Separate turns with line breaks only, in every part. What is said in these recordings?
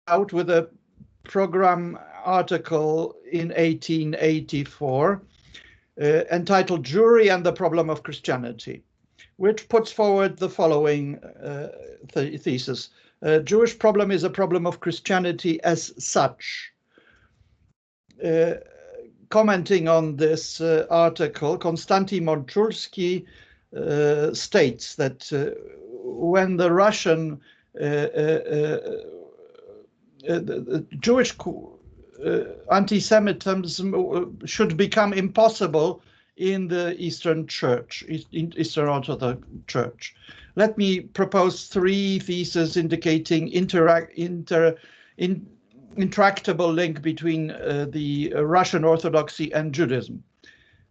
out with a program article in 1884 entitled Jewry and the Problem of Christianity, which puts forward the following thesis. Jewish problem is a problem of Christianity as such. Commenting on this article, Konstanty Mączulski states that when the Russian Jewish anti-Semitism should become impossible in the Eastern Church, Eastern Orthodox Church. Let me propose three theses indicating intractable link between the Russian Orthodoxy and Judaism.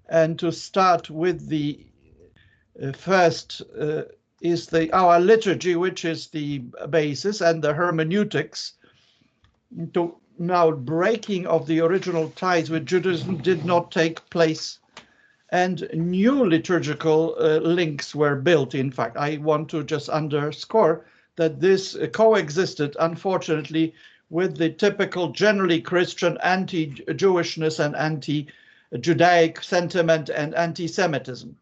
And to start with the first is our liturgy, which is the basis, and the hermeneutics. Now, breaking of the original ties with Judaism did not take place, and new liturgical links were built. In fact, I want to just underscore that this coexisted, unfortunately, with the typical generally Christian anti-Jewishness and anti-Judaic sentiment and anti-Semitism.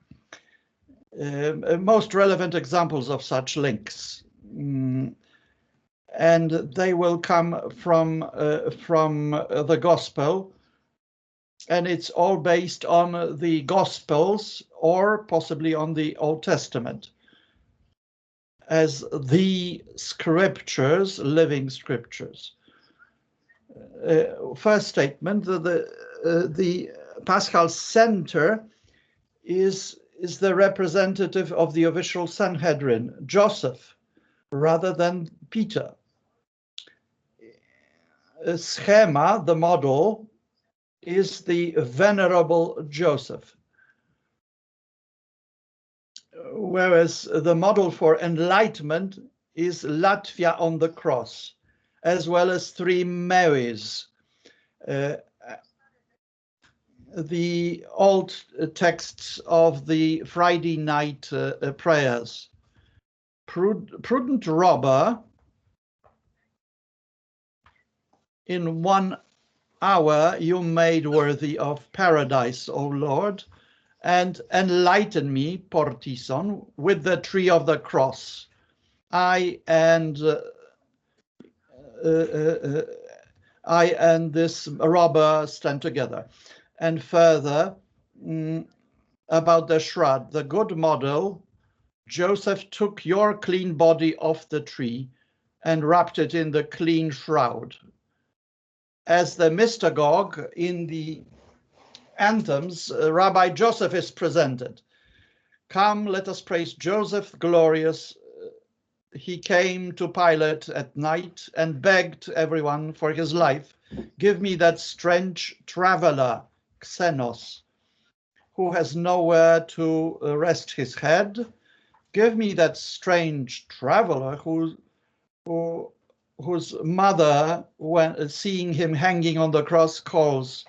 Most relevant examples of such links. And they will come from the gospel, and it's all based on the Gospels or possibly on the Old Testament as the scriptures, living scriptures. First statement: the Paschal Center is the representative of the official Sanhedrin, Joseph, rather than Peter. Schema, the model, is the venerable Joseph, whereas the model for enlightenment is Latvia on the cross, as well as three Marys. The old texts of the Friday night prayers. Prudent robber, in 1 hour you made worthy of paradise, O Lord, and enlighten me, Portison, with the tree of the cross. I and this robber stand together. And further, about the shroud, the good model, Joseph took your clean body off the tree and wrapped it in the clean shroud. As the mystagogue in the anthems, Rabbi Joseph is presented. Come, let us praise Joseph glorious. He came to Pilate at night and begged everyone for his life. Give me that strange traveler, Xenos, who has nowhere to rest his head. Give me that strange traveler whose mother, when seeing him hanging on the cross, calls,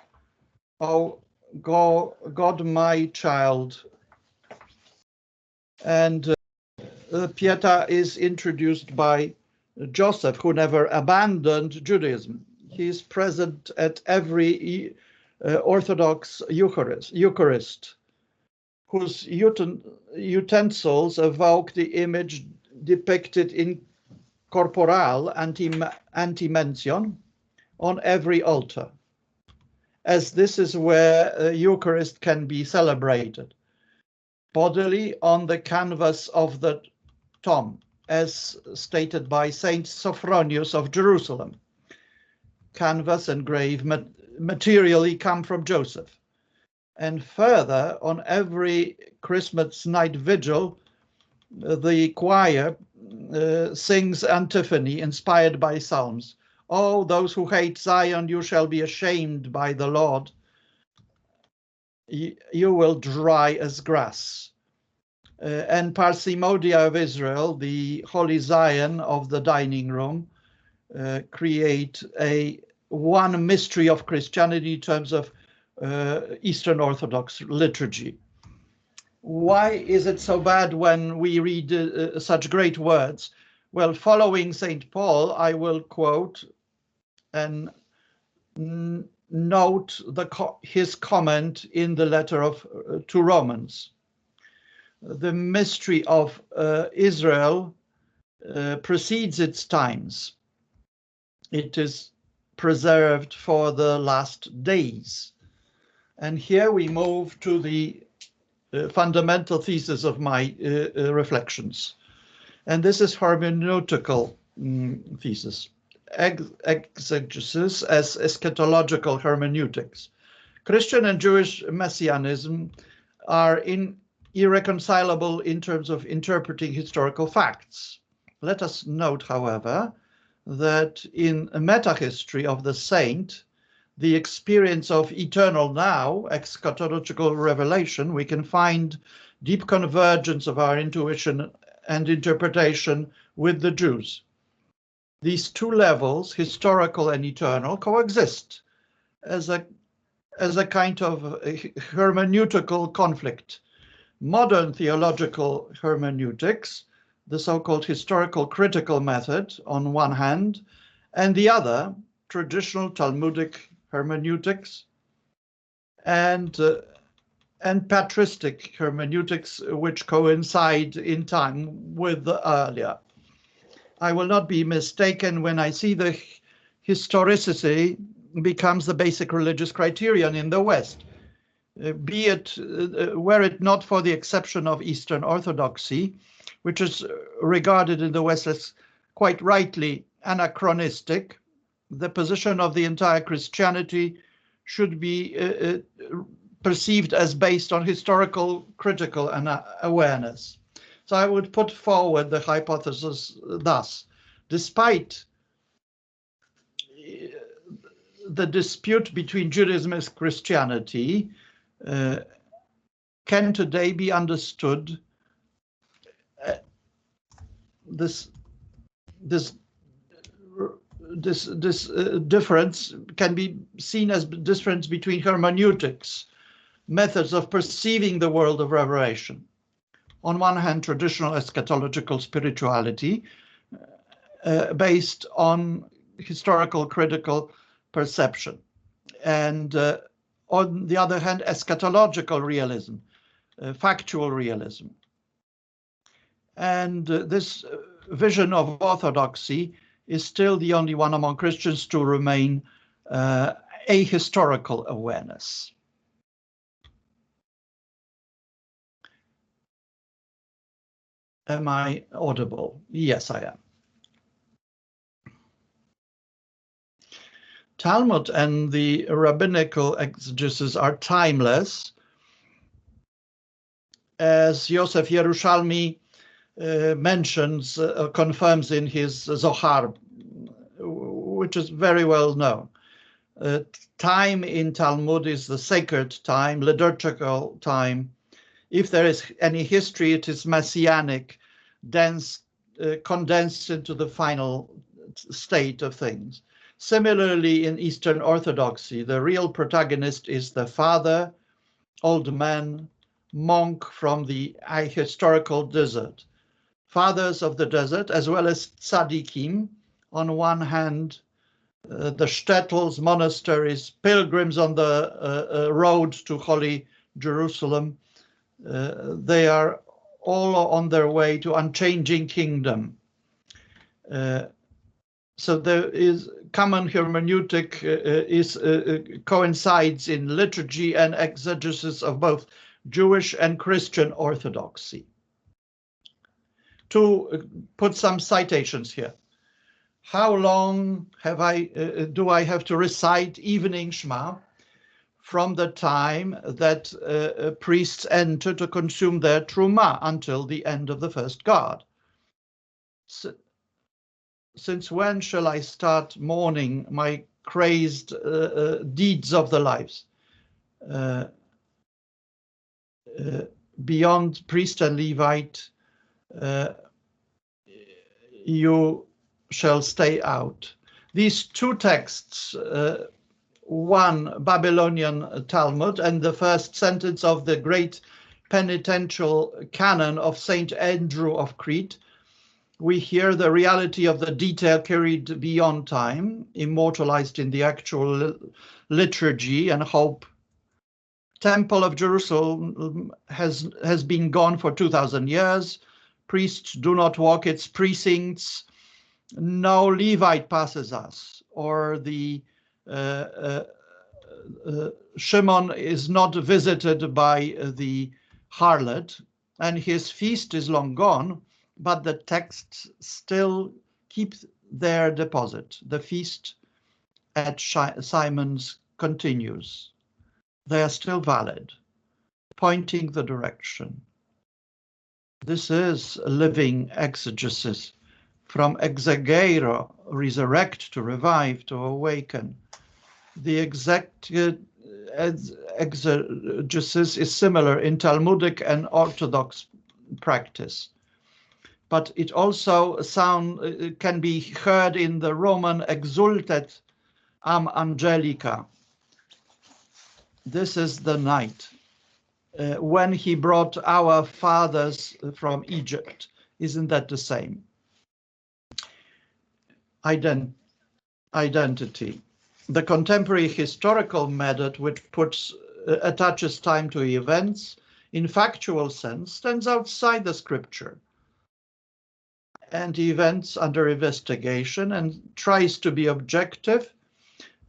"Oh, God, my child." And Pieta is introduced by Joseph, who never abandoned Judaism. He is present at every Orthodox Eucharist, whose utensils evoke the image depicted in corporal antimension on every altar, as this is where Eucharist can be celebrated. Bodily on the canvas of the tomb, as stated by Saint Sophronius of Jerusalem. Canvas and grave materially come from Joseph. And further, on every Christmas night vigil, the choir sings antiphony inspired by Psalms. Oh, those who hate Zion, you shall be ashamed by the Lord. You will dry as grass. And Parsimodia of Israel, the holy Zion of the dining room, create one mystery of Christianity in terms of Eastern Orthodox liturgy. Why is it so bad when we read such great words? Well, following St. Paul, I will quote and note his comment in the letter to Romans. The mystery of Israel precedes its times. It is preserved for the last days. And here we move to the fundamental thesis of my reflections. And this is hermeneutical thesis. Exegesis as eschatological hermeneutics. Christian and Jewish messianism are irreconcilable in terms of interpreting historical facts. Let us note, however, that in a metahistory of the saint, the experience of eternal now, eschatological revelation, we can find deep convergence of our intuition and interpretation with the Jews. These two levels, historical and eternal, coexist as a kind of hermeneutical conflict. Modern theological hermeneutics, the so-called historical critical method on one hand, and the other, traditional Talmudic hermeneutics and patristic hermeneutics, which coincide in time with the earlier. I will not be mistaken when I see the historicity becomes the basic religious criterion in the West, be it were it not for the exception of Eastern Orthodoxy, which is regarded in the West as quite rightly anachronistic. The position of the entire Christianity should be perceived as based on historical critical awareness. So I would put forward the hypothesis thus: despite the dispute between Judaism and Christianity, can today be understood this difference can be seen as difference between hermeneutics, methods of perceiving the world of revelation. On one hand, traditional eschatological spirituality based on historical critical perception, and on the other hand, eschatological realism, factual realism. And this vision of orthodoxy is still the only one among Christians to remain ahistorical awareness. Am I audible? Yes, I am. Talmud and the rabbinical exegesis are timeless, as Yosef Yerushalmi mentions, confirms in his Zohar, which is very well known. Time in Talmud is the sacred time, liturgical time. If there is any history, it is messianic, dense, condensed into the final state of things. Similarly, in Eastern Orthodoxy, the real protagonist is the father, old man, monk from the historical desert. Fathers of the desert, as well as tzaddikim, on one hand, the shtetls, monasteries, pilgrims on the road to Holy Jerusalem, they are all on their way to unchanging kingdom. So there is common hermeneutic coincides in liturgy and exegesis of both Jewish and Christian orthodoxy. To put some citations here. How long do I have to recite evening Shema? From the time that priests enter to consume their truma until the end of the first guard. Since when shall I start mourning my crazed deeds of the lives? Beyond priest and Levite, you shall stay out. These two texts, one Babylonian Talmud and the first sentence of the great penitential canon of Saint Andrew of Crete, We hear the reality of the detail carried beyond time, immortalized in the actual liturgy and hope. Temple of Jerusalem has been gone for 2,000 years. Priests do not walk its precincts. No Levite passes us, or the Shimon is not visited by the harlot, and his feast is long gone, but the texts still keep their deposit. The feast at Simon's continues. They are still valid, pointing the direction. This is a living exegesis, from exagero, resurrect, to revive, to awaken. The exact exegesis is similar in Talmudic and Orthodox practice, but it also can be heard in the Roman exultet am angelica. This is the night when he brought our fathers from Egypt. Isn't that the same? Identity. The contemporary historical method, which attaches time to events in factual sense, stands outside the scripture and events under investigation and tries to be objective.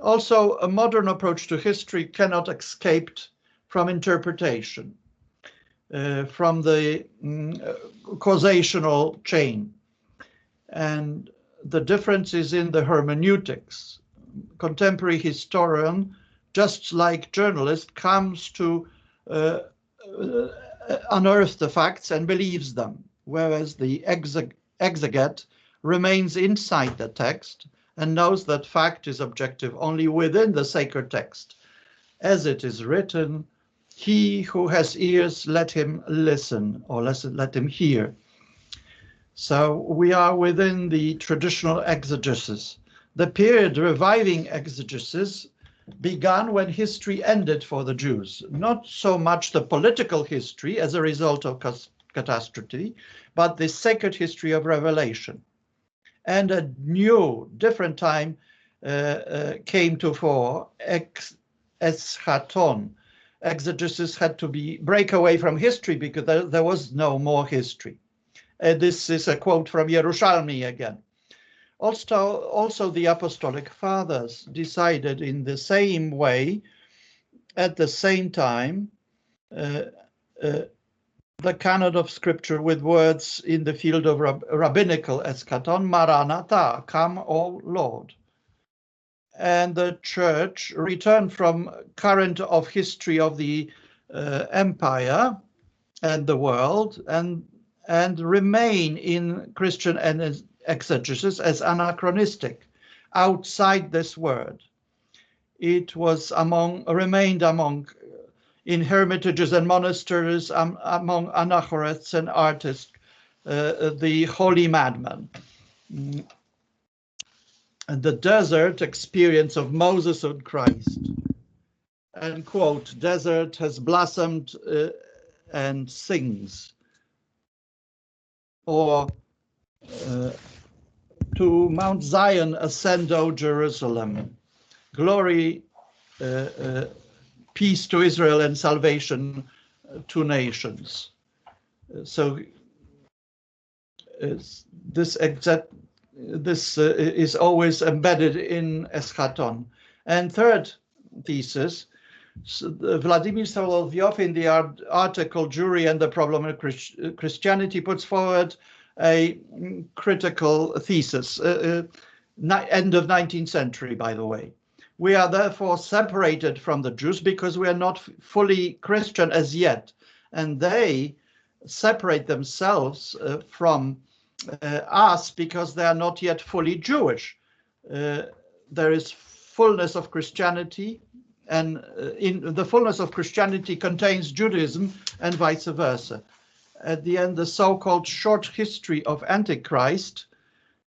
Also, a modern approach to history cannot escape from interpretation, from the causational chain. And the difference is in the hermeneutics. Contemporary historian, just like journalist, comes to unearth the facts and believes them, whereas the exegete remains inside the text and knows that fact is objective only within the sacred text. As it is written, he who has ears, let him listen, or let him hear. So we are within the traditional exegesis. The period reviving exegesis began when history ended for the Jews, not so much the political history as a result of catastrophe, but the sacred history of revelation. And a new, different time came to fore, eschaton. Exegesis had to break away from history because there was no more history. This is a quote from Yerushalmi again. Also, the Apostolic Fathers decided in the same way, at the same time, the canon of scripture with words in the field of rabbinical eschaton, Maranatha, come, O Lord. And the church returned from current of history of the empire and the world and remain in Christian and exegesis as anachronistic, outside this word. It was remained among in hermitages and monasteries, among anachorets and artists, the holy madman. And the desert experience of Moses and Christ. And quote, desert has blossomed and sings. Or to Mount Zion ascend, O Jerusalem. Glory, peace to Israel and salvation to nations. So this is always embedded in eschaton. And third thesis, Vladimir Solovyov in the article Jewry and the Problem of Christianity puts forward a critical thesis, end of 19th century, by the way. We are therefore separated from the Jews because we are not fully Christian as yet, and they separate themselves from us because they are not yet fully Jewish. There is fullness of Christianity, and in the fullness of Christianity contains Judaism and vice versa. At the end, the so-called short history of Antichrist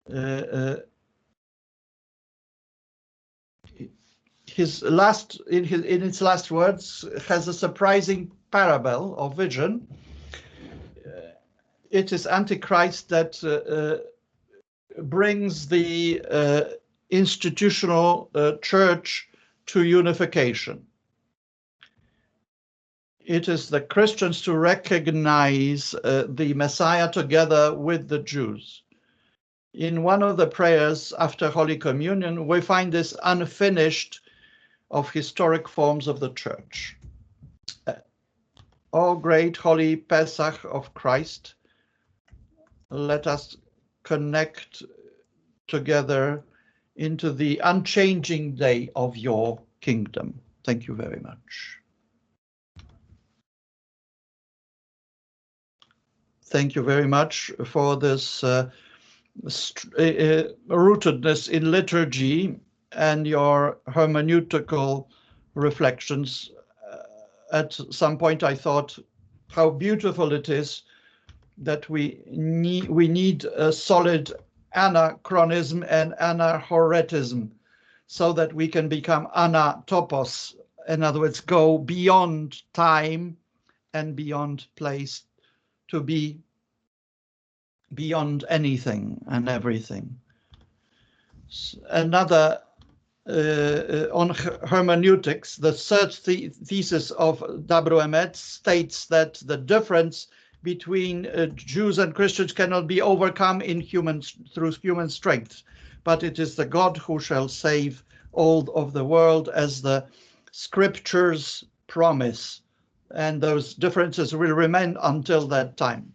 in its last words has a surprising parable or vision. it is Antichrist that brings the institutional church to unification. It is the Christians to recognize the Messiah together with the Jews. In one of the prayers after Holy Communion, we find this unfinished of historic forms of the church. O great holy Pesach of Christ, let us connect together into the unchanging day of your kingdom. Thank you very much. Thank you very much for this rootedness in liturgy and your hermeneutical reflections. At some point I thought how beautiful it is that we need a solid anachronism and anahoretism so that we can become anatopos, in other words, go beyond time and beyond place to be beyond anything and everything. Another on hermeneutics, the third thesis of W. Emmet states that the difference between Jews and Christians cannot be overcome through human strength, but it is the God who shall save all of the world, as the scriptures promise, and those differences will remain until that time.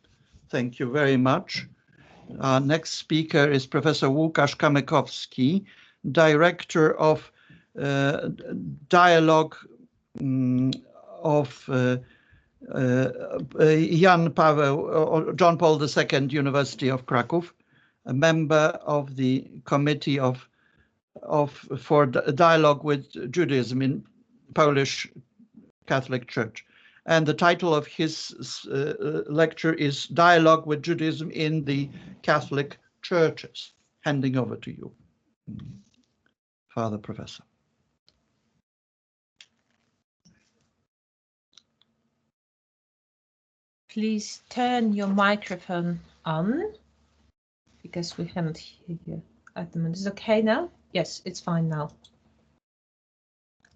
Thank you very much. Our next speaker is Professor Łukasz Kamykowski, Director of Dialogue of John Paul II University of Kraków, a member of the Committee for Dialogue with Judaism in Polish Catholic Church. And the title of his lecture is Dialogue with Judaism in the Catholic Churches. Handing over to you, Father Professor.
Please turn your microphone on, because we haven't heard you at the moment. Is it okay now? Yes, it's fine now.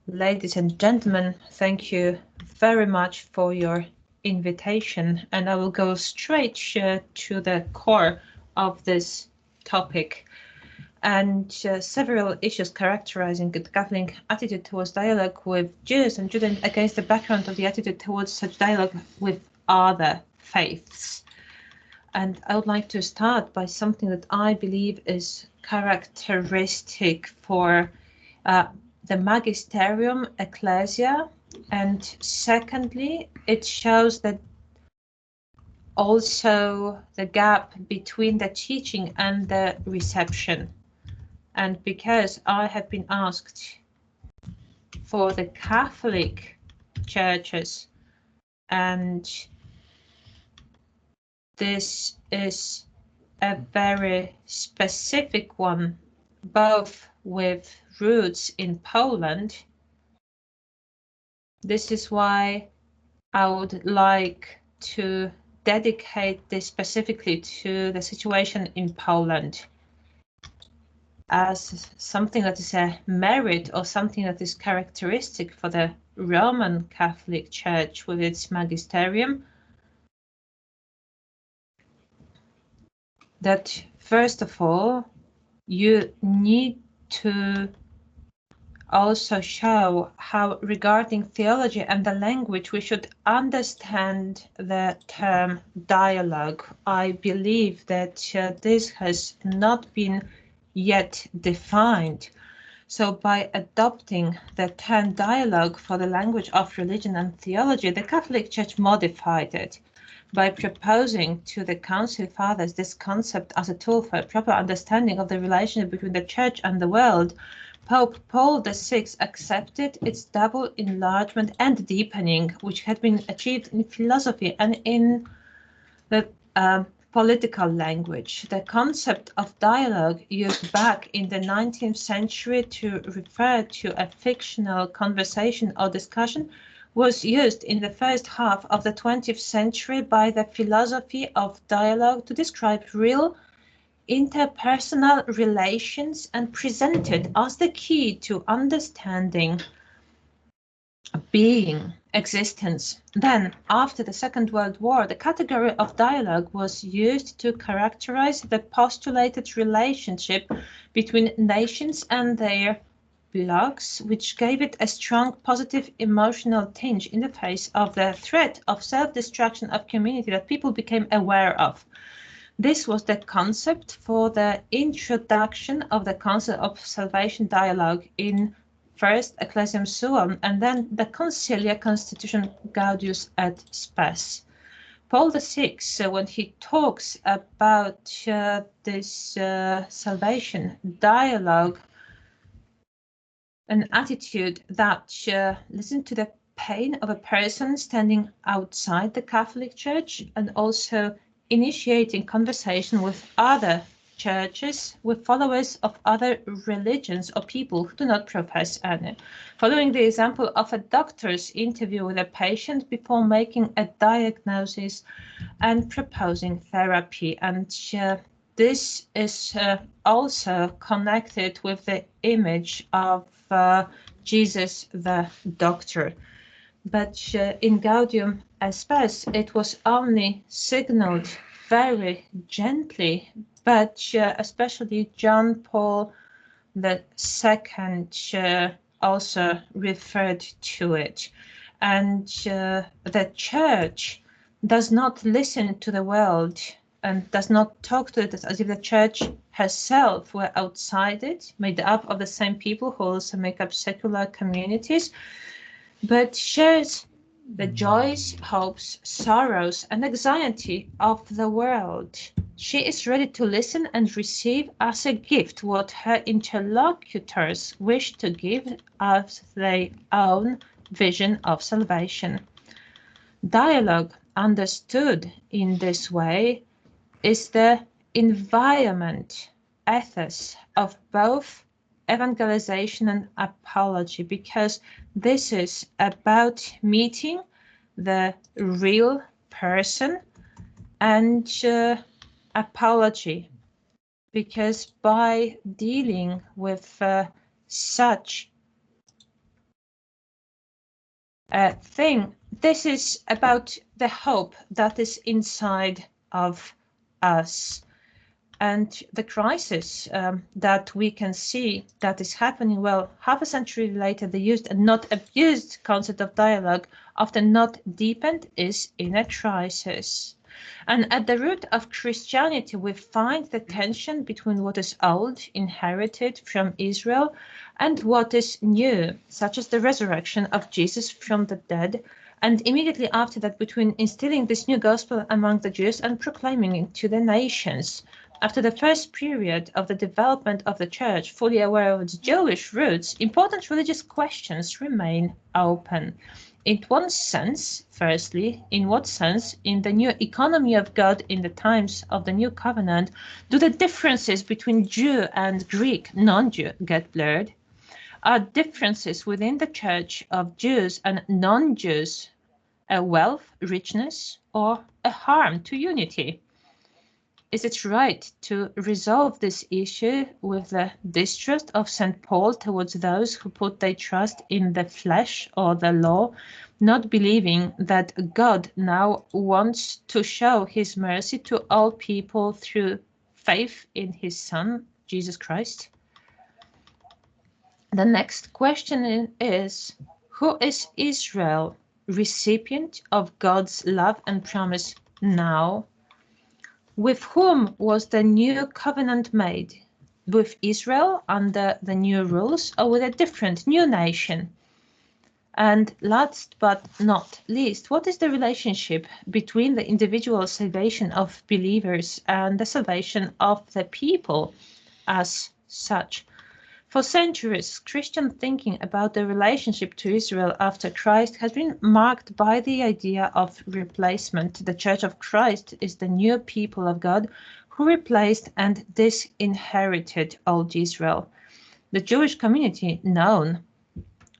Ladies and gentlemen, thank you very much for your invitation, and I will go straight to the core of this topic. And several issues characterizing the Catholic attitude towards dialogue with Jews and Judaism against the background of the attitude towards such dialogue with other faiths. And I would like to start by something that I believe is characteristic for the Magisterium Ecclesia, and secondly, it shows that also the gap between the teaching and the reception. And because I have been asked for the Catholic churches, and this is a very specific one, both with roots in Poland. This is why I would like to dedicate this specifically to the situation in Poland as something that is a merit or something that is characteristic for the Roman Catholic Church with its magisterium. That first of all, you need to also show how, regarding theology and the language, we should understand the term dialogue. I believe that this has not been yet defined. So by adopting the term dialogue for the language of religion and theology, the Catholic Church modified it by proposing to the Council Fathers this concept as a tool for a proper understanding of the relationship between the Church and the world. Pope Paul VI accepted its double enlargement and deepening, which had been achieved in philosophy and in the political language. The concept of dialogue, used back in the 19th century to refer to a fictional conversation or discussion, was used in the first half of the 20th century by the philosophy of dialogue to describe real interpersonal relations and presented as the key to understanding being, existence. Then, after the Second World War, the category of dialogue was used to characterize the postulated relationship between nations and their blocs, which gave it a strong positive emotional tinge in the face of the threat of self-destruction of community that people became aware of. This was the concept for the introduction of the concept of salvation dialogue in first Ecclesiam Suam and then the Concilia Constitution Gaudius et Spes. Paul VI, when he talks about this salvation dialogue, an attitude that listen to the pain of a person standing outside the Catholic Church and also initiating conversation with other churches, with followers of other religions or people who do not profess any, following the example of a doctor's interview with a patient before making a diagnosis and proposing therapy. And this is also connected with the image of Jesus the doctor. But in Gaudium et Spes, it was only signaled very gently, but especially John Paul II also referred to it. And the church does not listen to the world and does not talk to it as if the church herself were outside it, made up of the same people who also make up secular communities, but shares the joys, hopes, sorrows, and anxiety of the world. She is ready to listen and receive as a gift what her interlocutors wish to give as their own vision of salvation. Dialogue, understood in this way, is the environment, ethos of both evangelization and apology, because this is about meeting the real person, and apology, because by dealing with such a thing, this is about the hope that is inside of us. And the crisis that we can see that is happening, well, half a century later, the used and not abused concept of dialogue, often not deepened, is in a crisis. And at the root of Christianity, we find the tension between what is old, inherited from Israel, and what is new, such as the resurrection of Jesus from the dead, and immediately after that between instilling this new gospel among the Jews and proclaiming it to the nations. After the first period of the development of the church, fully aware of its Jewish roots, important religious questions remain open. In one sense, firstly, in what sense, in the new economy of God in the times of the new covenant, do the differences between Jew and Greek non-Jew get blurred? Are differences within the church of Jews and non-Jews a wealth, richness, or a harm to unity? Is it right to resolve this issue with the distrust of St. Paul towards those who put their trust in the flesh or the law, not believing that God now wants to show his mercy to all people through faith in his Son, Jesus Christ? The next question is, who is Israel, recipient of God's love and promise now? With whom was the new covenant made? With Israel under the new rules, or with a different new nation? And last but not least, what is the relationship between the individual salvation of believers and the salvation of the people as such? For centuries, Christian thinking about the relationship to Israel after Christ has been marked by the idea of replacement. The Church of Christ is the new people of God who replaced and disinherited old Israel. The Jewish community, known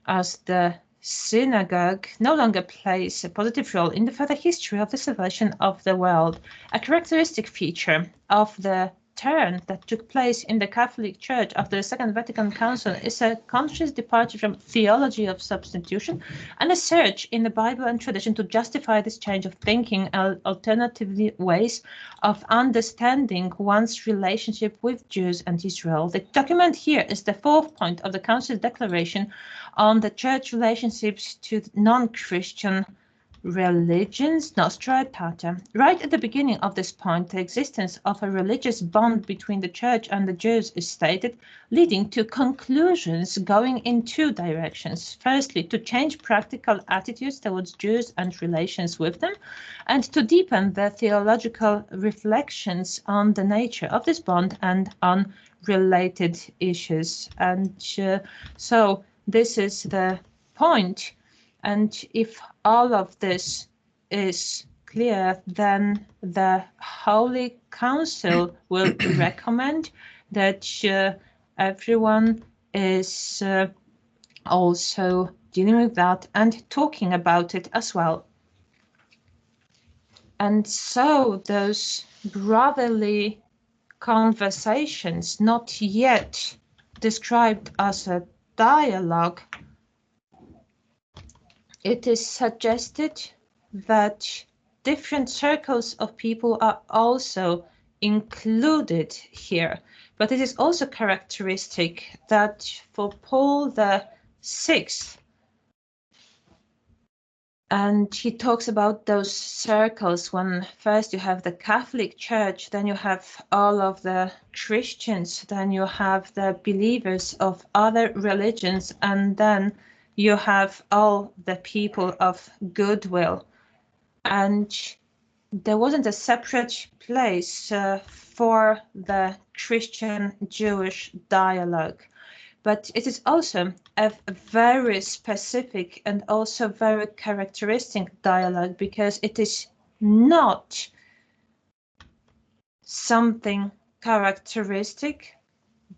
as the synagogue no longer plays a positive role in the further history of the salvation of the world. A characteristic feature of the turn that took place in the Catholic Church after the Second Vatican Council is a conscious departure from theology of substitution and a search in the Bible and tradition to justify this change of thinking and alternative ways of understanding one's relationship with Jews and Israel. The document here is the fourth point of the Council's declaration on the Church relationships to non-Christian religions, Nostra Aetate. Right at the beginning of this point, the existence of a religious bond between the Church and the Jews is stated, leading to conclusions going in two directions. Firstly, to change practical attitudes towards Jews and relations with them, and to deepen the theological reflections on the nature of this bond and on related issues. And so this is the point. And if all of this is clear, then the Holy Council will recommend that everyone is also dealing with that and talking about it as well. And so those brotherly conversations, not yet described as a dialogue, it is suggested that different circles of people are also included here. But it is also characteristic that for Paul VI, and he talks about those circles when first you have the Catholic Church, then you have all of the Christians, then you have the believers of other religions, and then you have all the people of goodwill. And there wasn't a separate place for the Christian-Jewish dialogue. But it is also a very specific and also very characteristic dialogue, because it is not something characteristic,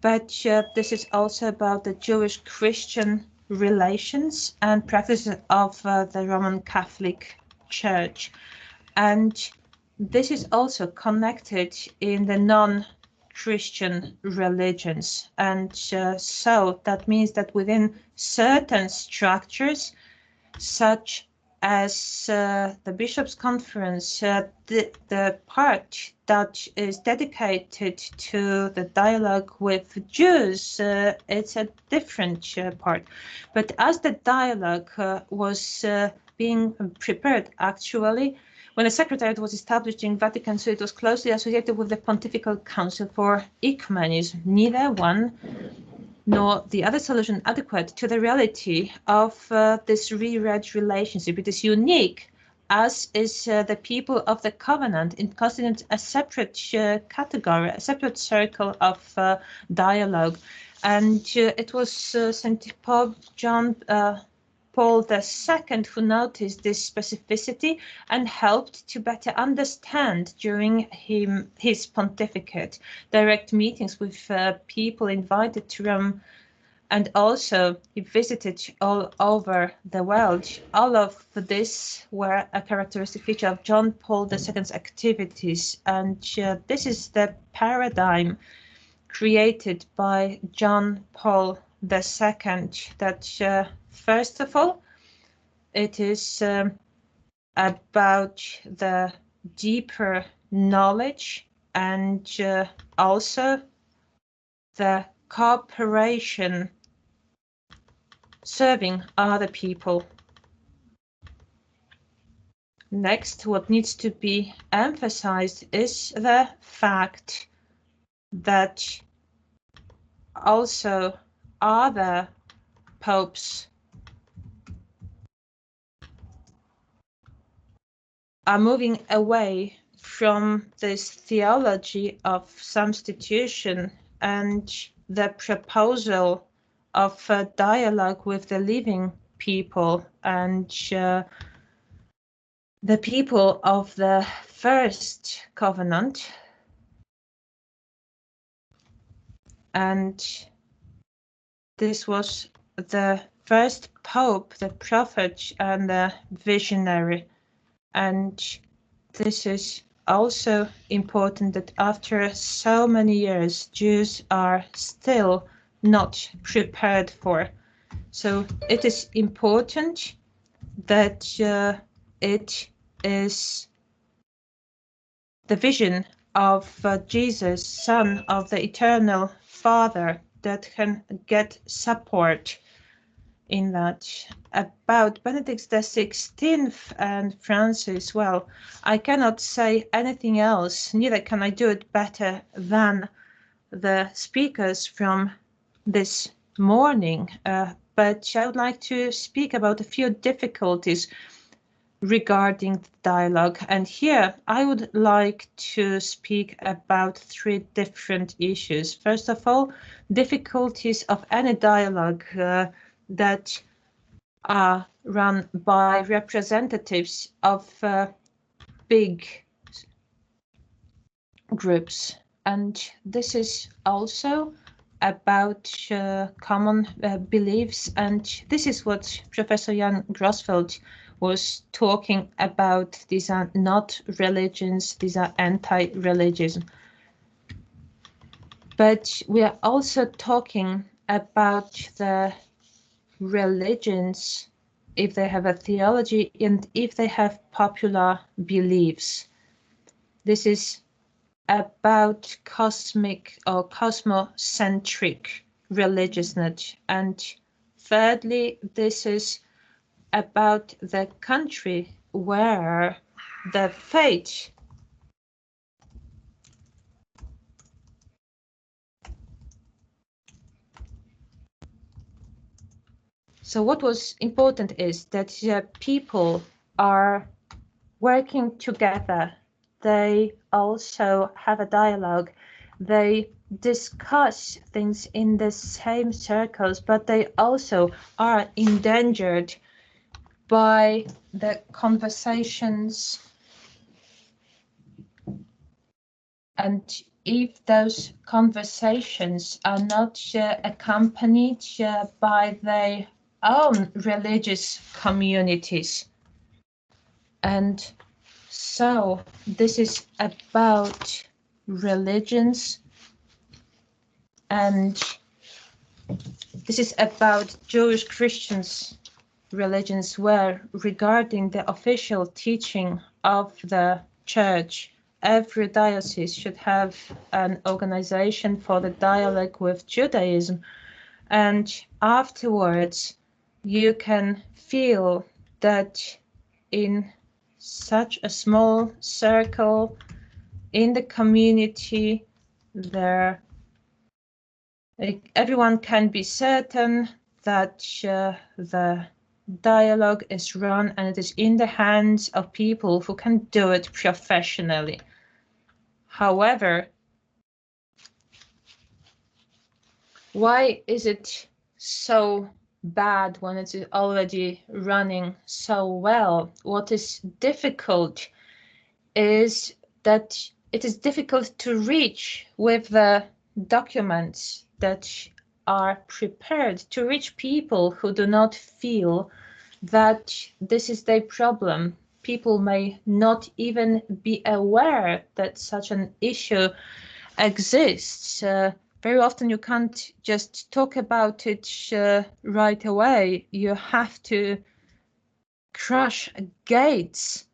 but this is also about the Jewish-Christian relations and practices of the Roman Catholic Church. And this is also connected in the non-Christian religions. And so that means that within certain structures, such as the Bishops' Conference, the part that is dedicated to the dialogue with Jews, it's a different part. But as the dialogue was being prepared, actually, when the Secretariat was established in Vatican II, it was closely associated with the Pontifical Council for Ecumenism. Neither one nor the other solution adequate to the reality of this reread relationship. It is unique, as is the people of the covenant. It constitutes a separate category, a separate circle of dialogue. And it was St. Pope John Paul II who noticed this specificity and helped to better understand during his pontificate. Direct meetings with people invited to Rome, and also he visited all over the world. All of this were a characteristic feature of John Paul II's activities, and this is the paradigm created by John Paul II, that first of all, it is about the deeper knowledge and also the cooperation serving other people. Next, what needs to be emphasized is the fact that also other popes are moving away from this theology of substitution and the proposal of a dialogue with the living people and the people of the first covenant. And this was the first pope, the prophet, and the visionary. And this is also important that after so many years, Jews are still not prepared for. So it is important that it is the vision of Jesus, Son of the Eternal Father, that can get support in that. About Benedict XVI and Francis, well, I cannot say anything else, neither can I do it better than the speakers from this morning, but I would like to speak about a few difficulties regarding the dialogue. And here I would like to speak about three different issues. First of all, difficulties of any dialogue that are run by representatives of big groups. And this is also about common beliefs. And this is what Professor Jan Grosfeld was talking about. These are not religions, these are anti-religion. But we are also talking about the religions, if they have a theology and if they have popular beliefs. This is about cosmic or cosmocentric religiousness. And thirdly, this is about the country where the faith so what was important is that people are working together. They also have a dialogue. They discuss things in the same circles, but they also are endangered by the conversations. And if those conversations are not accompanied by their own religious communities. And so this is about religions, and this is about Jewish Christians religions, where regarding the official teaching of the church, every diocese should have an organization for the dialogue with Judaism. And afterwards, you can feel that in such a small circle in the community, there everyone can be certain that the dialogue is run and it is in the hands of people who can do it professionally. However, why is it so bad when it's already running so well? What is difficult is that it is difficult to reach with the documents that are prepared, to reach people who do not feel that this is their problem. People may not even be aware that such an issue exists. Very often you can't just talk about it right away. You have to crush gates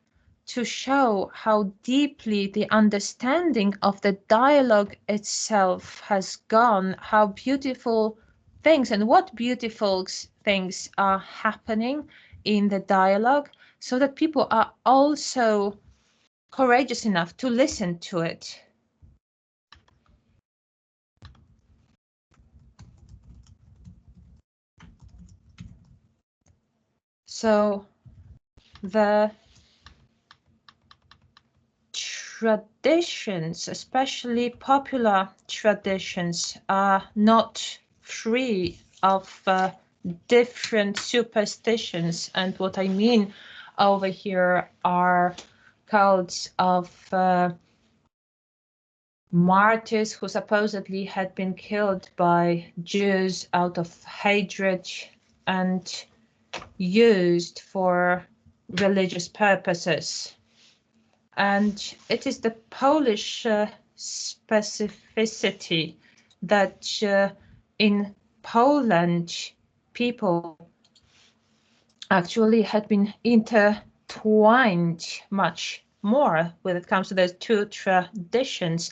to show how deeply the understanding of the dialogue itself has gone, how beautiful things and what beautiful things are happening in the dialogue, so that people are also courageous enough to listen to it. So the traditions, especially popular traditions, are not free of different superstitions. And what I mean over here are cults of martyrs who supposedly had been killed by Jews out of hatred and used for religious purposes. And it is the Polish specificity that in Poland people actually had been intertwined much more when it comes to those two traditions.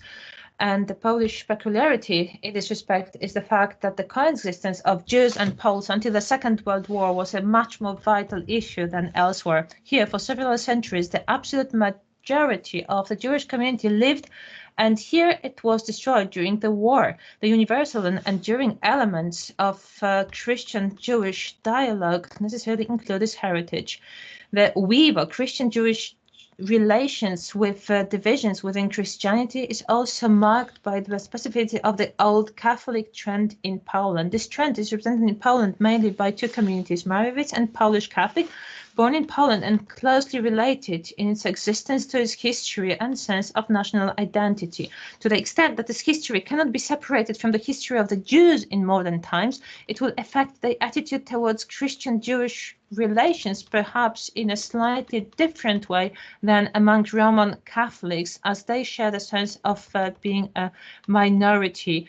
And the Polish peculiarity in this respect is the fact that the coexistence of Jews and Poles until the Second World War was a much more vital issue than elsewhere. Here, for several centuries, the absolute majority of the Jewish community lived, and here it was destroyed during the war. The universal and enduring elements of Christian-Jewish dialogue necessarily include this heritage. The weave of Christian-Jewish relations with divisions within Christianity is also marked by the specificity of the old Catholic trend in Poland. This trend is represented in Poland mainly by two communities, Marowiec and Polish Catholic, born in Poland and closely related in its existence to its history and sense of national identity. To the extent that this history cannot be separated from the history of the Jews in modern times, it will affect the attitude towards Christian-Jewish relations, perhaps in a slightly different way than among Roman Catholics, as they share the sense of being a minority,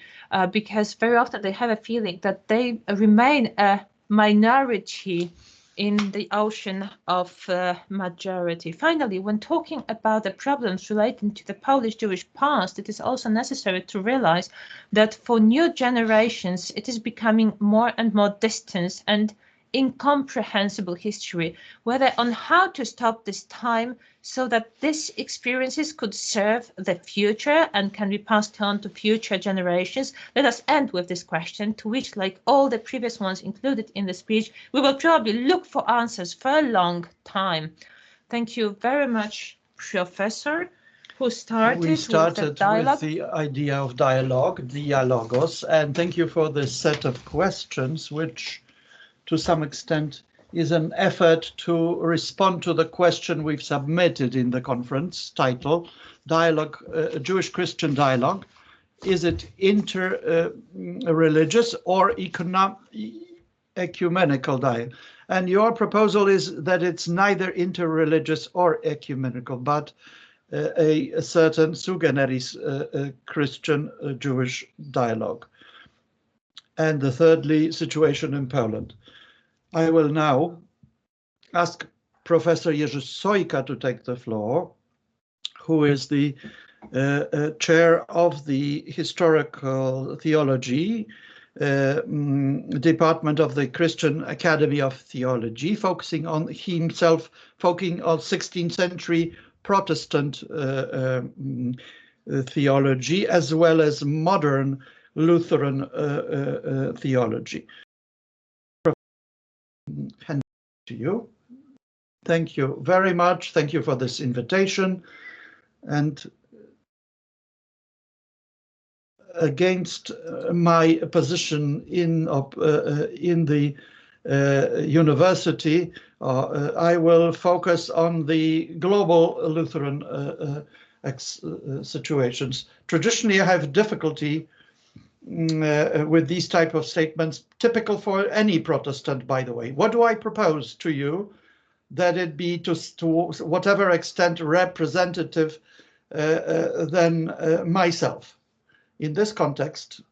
because very often they have a feeling that they remain a minority in the ocean of majority. Finally, when talking about the problems relating to the Polish Jewish past, it is also necessary to realize that for new generations, it is becoming more and more distant and incomprehensible history, whether on how to stop this time so that these experiences could serve the future and can be passed on to future generations. Let us end with this question, to which, like all the previous ones included in the speech, we will probably look for answers for a long time. Thank you very much, Professor, who started with
the idea of dialogue, dialogos, and thank you for this set of questions, which to some extent is an effort to respond to the question we've submitted in the conference title, Dialogue, Jewish-Christian Dialogue. Is it inter-religious or ecumenical dialogue? And your proposal is that it's neither inter-religious or ecumenical, but a certain sui generis Christian-Jewish dialogue. And the thirdly, situation in Poland. I will now ask Professor Jerzy Sojka to take the floor, who is the chair of the Historical Theology Department of the Christian Academy of Theology, focusing on 16th century Protestant theology, as well as modern Lutheran theology. Hand to you. Thank you very much. Thank you for this invitation. And against my position in the university, I will focus on the global Lutheran situations. Traditionally, I have difficulty with these type of statements, typical for any Protestant, by the way. What do I propose to you? That it be to whatever extent representative than myself. In this context,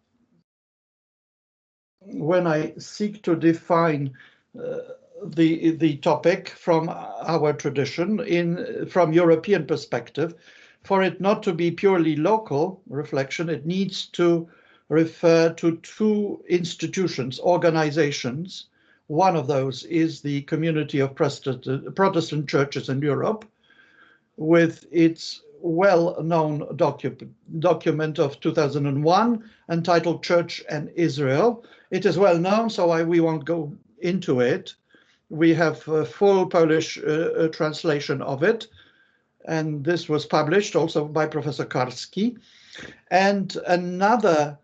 when I seek to define the topic from our tradition from European perspective, for it not to be purely local reflection, it needs to refer to two institutions, organizations. One of those is the Community of Protestant Churches in Europe, with its well-known document of 2001 entitled Church and Israel. It is well known, so we won't go into it. We have a full Polish translation of it, and this was published also by Professor Karski. And another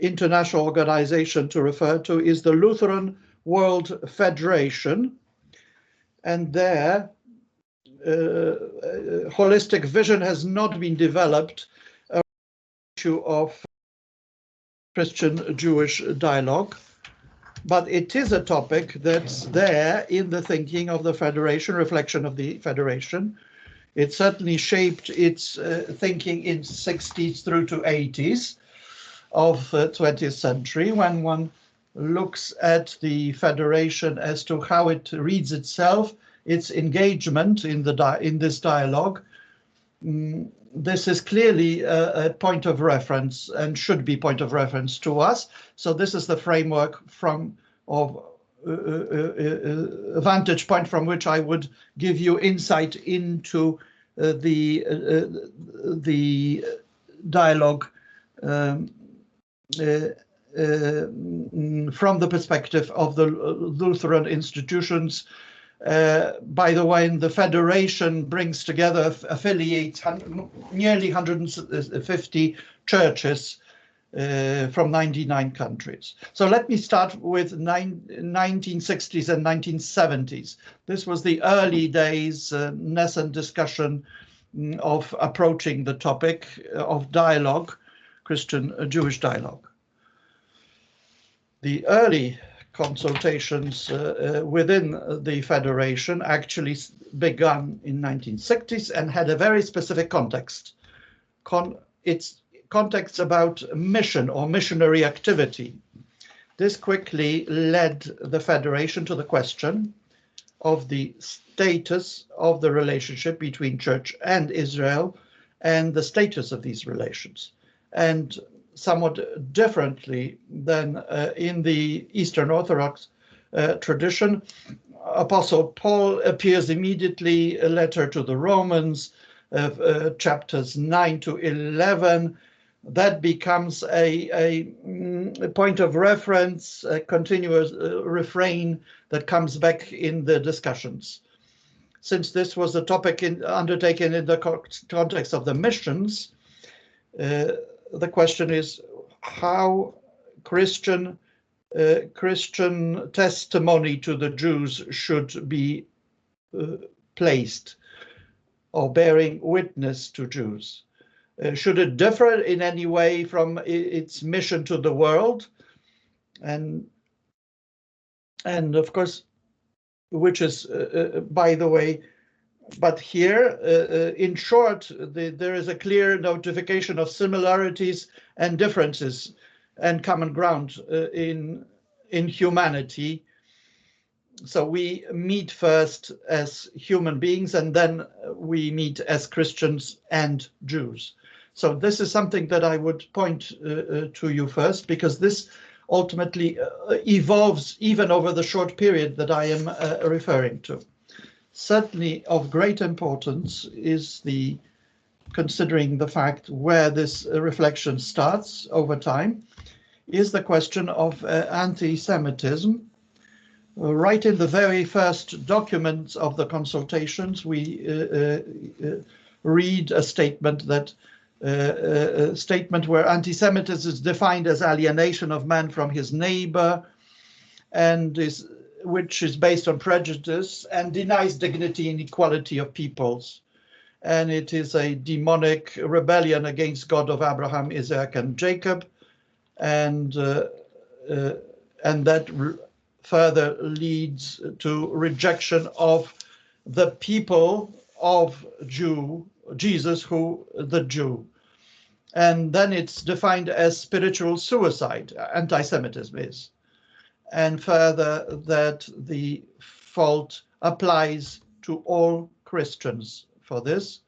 international organization to refer to is the Lutheran World Federation, and there holistic vision has not been developed around the issue of Christian-Jewish dialogue. but it is a topic that's there in the thinking of the Federation, reflection of the Federation. It certainly shaped its thinking in 60s through to 80s of the 20th century, when one looks at the Federation as to how it reads itself, its engagement in this dialogue. This is clearly a point of reference and should be point of reference to us. So this is the framework of a vantage point from which I would give you insight into the dialogue from the perspective of the Lutheran institutions. By the way, the Federation brings together, affiliates nearly 150 churches from 99 countries. So let me start with 1960s and 1970s. This was the early days, nascent discussion of approaching the topic of dialogue, Christian-Jewish dialogue. The early consultations within the Federation actually began in 1960s and had a very specific context. Its context about mission or missionary activity. This quickly led the Federation to the question of the status of the relationship between Church and Israel and the status of these relations. And somewhat differently than in the Eastern Orthodox tradition, Apostle Paul appears immediately, a letter to the Romans, chapters 9 to 11. That becomes a point of reference, a continuous refrain that comes back in the discussions. Since this was a topic undertaken in the context of the missions, the question is how Christian testimony to the Jews should be placed, or bearing witness to Jews. Should it differ in any way from its mission to the world? And of course, which is, by the way, but here, in short, there is a clear notification of similarities and differences and common ground in humanity. So we meet first as human beings, and then we meet as Christians and Jews. So this is something that I would point to you first, because this ultimately evolves even over the short period that I am referring to. Certainly of great importance is considering the fact where this reflection starts over time, is the question of anti-Semitism. Right in the very first documents of the consultations, we read a statement where anti-Semitism is defined as alienation of man from his neighbor, and which is based on prejudice and denies dignity and equality of peoples. And it is a demonic rebellion against God of Abraham, Isaac, and Jacob. And that further leads to rejection of the people of Jesus, the Jew. And then it's defined as spiritual suicide, anti-Semitism is. And further, that the fault applies to all Christians for this.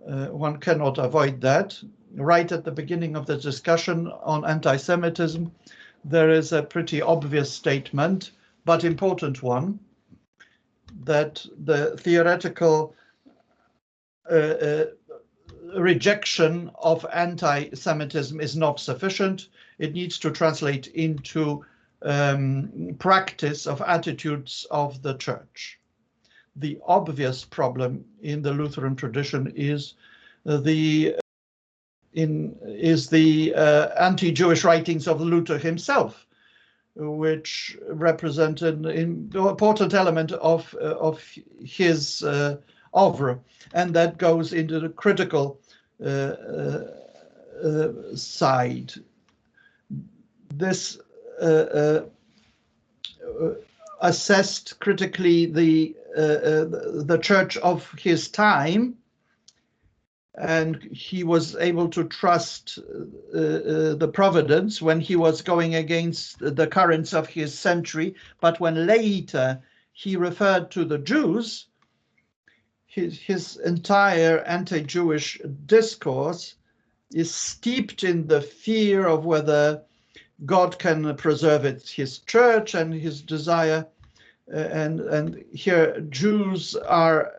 One cannot avoid that. Right at the beginning of the discussion on anti-Semitism, there is a pretty obvious statement, but important one, that the theoretical rejection of anti-Semitism is not sufficient. It needs to translate into practice of attitudes of the Church. The obvious problem in the Lutheran tradition is the anti-Jewish writings of Luther himself, which represent an important element of his oeuvre, and that goes into the critical side. This assessed critically the church of his time, and he was able to trust the providence when he was going against the currents of his century. But when later he referred to the Jews, his entire anti-Jewish discourse is steeped in the fear of whether God can preserve his church and his desire. And here Jews are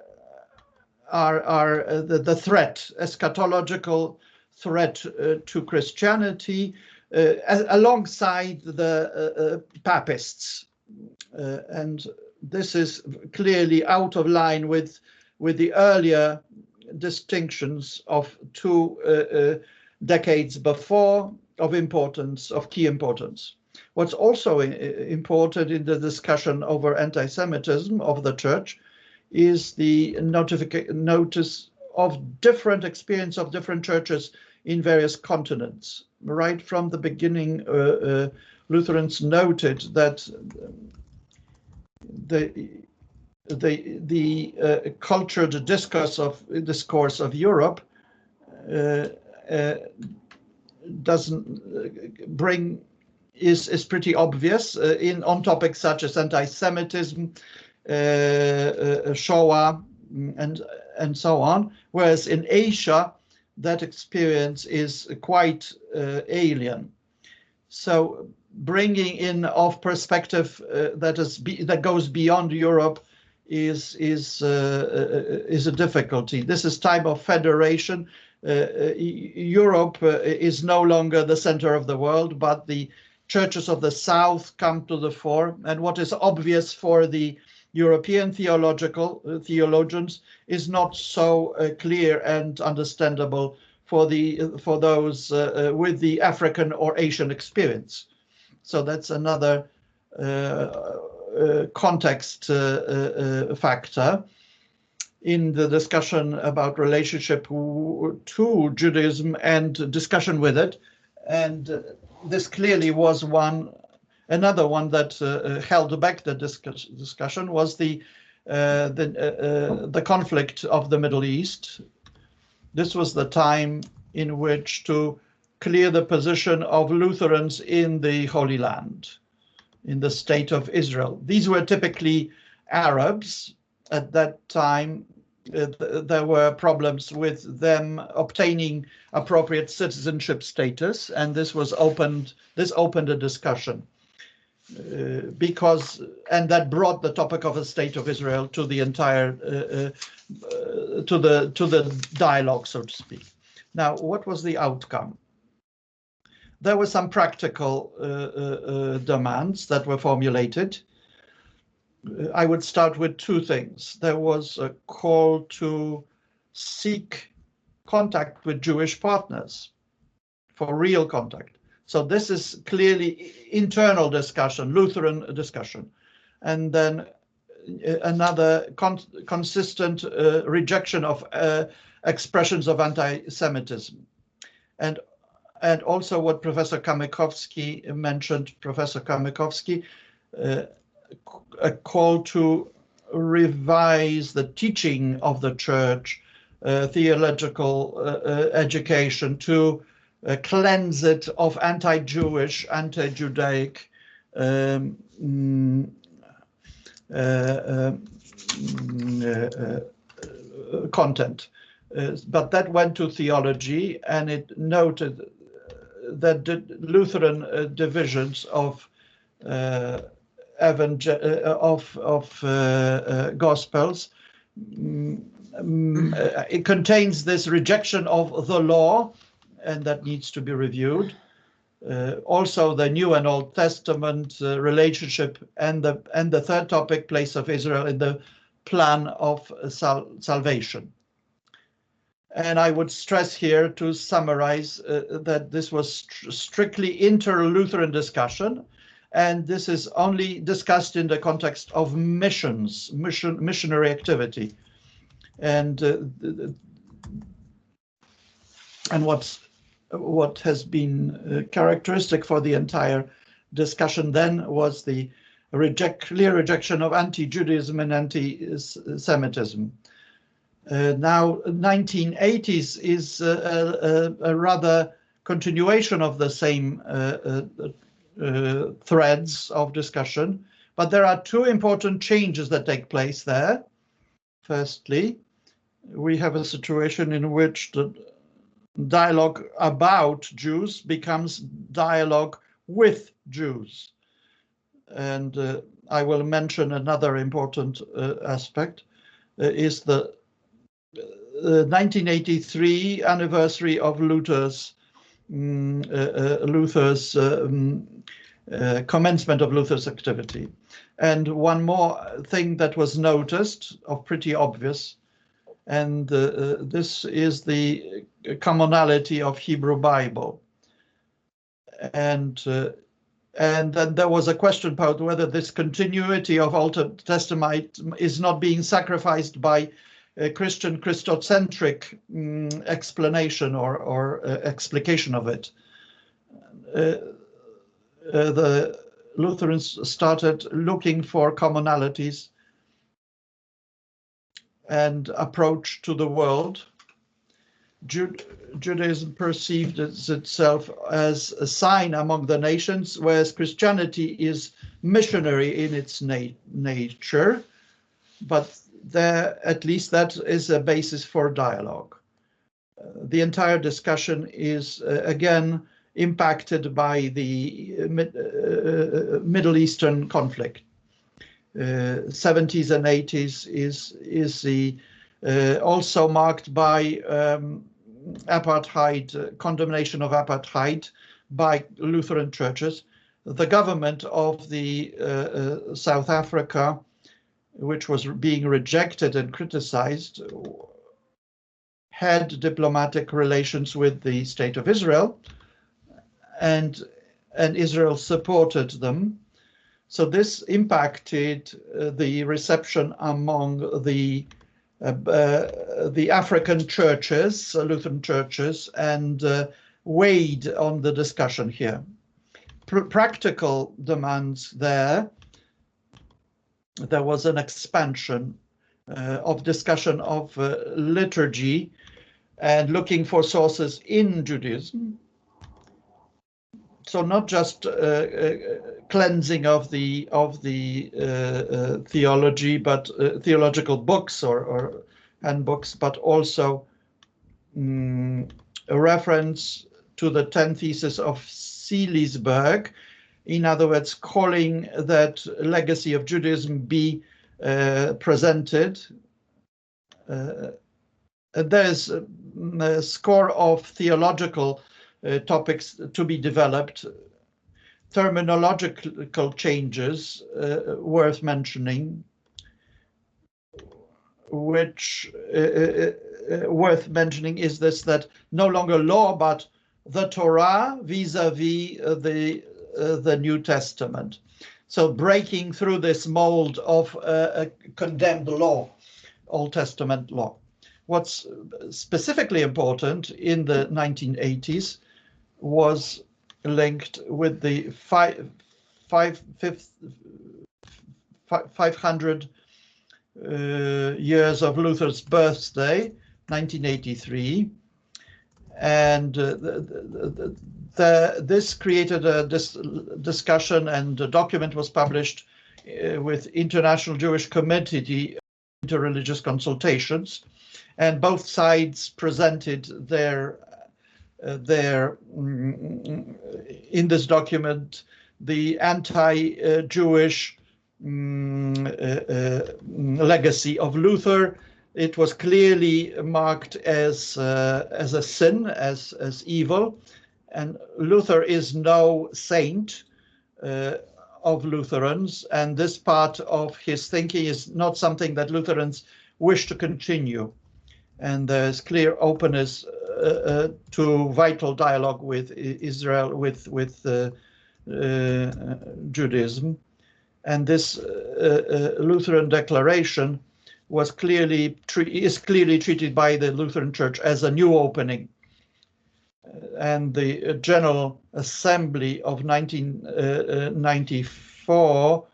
the threat, eschatological threat to Christianity, alongside the papists. And this is clearly out of line with the earlier distinctions of 2 decades before of key importance. What's also important in the discussion over anti-Semitism of the church is the notice of different experience of different churches in various continents. Right from the beginning, Lutherans noted that the cultured discourse of Europe doesn't bring is pretty obvious on topics such as anti-Semitism, Shoah, and so on, whereas in Asia that experience is quite alien. So bringing in of perspective that goes beyond Europe is a difficulty. This is time of federation. Europe is no longer the center of the world, but the churches of the South come to the fore, and what is obvious for the European theologians is not so clear and understandable for those with the African or Asian experience. So that's another context factor in the discussion about relationship to Judaism and discussion with it. And this clearly was another one that held back the discussion was the conflict of the Middle East. This was the time in which to clear the position of Lutherans in the Holy Land, in the state of Israel. These were typically Arabs. At that time, there were problems with them obtaining appropriate citizenship status, and this opened a discussion and that brought the topic of the state of Israel to the entire to the dialogue, so to speak. Now, what was the outcome? There were some practical demands that were formulated. I would start with 2 things. There was a call to seek contact with Jewish partners, for real contact. So this is clearly internal discussion, Lutheran discussion. And then another consistent rejection of expressions of anti-Semitism. And also what Professor Kamykowski mentioned, a call to revise the teaching of the church, theological education, to cleanse it of anti-Jewish, anti-Judaic content. But that went to theology, and it noted that the Lutheran divisions of Gospels, it contains this rejection of the law, and that needs to be reviewed. Also, the New and Old Testament relationship, and the third topic, place of Israel in the plan of salvation. And I would stress here, to summarize, that this was strictly inter-Lutheran discussion, and this is only discussed in the context of missionary activity. And what has been characteristic for the entire discussion then was the clear rejection of anti-Judaism and anti-Semitism. Now, 1980s is a rather continuation of the same threads of discussion, but there are two important changes that take place there. Firstly, we have a situation in which the dialogue about Jews becomes dialogue with Jews. And I will mention another important aspect, is the 1983 anniversary of Luther's commencement of Luther's activity. And one more thing that was noticed, of pretty obvious, and this is the commonality of Hebrew Bible. And then there was a question about whether this continuity of Old Testament is not being sacrificed by a Christian Christocentric explanation or explication of it. The Lutherans started looking for commonalities and approach to the world. Judaism perceived itself as a sign among the nations, whereas Christianity is missionary in its nature, but there, at least that is a basis for dialogue. The entire discussion is again impacted by the Middle Eastern conflict. 70s and 80s is the also marked by apartheid, condemnation of apartheid by Lutheran churches. The government of the South Africa, which was being rejected and criticized, had diplomatic relations with the State of Israel, and Israel supported them. So this impacted the reception among the African churches, Lutheran churches, and weighed on the discussion here. Practical demands there. There was an expansion of discussion of liturgy and looking for sources in Judaism. So not just cleansing of the theology, but theological books or handbooks, but also a reference to the 10 Theses of Seelisberg. In other words, calling that legacy of Judaism be presented. There's a score of theological topics to be developed, terminological changes worth mentioning, which worth mentioning is this, that no longer law, but the Torah vis-a-vis the New Testament. So breaking through this mold of a condemned law, Old Testament law. What's specifically important in the 1980s was linked with the 500 years of Luther's birthday, 1983, and this created a discussion, and a document was published with International Jewish Committee interreligious consultations, and both sides presented their in this document the anti-Jewish legacy of Luther. It was clearly marked as a sin, as evil, and Luther is no saint of Lutherans, and this part of his thinking is not something that Lutherans wish to continue. And there's clear openness to vital dialogue with Israel, with Judaism. And this Lutheran declaration is clearly treated by the Lutheran Church as a new opening. And the General Assembly of 1994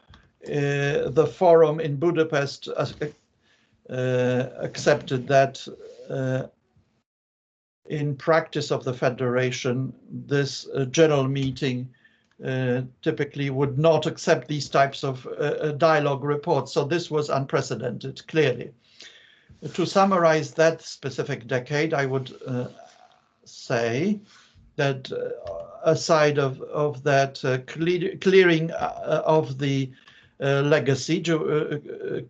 the forum in Budapest accepted that in practice of the federation, this general meeting typically would not accept these types of dialogue reports. So this was unprecedented, clearly. To summarize that specific decade, I would say that aside of that clearing of the legacy,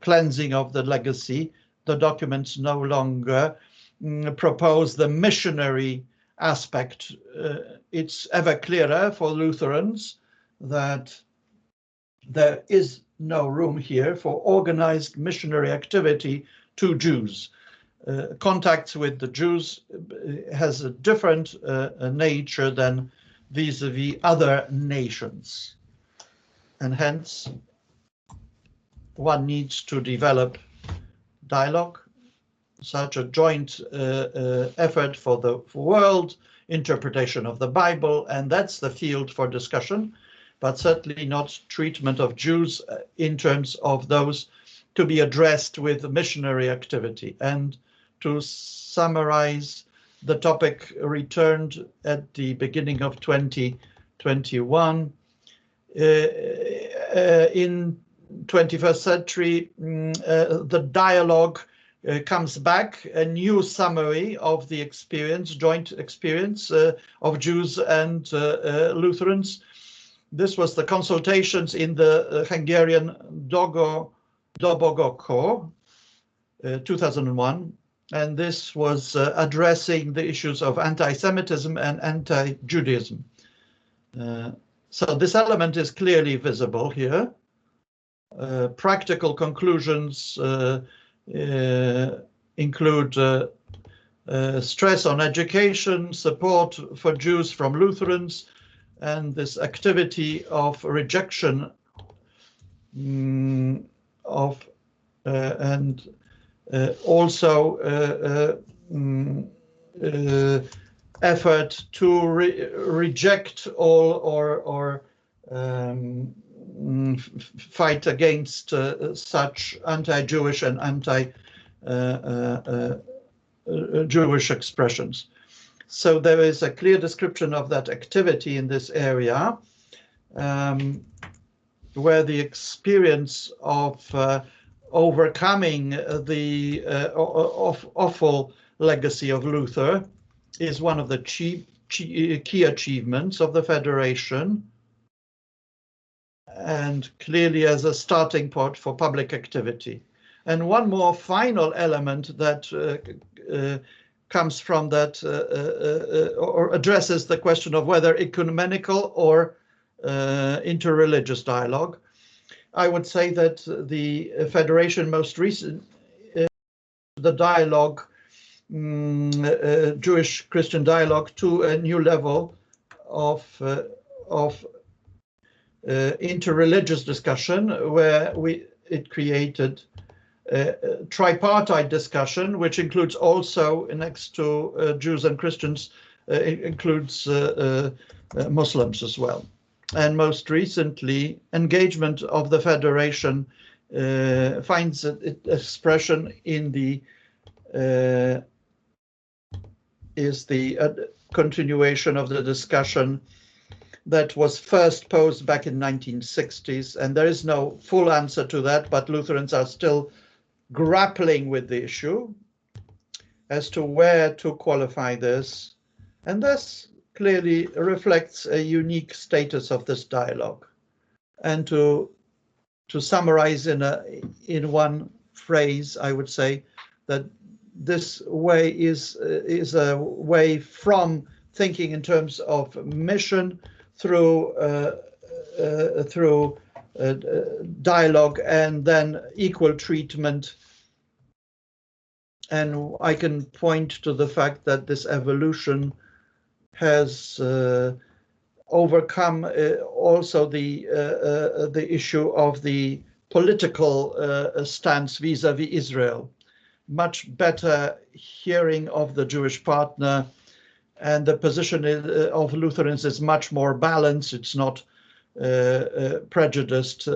cleansing of the legacy, the documents no longer propose the missionary aspect. It's ever clearer for Lutherans that there is no room here for organized missionary activity to Jews. Contacts with the Jews has a different nature than vis-a-vis other nations. And hence, one needs to develop dialogue, such a joint effort for the world interpretation of the Bible, and that's the field for discussion, but certainly not treatment of Jews in terms of those to be addressed with missionary activity. And to summarize, the topic returned at the beginning of 2021. In 21st century, the dialogue comes back, a new summary of the experience, joint experience of Jews and Lutherans. This was the consultations in the Hungarian Dobogoko, 2001, and this was addressing the issues of anti-Semitism and anti-Judaism. So this element is clearly visible here. Practical conclusions include stress on education, support for Jews from Lutherans, and this activity of rejection of and also effort to reject all or fight against such anti-Jewish and anti-Jewish expressions. So there is a clear description of that activity in this area, where the experience of overcoming the awful legacy of Luther is one of the key achievements of the Federation, and clearly as a starting point for public activity. And one more final element that comes from that or addresses the question of whether ecumenical or interreligious dialogue. I would say that the Federation most recent, the dialogue, Jewish-Christian dialogue, to a new level of interreligious discussion, where it created tripartite discussion, which includes also, next to Jews and Christians, includes Muslims as well. And most recently, engagement of the Federation finds expression in the continuation of the discussion that was first posed back in 1960s, and there is no full answer to that, but Lutherans are still grappling with the issue as to where to qualify this, and this clearly reflects a unique status of this dialogue. And to summarize in one phrase, I would say that this way is a way from thinking in terms of mission through dialogue and then equal treatment. And I can point to the fact that this evolution has overcome also the issue of the political stance vis-a-vis Israel. Much better hearing of the Jewish partner, and the position of Lutherans is much more balanced. It's not prejudiced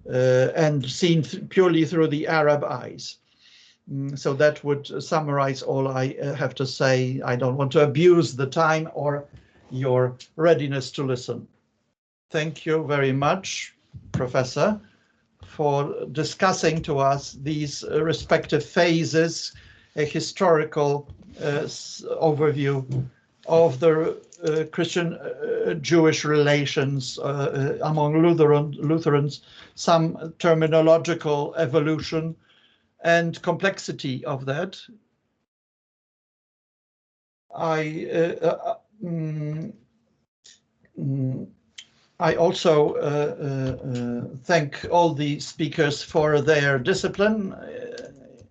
and seen purely through the Arab eyes. So that would summarize all I have to say. I don't want to abuse the time or your readiness to listen. Thank you very much, Professor, for discussing to us these respective phases, a historical overview of the Christian-Jewish relations among Lutherans, some terminological evolution and complexity of that. I also thank all the speakers for their discipline.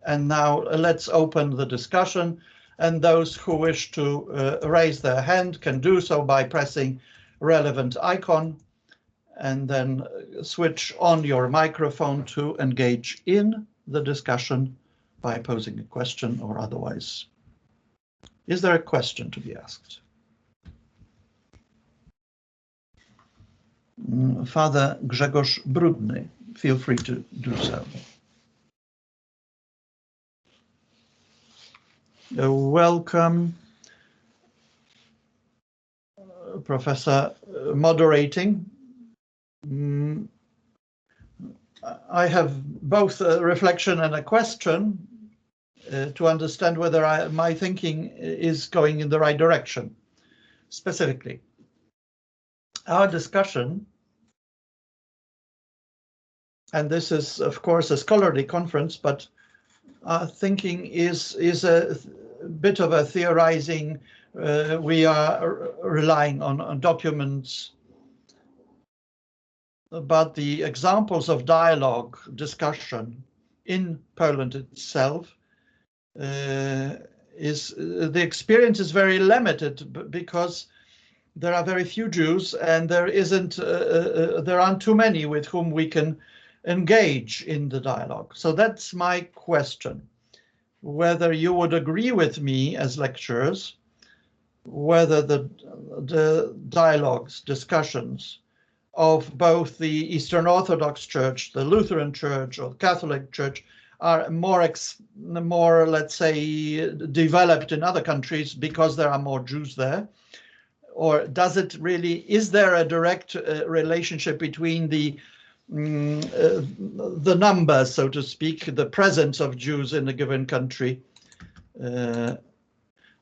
And now let's open the discussion. And those who wish to raise their hand can do so by pressing relevant icon and then switch on your microphone to engage in the discussion by posing a question or otherwise. Is there a question to be asked? Father Grzegorz Brudny, feel free to do so. Welcome, Professor, moderating. I have both a reflection and a question to understand whether my thinking is going in the right direction. Specifically, our discussion, and this is of course a scholarly conference, but our thinking is a bit of a theorizing. We are relying on documents, but the examples of dialogue, discussion in Poland itself the experience is very limited because there are very few Jews and there aren't too many with whom we can engage in the dialogue. So that's my question, whether you would agree with me as lecturers, whether the dialogues, discussions of both the Eastern Orthodox Church, the Lutheran Church, or the Catholic Church are more, let's say, developed in other countries because there are more Jews there? Or does it really, is there a direct relationship between the numbers, so to speak, the presence of Jews in a given country?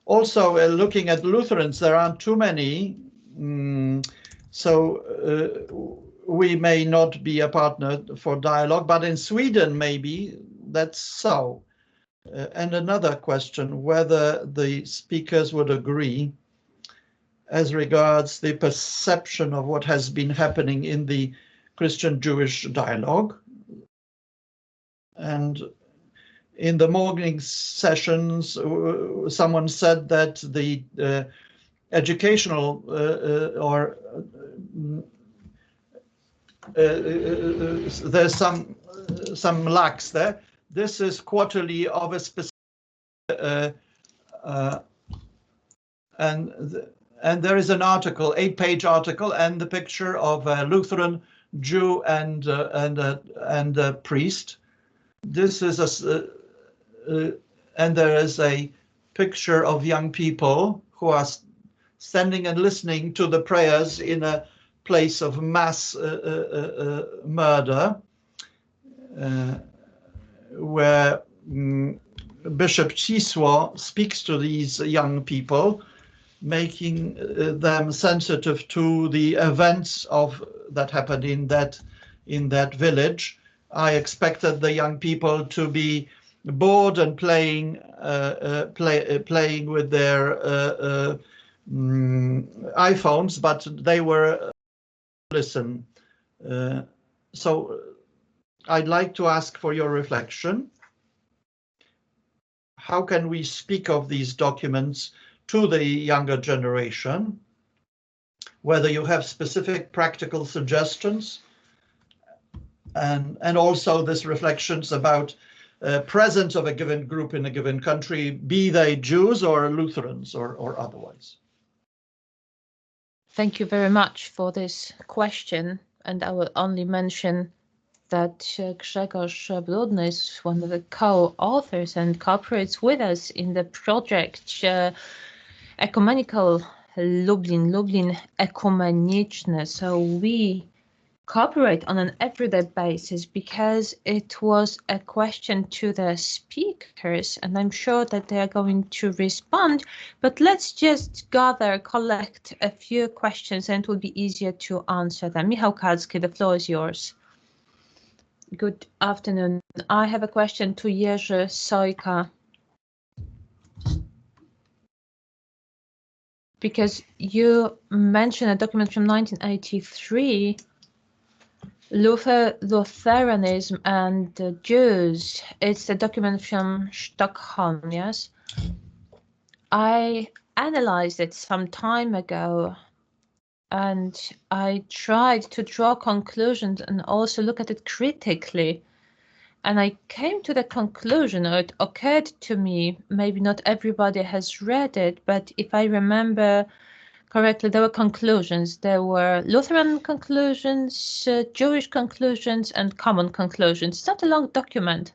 Also, looking at Lutherans, there aren't too many, so we may not be a partner for dialogue, but in Sweden, maybe that's so. And another question, whether the speakers would agree as regards the perception of what has been happening in the Christian-Jewish dialogue. And in the morning sessions, someone said that the educational there's some lacks there. This is quarterly of a specific and there is an article, 8-page article, and the picture of a Lutheran Jew and a priest. This is and there is a picture of young people who are standing and listening to the prayers in a place of mass murder, where Bishop Cisło speaks to these young people, making them sensitive to the events that happened in that village. I expected the young people to be bored and playing with their iPhones, but they were listen. So I'd like to ask for your reflection. How can we speak of these documents to the younger generation? Whether you have specific practical suggestions, and also this reflections about presence of a given group in a given country, be they Jews or Lutherans or otherwise.
Thank you very much for this question, and I will only mention that Grzegorz Brudny is one of the co-authors and cooperates with us in the project Ecumenical Lublin Ecumeniczne. So we cooperate on an everyday basis because it was a question to the speakers, and I'm sure that they are going to respond. But let's just collect a few questions, and it will be easier to answer them. Michał Kalski, the floor is yours. Good afternoon. I have a question to Jerzy Sojka. Because you mentioned a document from 1983, Lutheranism and the Jews. It's a document from Stockholm, yes? I analyzed it some time ago, and I tried to draw conclusions and also look at it critically. And I came to the conclusion, or it occurred to me, maybe not everybody has read it, but if I remember correctly, there were conclusions. There were Lutheran conclusions, Jewish conclusions, and common conclusions. It's not a long document.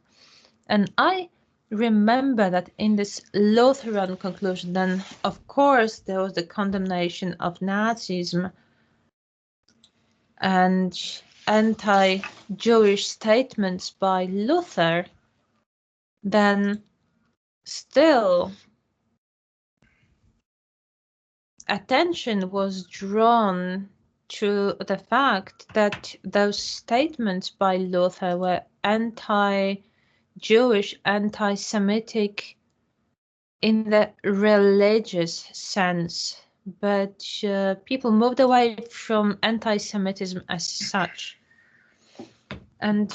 And I remember that in this Lutheran conclusion, then, of course, there was the condemnation of Nazism and anti-Jewish statements by Luther. Then still attention was drawn to the fact that those statements by Luther were anti-Jewish, anti-Semitic in the religious sense, but people moved away from anti-Semitism as such. And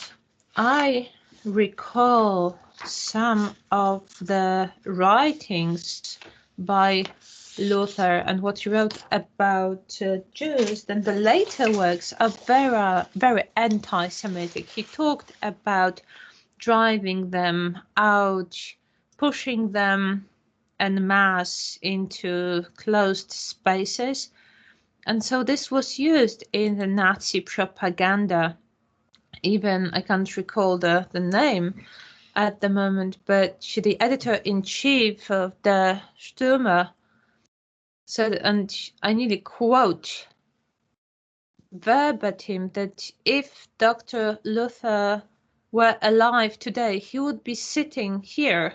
I recall some of the writings by Luther and what he wrote about Jews. Then the later works are very anti-Semitic. He talked about driving them out, pushing them en masse into closed spaces. And so this was used in the Nazi propaganda. Even I can't recall the name at the moment, but the editor-in-chief of the Stürmer said, and I need to quote verbatim, that if Dr. Luther were alive today, he would be sitting here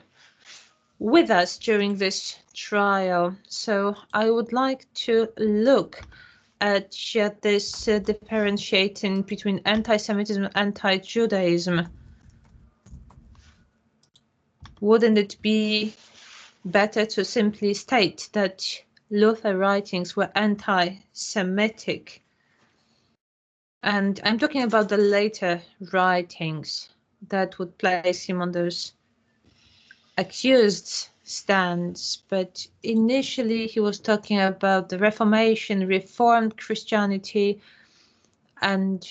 with us during this trial. So I would like to look at this differentiating between anti-Semitism and anti-Judaism. Wouldn't it be better to simply state that Luther writings were anti-Semitic? And I'm talking about the later writings that would place him on those accused stands. But initially he was talking about the Reformation, Reformed Christianity, and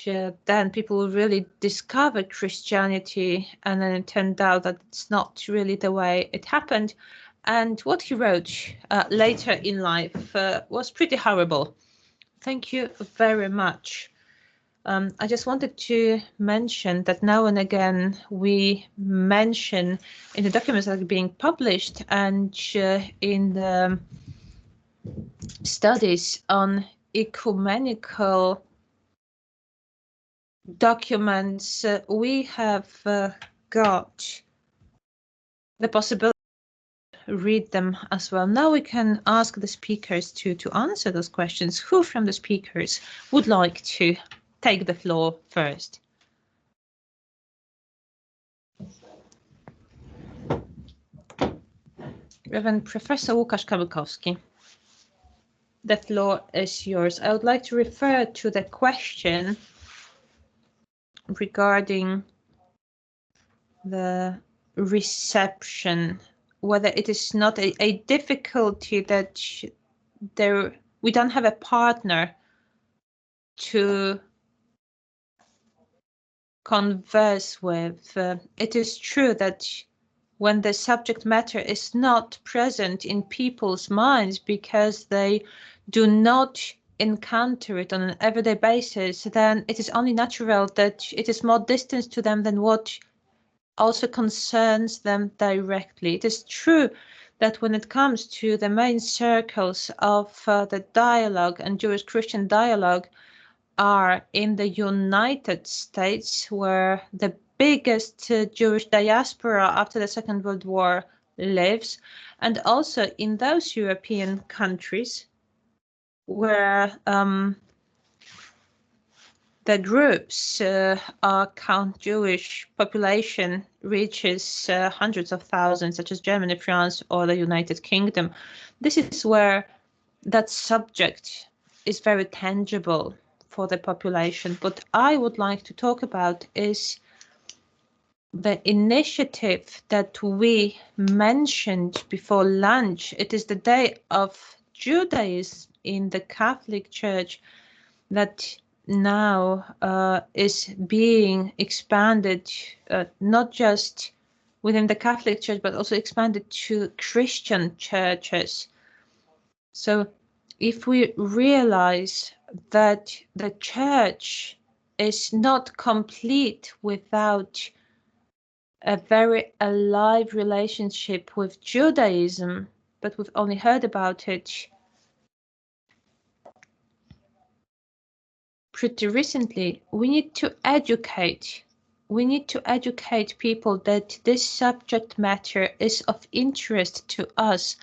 then people really discovered Christianity, and then it turned out that it's not really the way it happened. And what he wrote later in life was pretty horrible. Thank you very much. I just wanted to mention that now and again we mention in the documents that are being published and in the studies on ecumenical documents, we have got the possibility to read them as well. Now we can ask the speakers to answer those questions. Who from the speakers would like to take the floor first? Reverend Professor Łukasz Kabykowski, the floor is yours. I would like to refer to the question regarding the reception, whether it is not a difficulty that we don't have a partner to converse with. It is true that when the subject matter is not present in people's minds because they do not encounter it on an everyday basis, then it is only natural that it is more distant to them than what also concerns them directly. It is true that when it comes to the main circles of the dialogue and Jewish-Christian dialogue are in the United States, where the biggest Jewish diaspora after the Second World War lives, and also in those European countries where the groups count Jewish population reaches hundreds of thousands, such as Germany, France, or the United Kingdom. This is where that subject is very tangible for the population. What I would like to talk about is the initiative that we mentioned before lunch. It is the Day of Judaism in the Catholic Church that now is being expanded, not just within the Catholic Church, but also expanded to Christian churches. So if we realize that the Church is not complete without a very alive relationship with Judaism, but we've only heard about it pretty recently, we need to educate. We need to educate people that this subject matter is of interest to us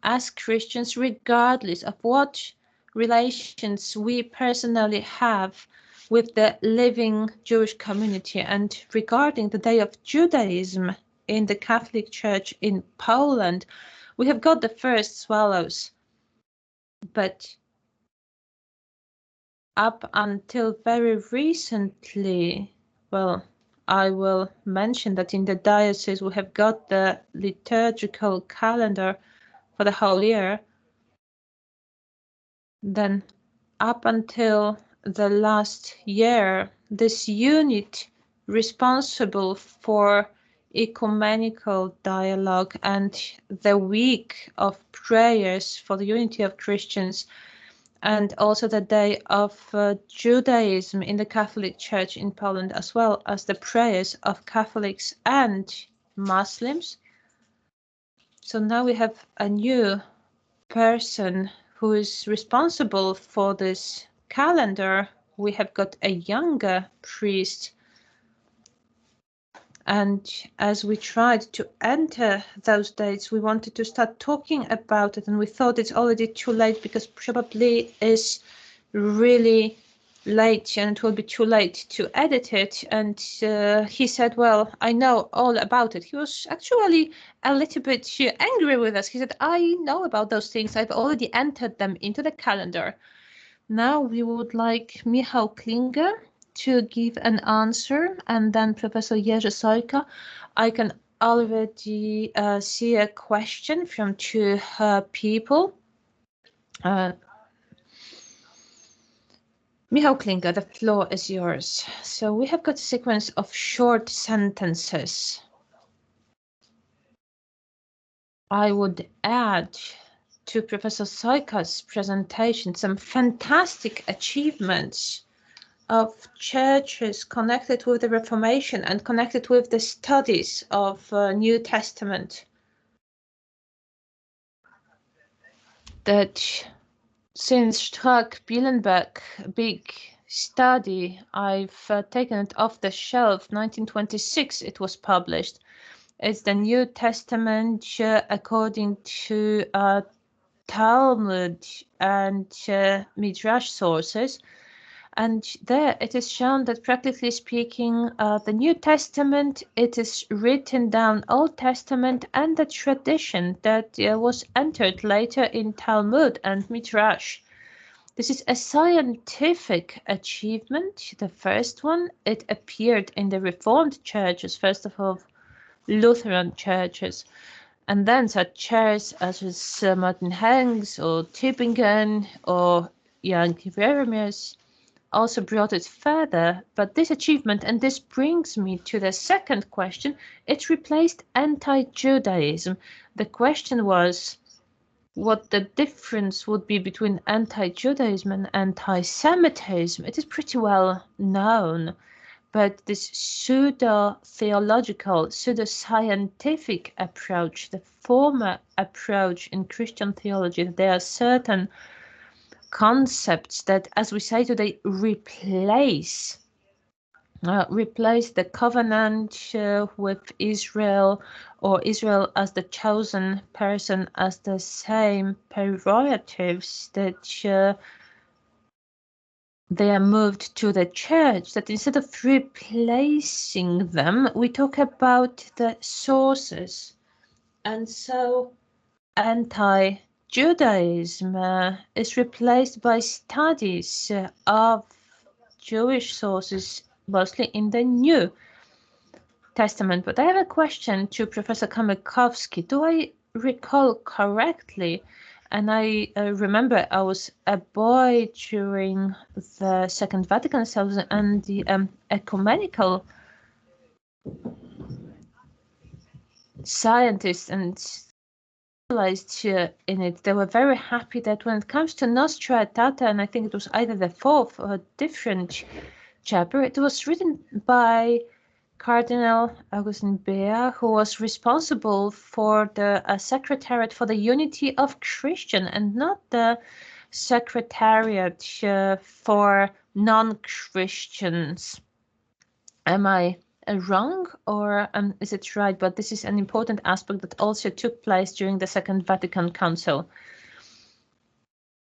as Christians, regardless of what relations we personally have with the living Jewish community. And regarding the Day of Judaism in the Catholic Church in Poland, we have got the first swallows, but up until very recently, well, I will mention that in the diocese we have got the liturgical calendar for the whole year. Then up until the last year, this unit responsible for ecumenical dialogue and the week of prayers for the unity of Christians, and also the Day of Judaism in the Catholic Church in Poland, as well as the prayers of Catholics and Muslims. So now we have a new person who is responsible for this calendar. We have got a younger priest. And as we tried to enter those dates, we wanted to start talking about it, and we thought it's already too late because probably is really late and it will be too late to edit it. And he said, well, I know all about it. He was actually a little bit angry with us. He said, I know about those things. I've already entered them into the calendar. Now we would like Michał Klinger to give an answer, and then Professor Jerzy Sojka. I can already see a question from two people. Michał Klinger, the floor is yours. So we have got a sequence of short sentences. I would add to Professor Sojka's presentation some fantastic achievements of churches connected with the Reformation and connected with the studies of New Testament. That since Strack-Bielenberg big study, I've taken it off the shelf. 1926 it was published. It's the New Testament according to Talmud and Midrash sources. And there it is shown that, practically speaking, the New Testament, it is written down Old Testament and the tradition that was entered later in Talmud and Midrash. This is a scientific achievement, the first one. It appeared in the Reformed churches, first of all, Lutheran churches, and then such chairs as Martin Hanks or Tübingen or Jan Hieronymus also brought it further. But this achievement, and this brings me to the second question, it replaced anti-Judaism. The question was, what the difference would be between anti-Judaism and anti-Semitism, it is pretty well known. But this pseudo-theological, pseudo-scientific approach, the former approach in Christian theology, there are certain concepts that, as we say today, replace the covenant with Israel, or Israel as the chosen person, as the same prerogatives that they are moved to the church, that instead of replacing them, we talk about the sources. And so anti-Judaism is replaced by studies of Jewish sources, mostly in the New Testament. But I have a question to Professor Kamykowski. Do I recall correctly? And I remember I was a boy during the Second Vatican Council, and the ecumenical scientists and in it, they were very happy that when it comes to Nostra Aetate, and I think it was either the fourth or a different chapter, it was written by Cardinal Augustin Bea, who was responsible for the Secretariat for the Unity of Christian, and not the Secretariat for non-Christians. Am I wrong, or is it right? But this is an important aspect that also took place during the Second Vatican Council.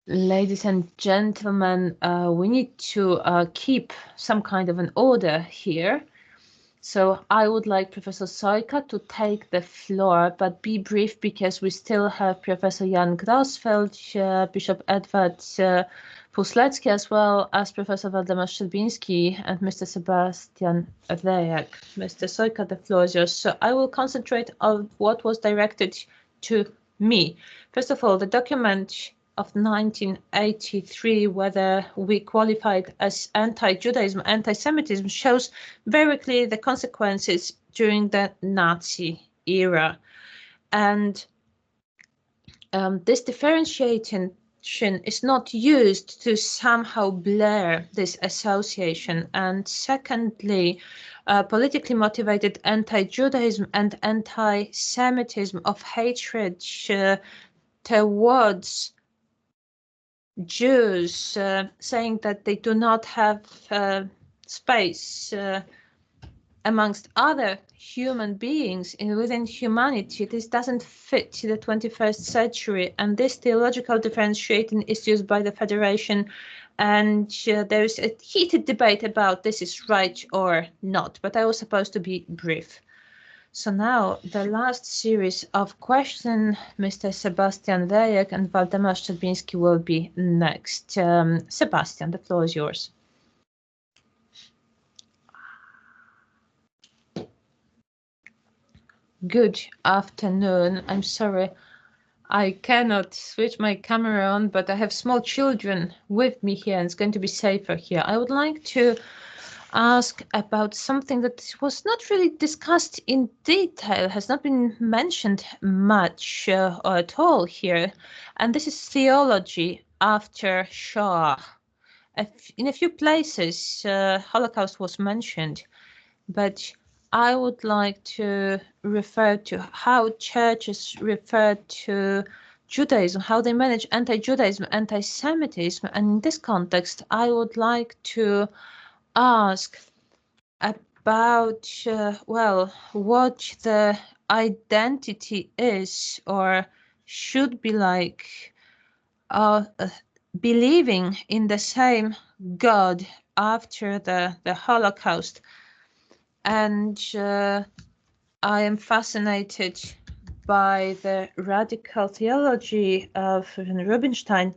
Ladies and gentlemen, we need to keep some kind of an order here. So I would like Professor Sojka to take the floor, but be brief because we still have Professor Jan Grosfeld, Bishop Edward Puslecki, as well as Professor Waldemar Szczerbiński and Mr. Sebastian Rejek. Mr. Sojka, the floor is yours. So I will concentrate on what was directed to me. First of all, the document of 1983, whether we qualified as anti-Judaism, anti-Semitism, shows very clearly the consequences during the Nazi era. And this differentiation is not used to somehow blur this association. And secondly, politically motivated anti-Judaism and anti-Semitism of hatred towards Jews, saying that they do not have space amongst other human beings within humanity. This doesn't fit the 21st century, and this theological differentiating is used by the Federation, and there is a heated debate about this is right or not, but I was supposed to be brief. So now the last series of questions, Mr. Sebastian Rejek and Waldemar Szczerbiński will be next. Sebastian, the floor is yours. Good afternoon. I'm sorry I cannot switch my camera on, but I have small children with me here and it's going to be safer here. I would like to ask about something that was not really discussed in detail, has not been mentioned much or at all here, and this is theology after Shoah. In a few places, Holocaust was mentioned, but I would like to refer to how churches refer to Judaism, how they manage anti-Judaism, anti-Semitism, and in this context, I would like to ask about, well, what the identity is or should be like, believing in the same God after the Holocaust. And I am fascinated by the radical theology of Rubinstein.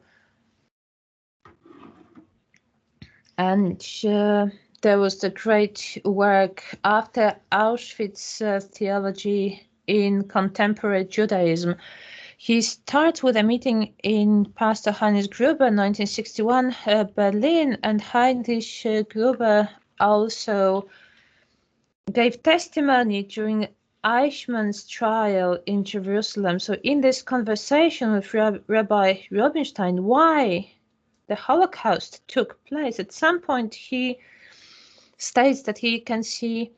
And there was the great work after Auschwitz, theology in contemporary Judaism. He starts with a meeting in Pastor Heinrich Gruber, 1961, Berlin, and Heinrich Gruber also gave testimony during Eichmann's trial in Jerusalem. So in this conversation with Rabbi Rubinstein, why the Holocaust took place, at some point he states that he can see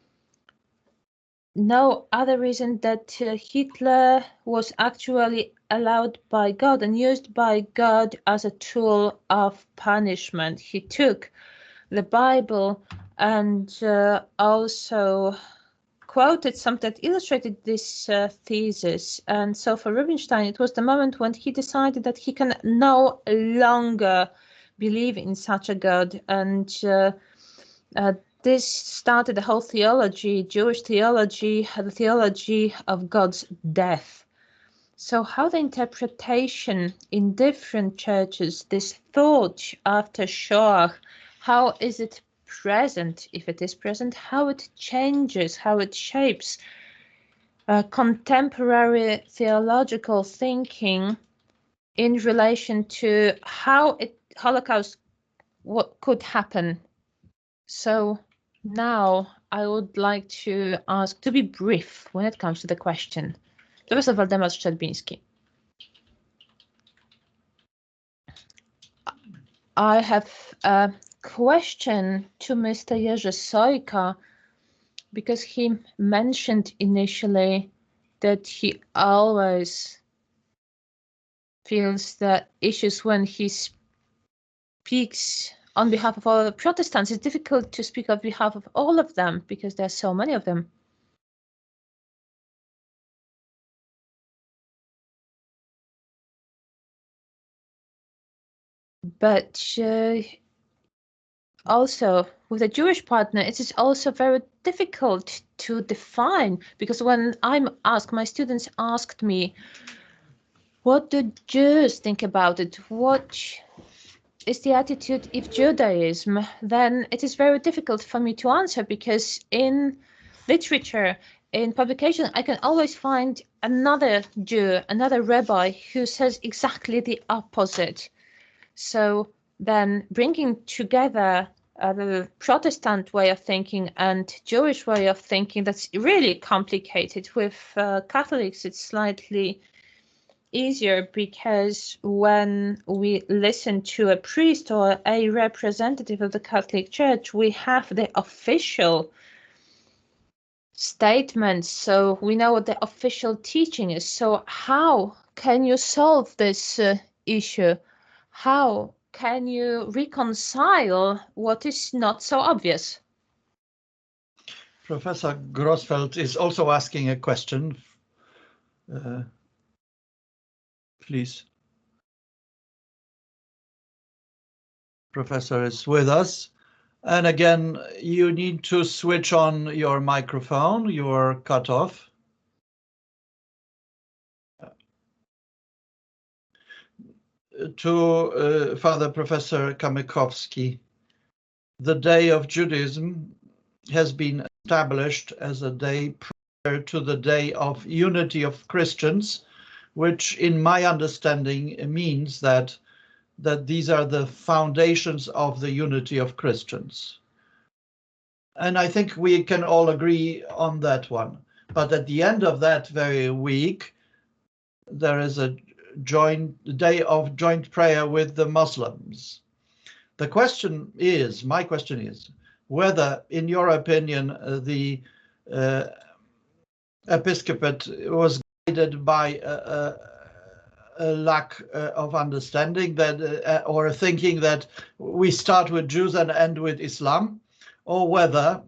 no other reason that Hitler was actually allowed by God and used by God as a tool of punishment. He took the Bible and also quoted something that illustrated this thesis. And so for Rubinstein, it was the moment when he decided that he can no longer believe in such a God. And this started the whole theology, Jewish theology, the theology of God's death. So how the interpretation in different churches, this thought after Shoah, how is it present, if it is present, how it changes, how it shapes contemporary theological thinking in relation to how Holocaust could happen. So now I would like to ask to be brief when it comes to the question. Professor Waldemar Szczerbiński. I have a question to Mr. Jerzy Sojka, because he mentioned initially that he always feels that issues when he speaks on behalf of all the Protestants. It's difficult to speak on behalf of all of them because there are so many of them. But also with a Jewish partner, it is also very difficult to define, because when I'm asked, my students asked me, what do Jews think about it? What is the attitude of Judaism? Then it is very difficult for me to answer, because in literature, in publication, I can always find another Jew, another rabbi who says exactly the opposite. So then bringing together the Protestant way of thinking and Jewish way of thinking, that's really complicated. With Catholics, it's slightly easier, because when we listen to a priest or a representative of the Catholic Church, we have the official statements, so we know what the official teaching is. So how can you solve this issue? How can you reconcile what is not so obvious?
Professor Grossfeld is also asking a question. Please. Professor is with us. And again, you need to switch on your microphone. You're cut off. To Father Professor Kamykowski, the Day of Judaism has been established as a day prior to the Day of Unity of Christians, which in my understanding means that these are the foundations of the unity of Christians. And I think we can all agree on that one. But at the end of that very week, there is a day of joint prayer with the Muslims. My question is, whether, in your opinion, the episcopate was guided by a lack of understanding, that or thinking that we start with Jews and end with Islam, or whether,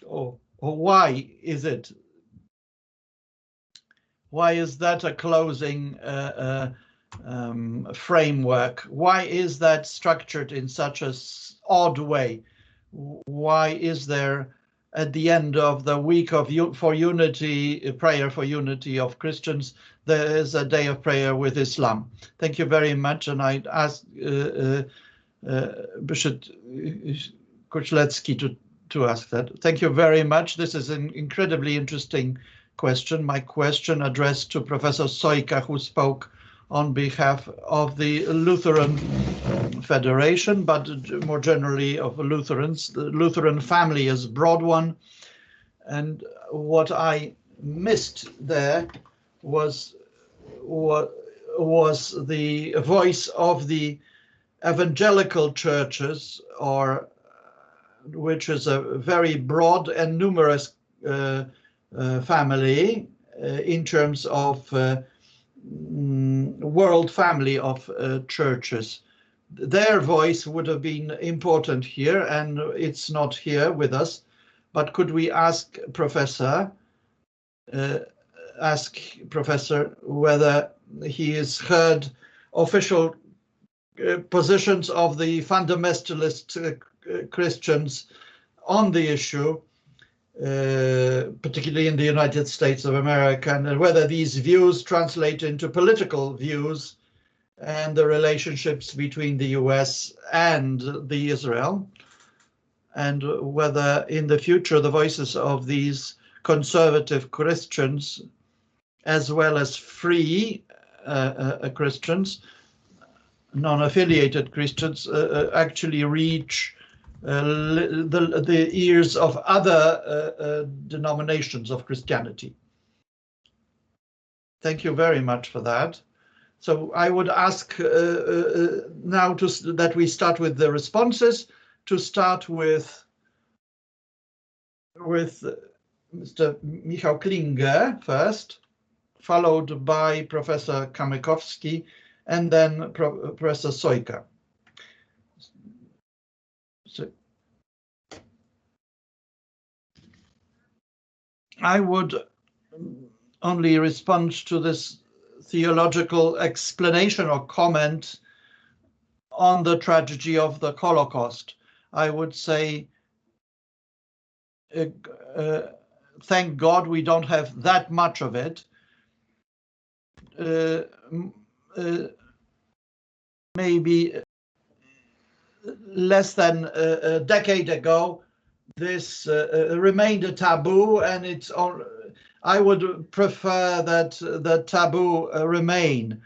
or why is it? Why is that a closing framework? Why is that structured in such an odd way? Why is there, at the end of the week of for unity, prayer for unity of Christians, there is a day of prayer with Islam? Thank you very much, and I ask Bishop Kuchlecki to ask that. Thank you very much. This is an incredibly interesting question. My question addressed to Professor Sojka, who spoke on behalf of the Lutheran Federation, but more generally of Lutherans. The Lutheran family is a broad one. And what I missed there was the voice of the evangelical churches, or which is a very broad and numerous family in terms of world family of churches. Their voice would have been important here, and it's not here with us. But could we ask Professor whether he has heard official positions of the fundamentalist Christians on the issue, particularly in the United States of America, and whether these views translate into political views and the relationships between the US and the Israel, and whether in the future the voices of these conservative Christians, as well as free Christians, non-affiliated Christians, actually reach the ears of other denominations of Christianity. Thank you very much for that. So I would ask now that we start with the responses, to start with Mr. Michał Klinger first, followed by Professor Kamykowski, and then Professor Sojka. So I would only respond to this theological explanation or comment on the tragedy of the Holocaust. I would say, thank God we don't have that much of it. Maybe less than a decade ago, this remained a taboo, and it's on. I would prefer that the taboo remain.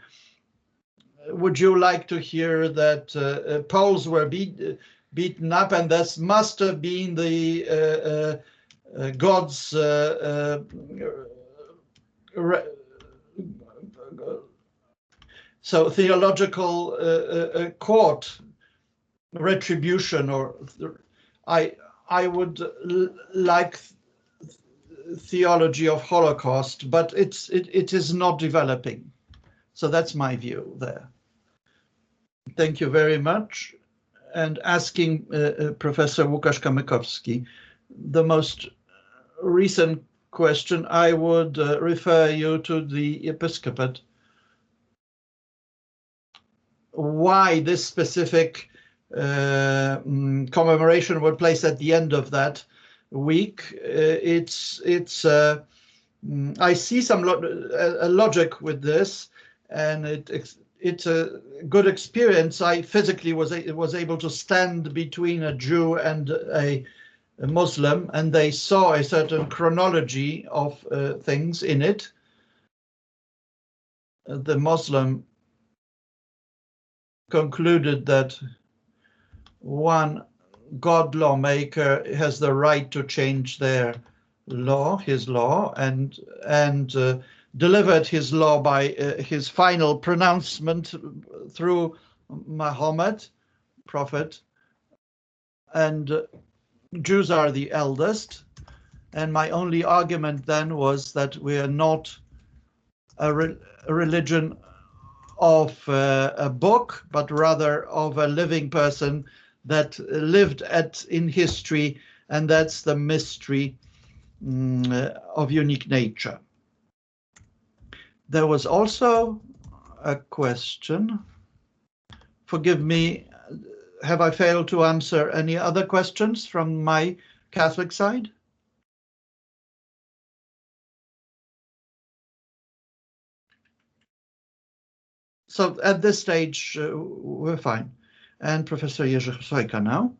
Would you like to hear that Poles were beaten up, and this must have been the God's so theological court retribution, or I would like theology of Holocaust, but it is not developing. So that's my view there. Thank you very much. And asking Professor Łukasz Kamykowski, the most recent question, I would refer you to the episcopate. Why this specific commemoration would place at the end of that week? I see some logic with this, and it's a good experience. I physically was able to stand between a Jew and a Muslim, and they saw a certain chronology of things in it. The Muslim concluded that one God lawmaker has the right to change their law, his law, and delivered his law by his final pronouncement through Muhammad, prophet, and Jews are the eldest. And my only argument then was that we are not a religion of a book, but rather of a living person that lived in history, and that's the mystery of unique nature. There was also a question. Forgive me, have I failed to answer any other questions from my Catholic side? So at this stage, we're fine. And Professor Jerzy Sojka now.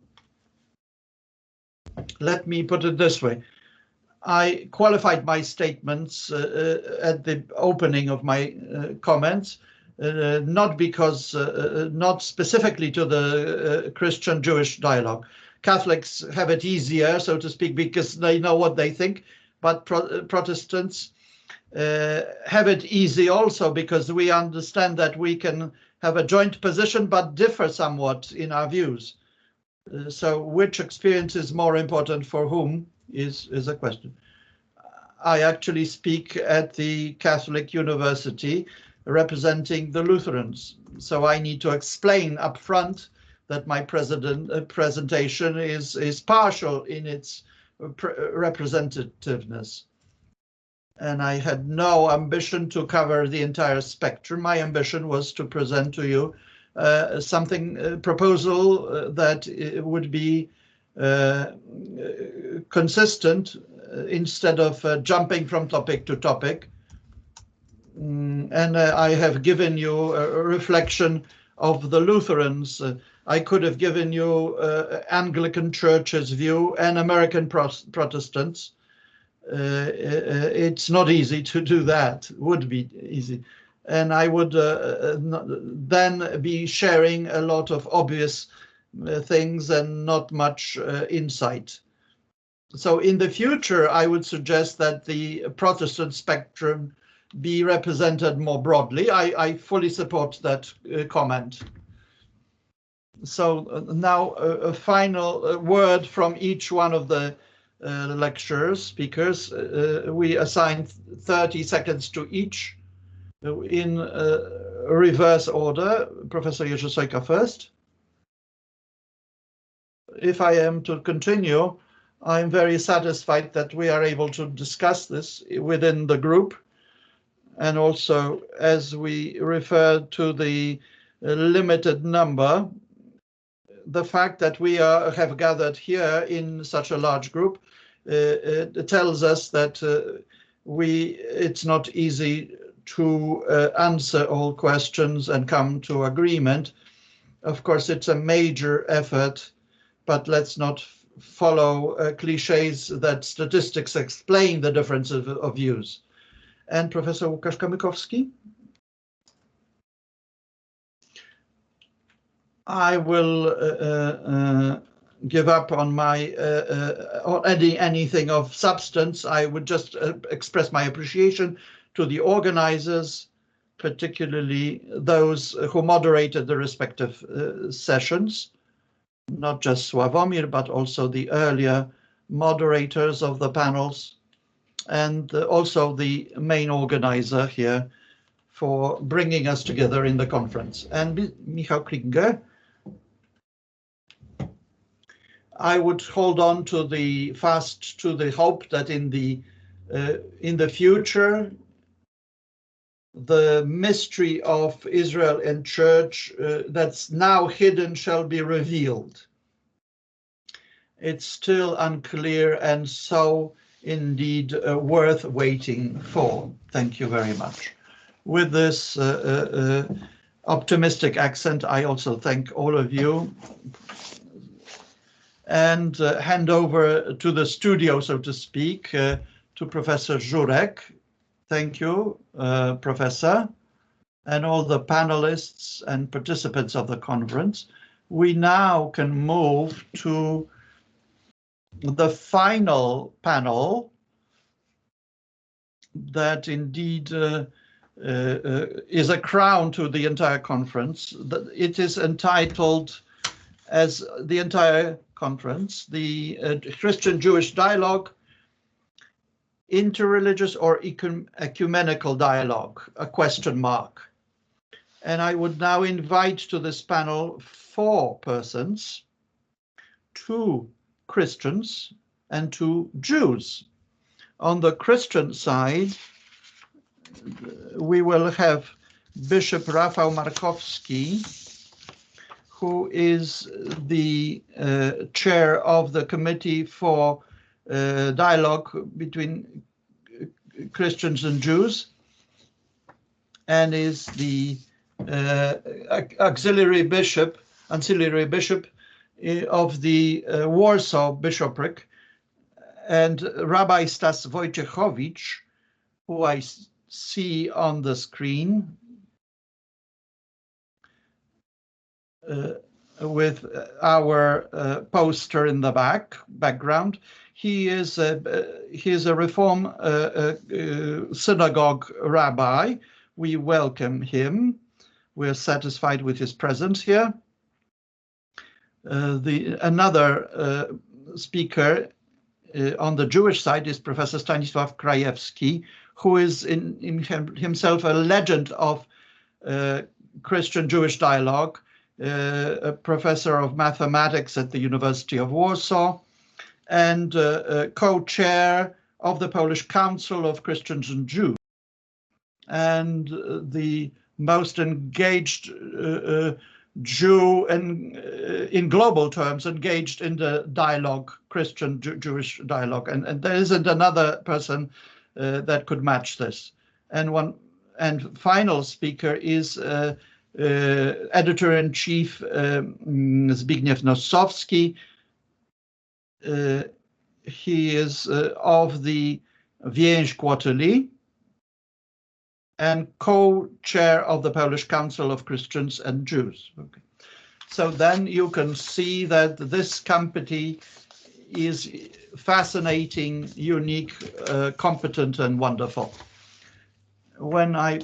Let me put it this way. I qualified my statements at the opening of my comments, not specifically to the Christian-Jewish dialogue. Catholics have it easier, so to speak, because they know what they think. but Protestants have it easy also, because we understand that we can have a joint position but differ somewhat in our views. So which experience is more important for whom is a question. I actually speak at the Catholic University representing the Lutherans, so I need to explain up front that my presentation is partial in its representativeness. And I had no ambition to cover the entire spectrum. My ambition was to present to you something, proposal that would be consistent instead of jumping from topic to topic. And I have given you a reflection of the Lutherans. I could have given you Anglican Church's view and American Protestants. It's not easy to do that, would be easy. And I would then be sharing a lot of obvious things and not much insight. So in the future, I would suggest that the Protestant spectrum be represented more broadly. I fully support that comment. So now a final word from each one of the lecturers, speakers. We assign 30 seconds to each in reverse order. Professor Jerzy Sojka first. If I am to continue, I'm very satisfied that we are able to discuss this within the group. And also, as we refer to the limited number, the fact that we have gathered here in such a large group it tells us that it's not easy to answer all questions and come to agreement. Of course, it's a major effort, but let's not follow cliches that statistics explain the difference of views. And Professor Łukasz Kamykowski? I will give up on my or anything of substance. I would just express my appreciation to the organizers, particularly those who moderated the respective sessions, not just Sławomir, but also the earlier moderators of the panels, and also the main organizer here for bringing us together in the conference. And Michał Klinger, I would hold on to the hope that in the future, the mystery of Israel and Church that's now hidden shall be revealed. It's still unclear, and so indeed worth waiting for. Thank you very much. With this optimistic accent, I also thank all of you and hand over to the studio, so to speak, to Professor Żurek. Thank you, Professor, and all the panelists and participants of the conference. We now can move to the final panel that indeed is a crown to the entire conference. It is entitled, as the entire conference, the Christian-Jewish dialogue, interreligious or ecumenical dialogue, a question mark. And I would now invite to this panel 4 persons, 2 Christians and 2 Jews. On the Christian side, we will have Bishop Rafał Markowski, who is the chair of the Committee for Dialogue between Christians and Jews, and is the auxiliary bishop of the Warsaw Bishopric, and Rabbi Stas Wojciechowicz, who I see on the screen, with our poster in the background. He is a Reform synagogue rabbi. We welcome him. We're satisfied with his presence here. Another speaker on the Jewish side is Professor Stanisław Krajewski, who is in himself a legend of Christian-Jewish dialogue, a professor of mathematics at the University of Warsaw, and co-chair of the Polish Council of Christians and Jews, and the most engaged Jew, and in global terms, engaged in the dialogue, Christian-Jewish dialogue, and there isn't another person that could match this. And final speaker is editor-in-chief Zbigniew Nosowski. He is of the Więź Quarterly and co-chair of the Polish Council of Christians and Jews. Okay. So then you can see that this company is fascinating, unique, competent, and wonderful. When I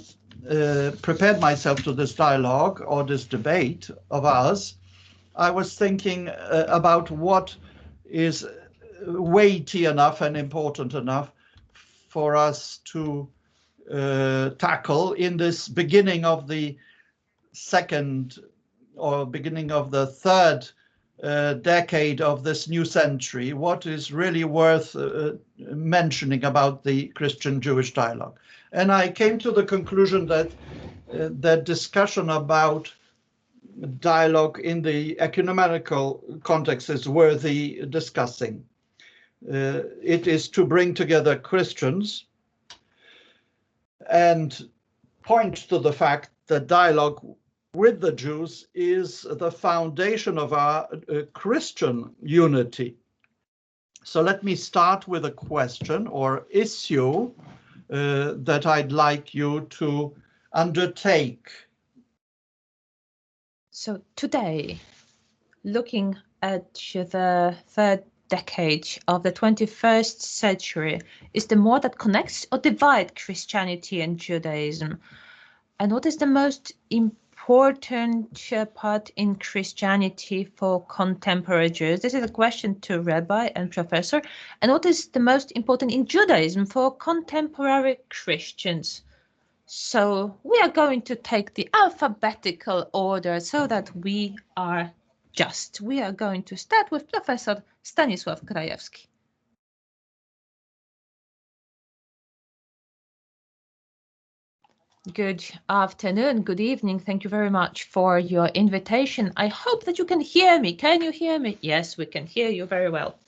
prepared myself to this dialogue or this debate of ours, I was thinking about what is weighty enough and important enough for us to tackle in this beginning of the second or beginning of the third decade of this new century. What is really worth mentioning about the Christian-Jewish dialogue? And I came to the conclusion that the discussion about dialogue in the ecumenical context is worthy discussing. It is to bring together Christians and point to the fact that dialogue with the Jews is the foundation of our Christian unity. So let me start with a question or issue that I'd like you to undertake.
So today, looking at the third decade of the 21st century, is the more that connects or divides Christianity and Judaism? And what is the most important part in Christianity for contemporary Jews? This is a question to Rabbi and Professor. And what is the most important in Judaism for contemporary Christians? So we are going to take the alphabetical order so that we are just. We are going to start with Professor Stanisław Krajewski. Good afternoon, good evening. Thank you very much for your invitation. I hope that you can hear me. Can you hear me? Yes, we can hear you very well.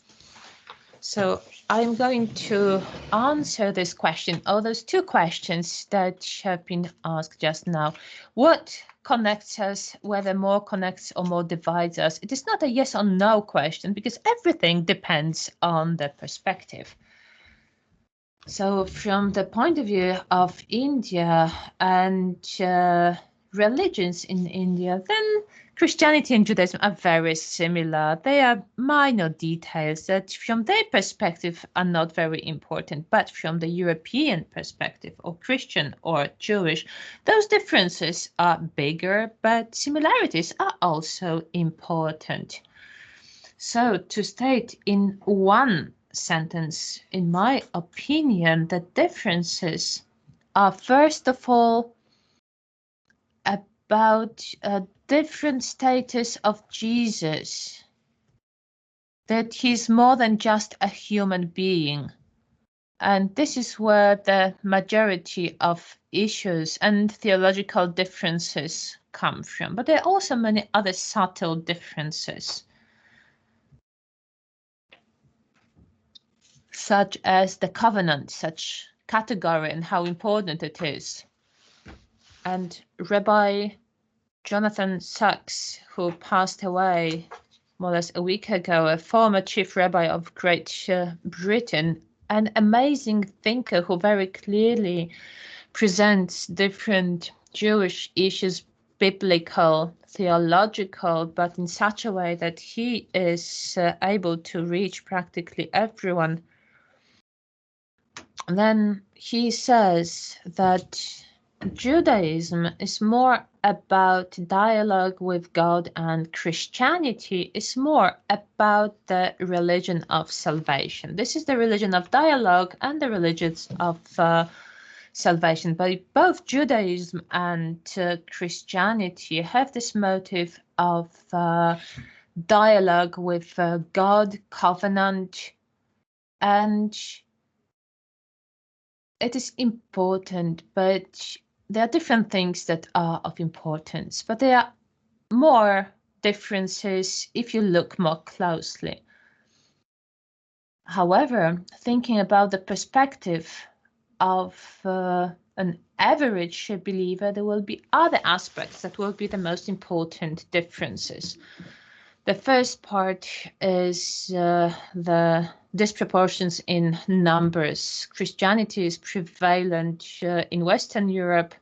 So I'm going to answer this question, or those two questions that have been asked just now. What connects us, whether more connects or more divides us? It is not a yes or no question, because everything depends on the perspective. So from the point of view of India and religions in India, then Christianity and Judaism are very similar. They are minor details that from their perspective are not very important, but from the European perspective, or Christian or Jewish, those differences are bigger, but similarities are also important. So to state in one sentence, in my opinion, the differences are first of all about a different status of Jesus, that he's more than just a human being. And this is where the majority of issues and theological differences come from. But there are also many other subtle differences, such as the covenant, such category and how important it is. And Rabbi Jonathan Sachs, who passed away more or less a week ago, a former chief rabbi of Great Britain, an amazing thinker who very clearly presents different Jewish issues biblical, theological, but in such a way that he is able to reach practically everyone. And then he says that Judaism is more about dialogue with God, and Christianity is more about the religion of salvation. This is the religion of dialogue and the religion of salvation. But both Judaism and Christianity have this motive of dialogue with God, covenant, and it is important, but there are different things that are of importance, but there are more differences if you look more closely. However, thinking about the perspective of an average believer, there will be other aspects that will be the most important differences. The first part is the disproportions in numbers. Christianity is prevalent in Western Europe,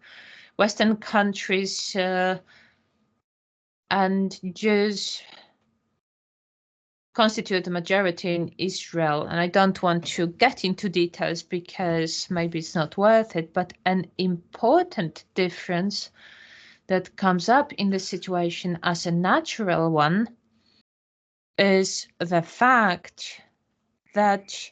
Western countries, and Jews constitute a majority in Israel. And I don't want to get into details because maybe it's not worth it, but an important difference that comes up in this situation as a natural one is the fact that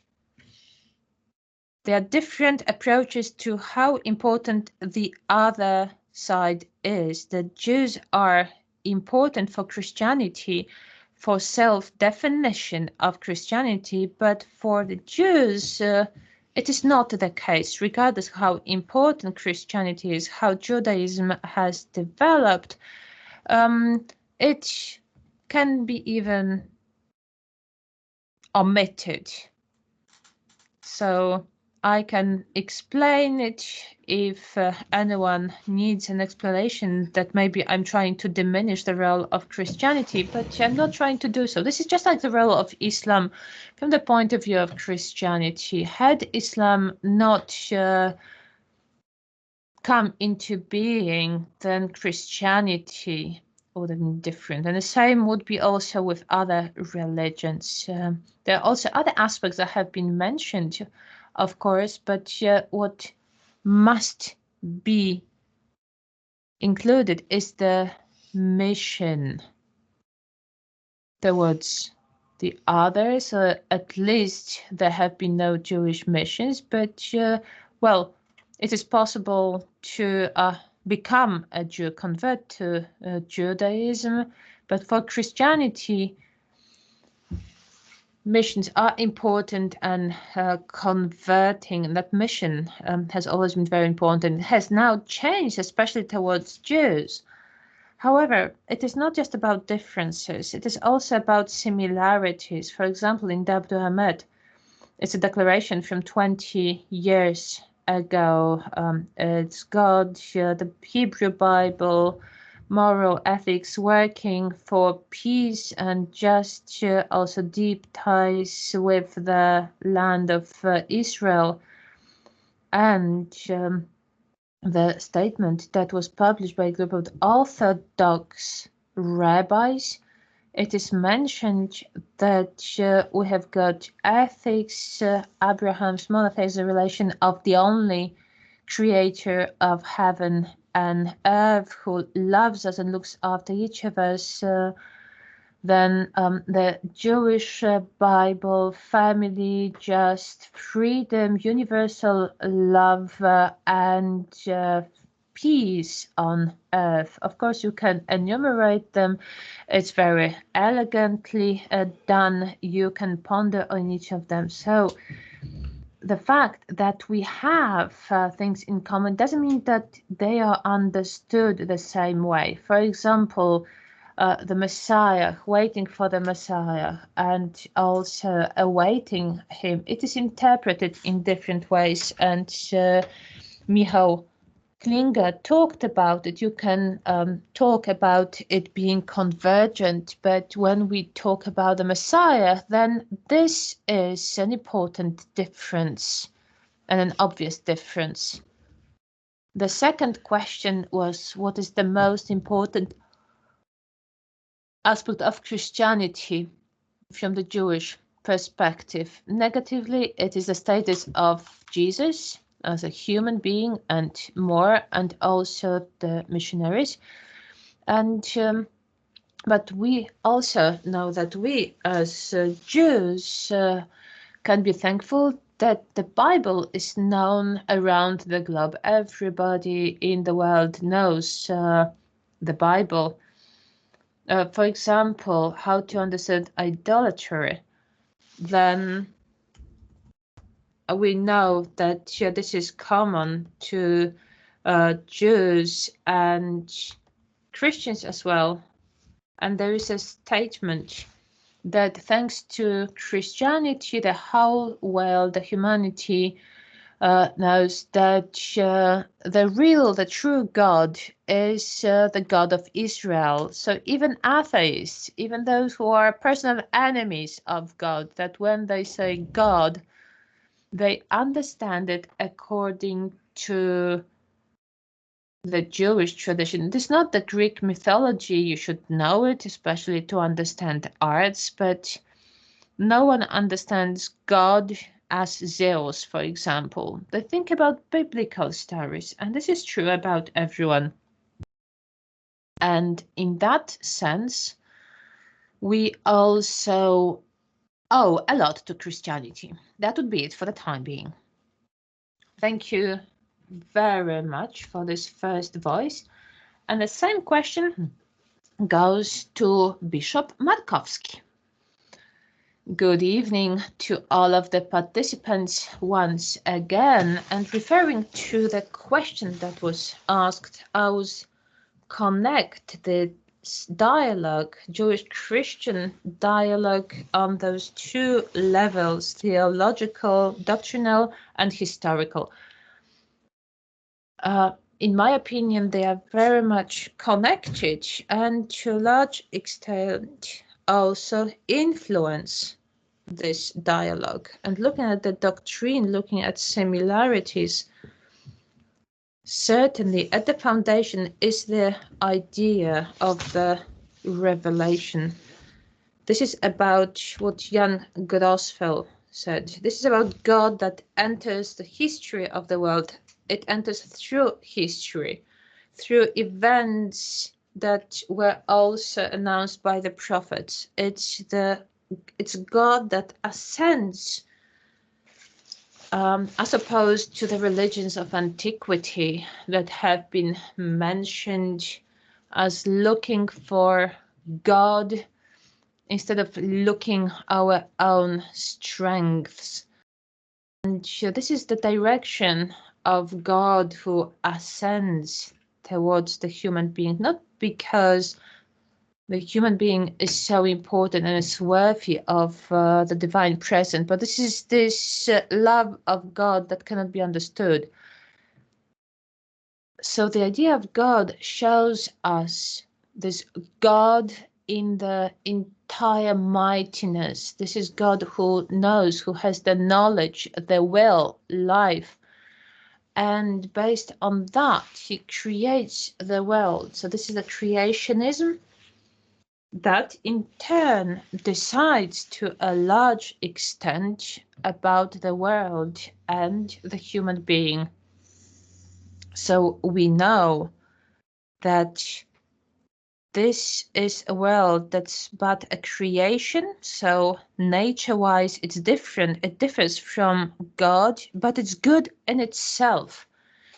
there are different approaches to how important the other side is. The Jews are important for Christianity, for self-definition of Christianity, but for the Jews, it is not the case. Regardless of how important Christianity is, how Judaism has developed, it can be even omitted. So I can explain it if anyone needs an explanation that maybe I'm trying to diminish the role of Christianity, but I'm not trying to do so. This is just like the role of Islam from the point of view of Christianity. Had Islam not come into being, then Christianity would have been different. And the same would be also with other religions. There are also other aspects that have been mentioned, of course, but what must be included is the mission towards the others. At least there have been no Jewish missions, but well, it is possible to become a Jew, convert to Judaism, but for Christianity, missions are important, and converting that mission has always been very important. It has now changed, especially towards Jews. However, it is not just about differences, it is also about similarities. For example, in Dabdu Ahmed, it's a declaration from 20 years ago. It's God, the Hebrew Bible, moral ethics, working for peace and just also deep ties with the land of Israel. And the statement that was published by a group of Orthodox rabbis, it is mentioned that we have got ethics, Abraham's monotheism, the relation of the only creator of heaven and earth who loves us and looks after each of us. Then the Jewish Bible, family, just freedom, universal love, and peace on earth. Of course, you can enumerate them. It's very elegantly done. You can ponder on each of them. So the fact that we have things in common doesn't mean that they are understood the same way. For example, the Messiah, waiting for the Messiah, and also awaiting him. It is interpreted in different ways, and Michał Klinger talked about it. You can talk about it being convergent, but when we talk about the Messiah, then this is an important difference and an obvious difference. The second question was, what is the most important aspect of Christianity from the Jewish perspective? Negatively, it is the status of Jesus as a human being and more, and also the missionaries. And but we also know that we as Jews can be thankful that the Bible is known around the globe. Everybody in the world knows the Bible. For example, how to understand idolatry. Then we know that this is common to Jews and Christians as well. And there is a statement that thanks to Christianity, the whole world, the humanity knows that the true God is the God of Israel. So even atheists, even those who are personal enemies of God, that when they say God, they understand it according to the Jewish tradition. It is not the Greek mythology. You should know it, especially to understand arts, but no one understands God as Zeus, for example. They think about biblical stories, and this is true about everyone. And in that sense, we also owe a lot to Christianity. That would be it for the time being. Thank you very much for this first voice. And the same question goes to Bishop Markowski. Good evening to all of the participants once again. And referring to the question that was asked, I was connect the dialogue, Jewish-Christian dialogue on those two levels, theological, doctrinal, and historical. In my opinion, they are very much connected and to a large extent also influence this dialogue. And looking at the doctrine, looking at similarities, certainly at the foundation is the idea of the revelation. This is about what Jan Grosfell said. This is about God that enters the history of the world. It enters through history, through events that were also announced by the prophets. It's God that ascends, as opposed to the religions of antiquity that have been mentioned as looking for God instead of looking our own strengths. And this is the direction of God who ascends towards the human being, not because the human being is so important and is worthy of the divine presence, but this is this love of God that cannot be understood. So the idea of God shows us this God in the entire mightiness. This is God who knows, who has the knowledge, the will, life. And based on that, he creates the world. So this is a creationism that in turn decides to a large extent about the world and the human being. So we know that this is a world that's but a creation. So nature-wise, it's different. It differs from God, but it's good in itself.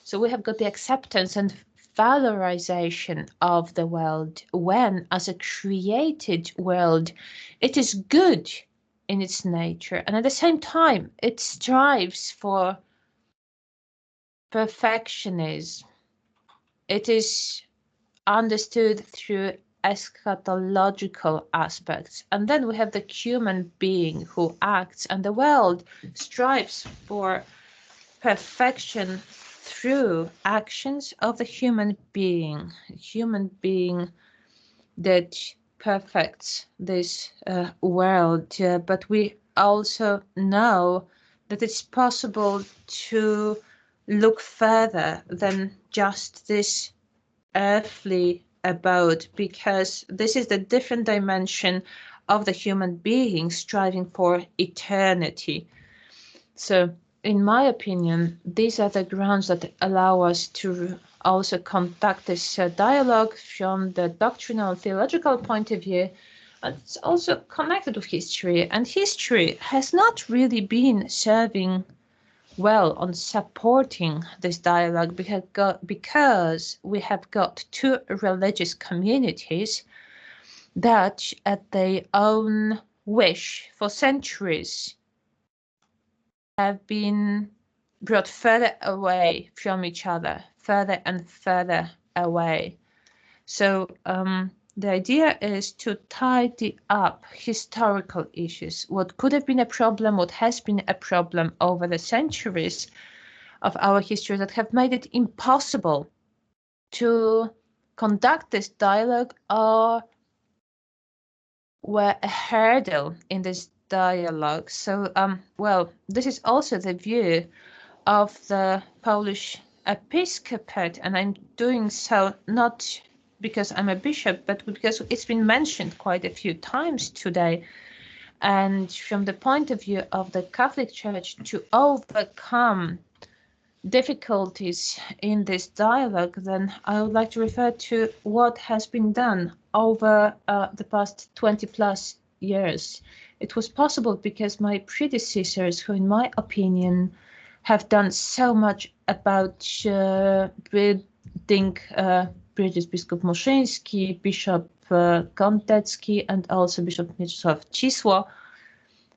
So we have got the acceptance and valorization of the world when, as a created world, it is good in its nature. And at the same time, it strives for perfectionism. It is understood through eschatological aspects. And then we have the human being who acts, and the world strives for perfection through actions of the human being that perfects this world. But we also know that it's possible to look further than just this earthly abode, because this is the different dimension of the human being striving for eternity. So in my opinion, these are the grounds that allow us to also conduct this dialogue from the doctrinal theological point of view. And it's also connected with history, and history has not really been serving well on supporting this dialogue, because we have got two religious communities that, at their own wish for centuries, have been brought further away from each other, further and further away. So the idea is to tidy up historical issues, what could have been a problem, what has been a problem over the centuries of our history that have made it impossible to conduct this dialogue, or were a hurdle in this dialogue. So, well, this is also the view of the Polish episcopate, and I'm doing so not because I'm a bishop, but because it's been mentioned quite a few times today. And from the point of view of the Catholic Church, to overcome difficulties in this dialogue, then I would like to refer to what has been done over the past 20 plus years. It was possible because my predecessors, who in my opinion have done so much about building British Bishop Moszyński, Bishop Kątecki, and also Bishop Mieczysław Cisło.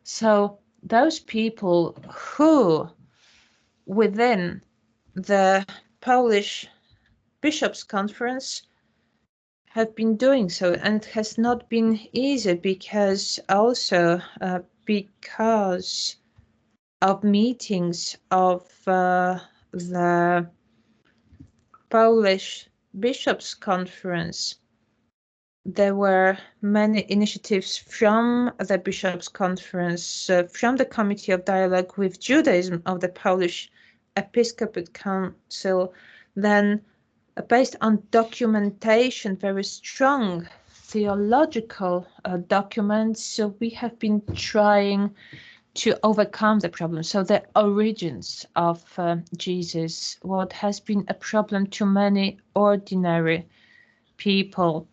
So those people who within the Polish Bishops' Conference have been doing so, and it has not been easy, because also because of meetings of the Polish Bishops' Conference. There were many initiatives from the Bishops' Conference, from the Committee of Dialogue with Judaism of the Polish Episcopate Council, then based on documentation, very strong theological documents. So we have been trying to overcome the problem. So the origins of Jesus, what has been a problem to many ordinary people,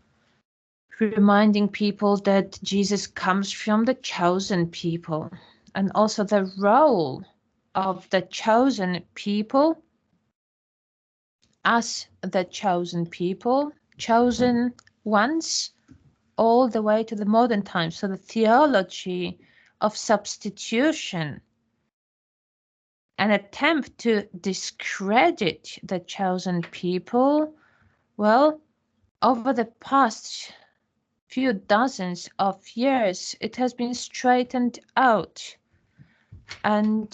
reminding people that Jesus comes from the chosen people, and also the role of the chosen people as the chosen people, chosen ones, all the way to the modern times. So the theology of substitution, an attempt to discredit the chosen people, well, over the past few dozens of years, it has been straightened out. And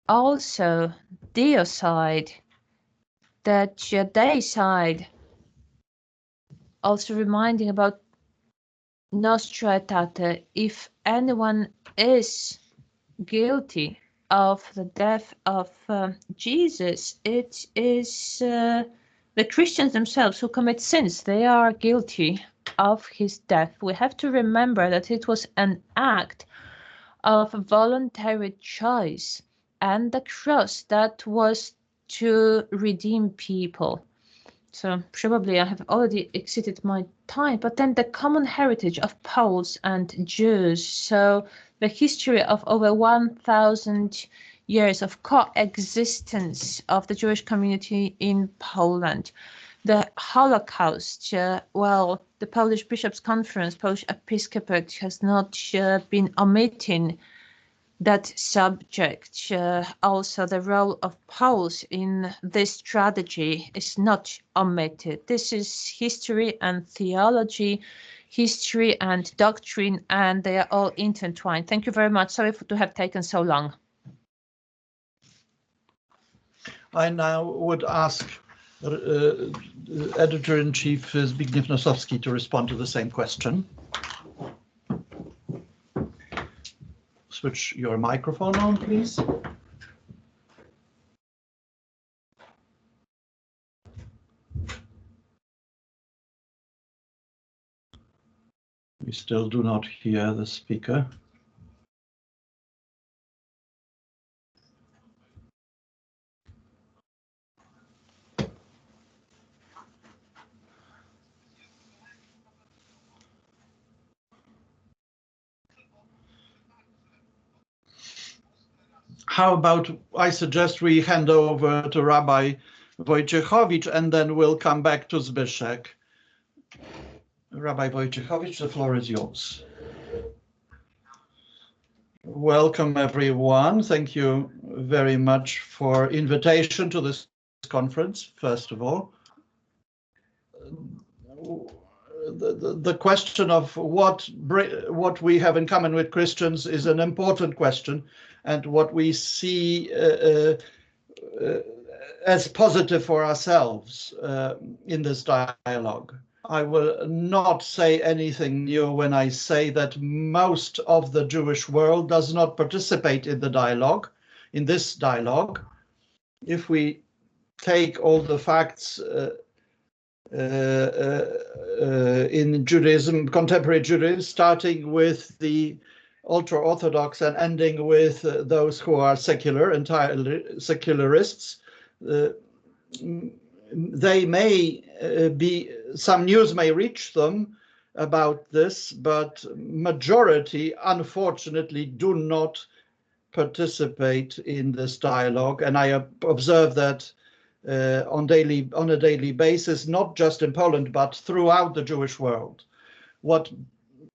also deicide, that deicide, also reminding about nostra aetate, if anyone is guilty of the death of Jesus, it is the Christians themselves who commit sins. They are guilty of his death. We have to remember that it was an act of voluntary choice, and the cross that was to redeem people. So probably I have already exceeded my time, but then the common heritage of Poles and Jews. So the history of over 1,000 years of coexistence of the Jewish community in Poland. The Holocaust, well, the Polish Bishops' Conference, Polish Episcopate has not been omitting that subject. Also, the role of Poles in this strategy is not omitted. This is history and theology, history and doctrine, and they are all intertwined. Thank you very much. Sorry to have taken so long.
I now would ask Editor-in-Chief Zbigniew Nosowski to respond to the same question. Switch your microphone on, please. We still do not hear the speaker. How about I suggest we hand over to Rabbi Wojciechowicz and then we'll come back to Zbyszek. Rabbi Wojciechowicz, the floor is yours. Welcome, everyone. Thank you very much for invitation to this conference, first of all. The question of what we have in common with Christians is an important question, and what we see as positive for ourselves in this dialogue. I will not say anything new when I say that most of the Jewish world does not participate in the dialogue, in this dialogue. If we take all the facts in Judaism, contemporary Judaism, starting with the ultra-Orthodox and ending with those who are secular, entirely secularists, they may some news may reach them about this, but majority, unfortunately, do not participate in this dialogue. And I observe that on a daily basis, not just in Poland, but throughout the Jewish world. What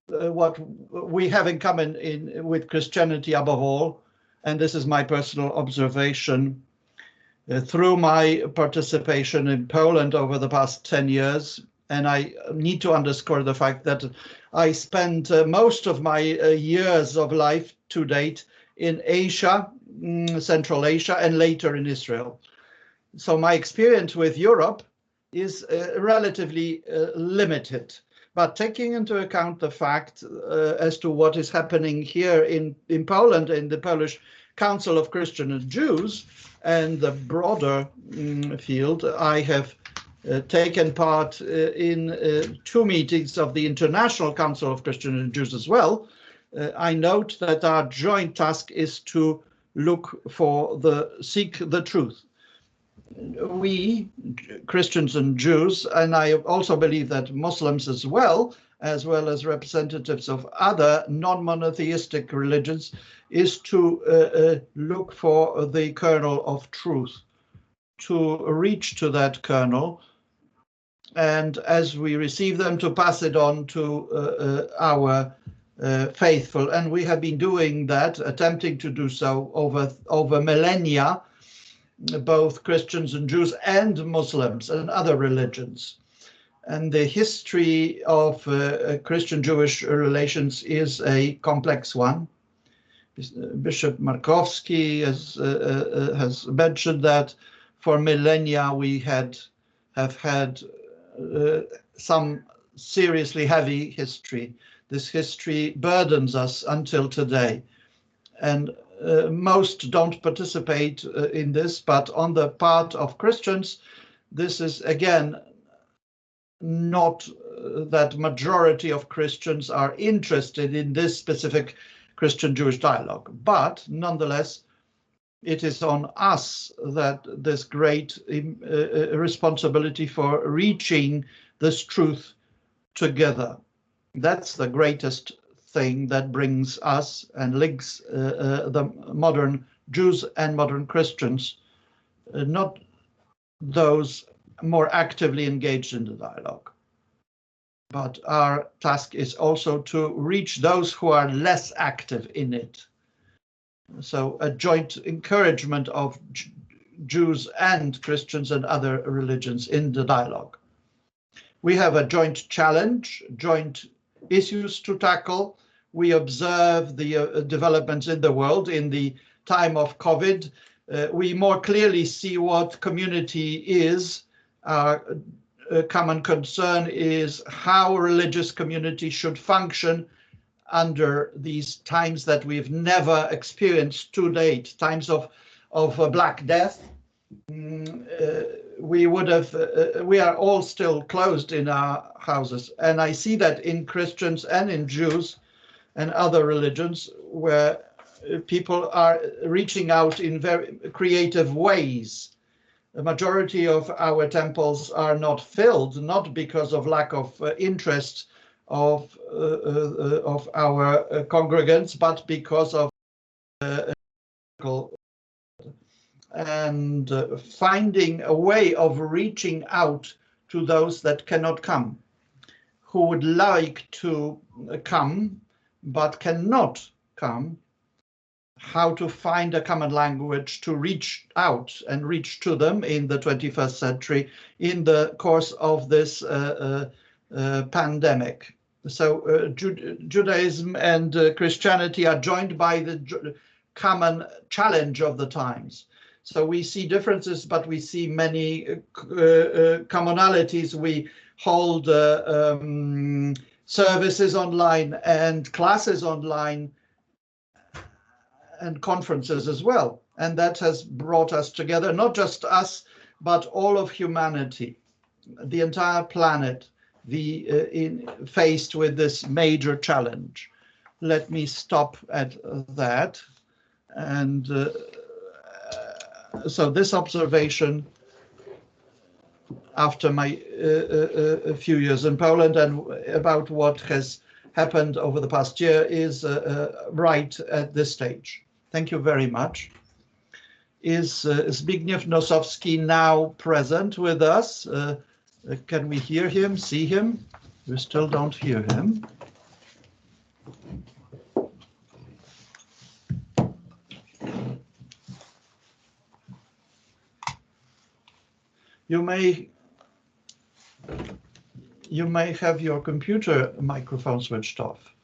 we have in common with Christianity above all, and this is my personal observation, through my participation in Poland over the past 10 years, and I need to underscore the fact that I spent most of my years of life to date in Asia, Central Asia, and later in Israel. So my experience with Europe is relatively limited. But taking into account the fact as to what is happening here in Poland, in the Polish Council of Christians and Jews, and the broader field, I have taken part in 2 meetings of the International Council of Christians and Jews as well. I note that our joint task is to seek the truth. We, Christians and Jews, and I also believe that Muslims as well as representatives of other non-monotheistic religions, is to look for the kernel of truth, to reach to that kernel, and as we receive them, to pass it on to our faithful. And we have been doing that, attempting to do so over millennia, both Christians and Jews and Muslims and other religions. And the history of Christian-Jewish relations is a complex one. Bishop Markowski has mentioned that for millennia we have had some seriously heavy history. This history burdens us until today. And most don't participate in this, but on the part of Christians, this is again not that majority of Christians are interested in this specific Christian-Jewish dialogue. But nonetheless, it is on us that this great responsibility for reaching this truth together. That's the greatest thing that brings us and links the modern Jews and modern Christians, not those more actively engaged in the dialogue. But our task is also to reach those who are less active in it. So a joint encouragement of Jews and Christians and other religions in the dialogue. We have a joint challenge, joint issues to tackle. We observe the developments in the world. In the time of COVID, we more clearly see what community is. Our common concern is how religious community should function under these times that we've never experienced to date, times of Black Death, we would have, we are all still closed in our houses. And I see that in Christians and in Jews and other religions where people are reaching out in very creative ways. The majority of our temples are not filled, not because of lack of interest of our congregants, but because of and finding a way of reaching out to those that cannot come, who would like to come but cannot come, how to find a common language to reach out and reach to them in the 21st century in the course of this pandemic. So Judaism and Christianity are joined by the common challenge of the times. So we see differences, but we see many commonalities. We hold services online and classes online and conferences as well. And that has brought us together, not just us, but all of humanity, the entire planet, faced with this major challenge. Let me stop at that. And so this observation after my a few years in Poland and about what has happened over the past year is right at this stage. Thank you very much. Is Zbigniew Nosowski now present with us? Can we hear him, see him? We still don't hear him. You may have your computer microphone switched off.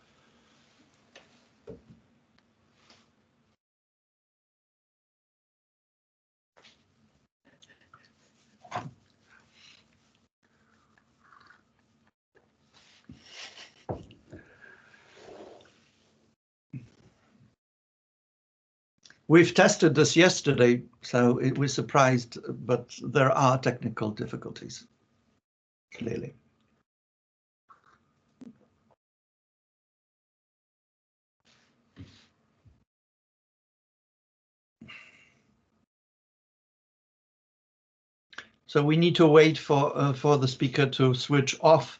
We've tested this yesterday, so it was surprised, but there are technical difficulties, clearly. So we need to wait for the speaker to switch off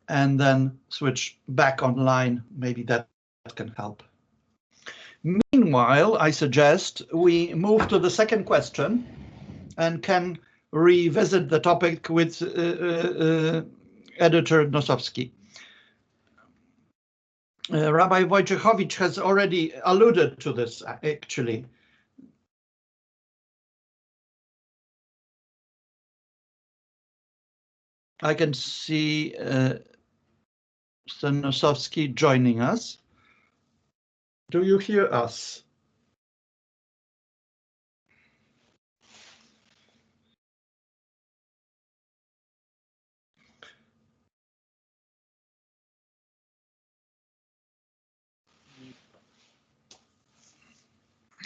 and then switch back online. Maybe that can help. Meanwhile, I suggest we move to the second question and can revisit the topic with editor Nosowski. Rabbi Wojciechowicz has already alluded to this, actually. I can see Nosowski joining us. Do you hear us?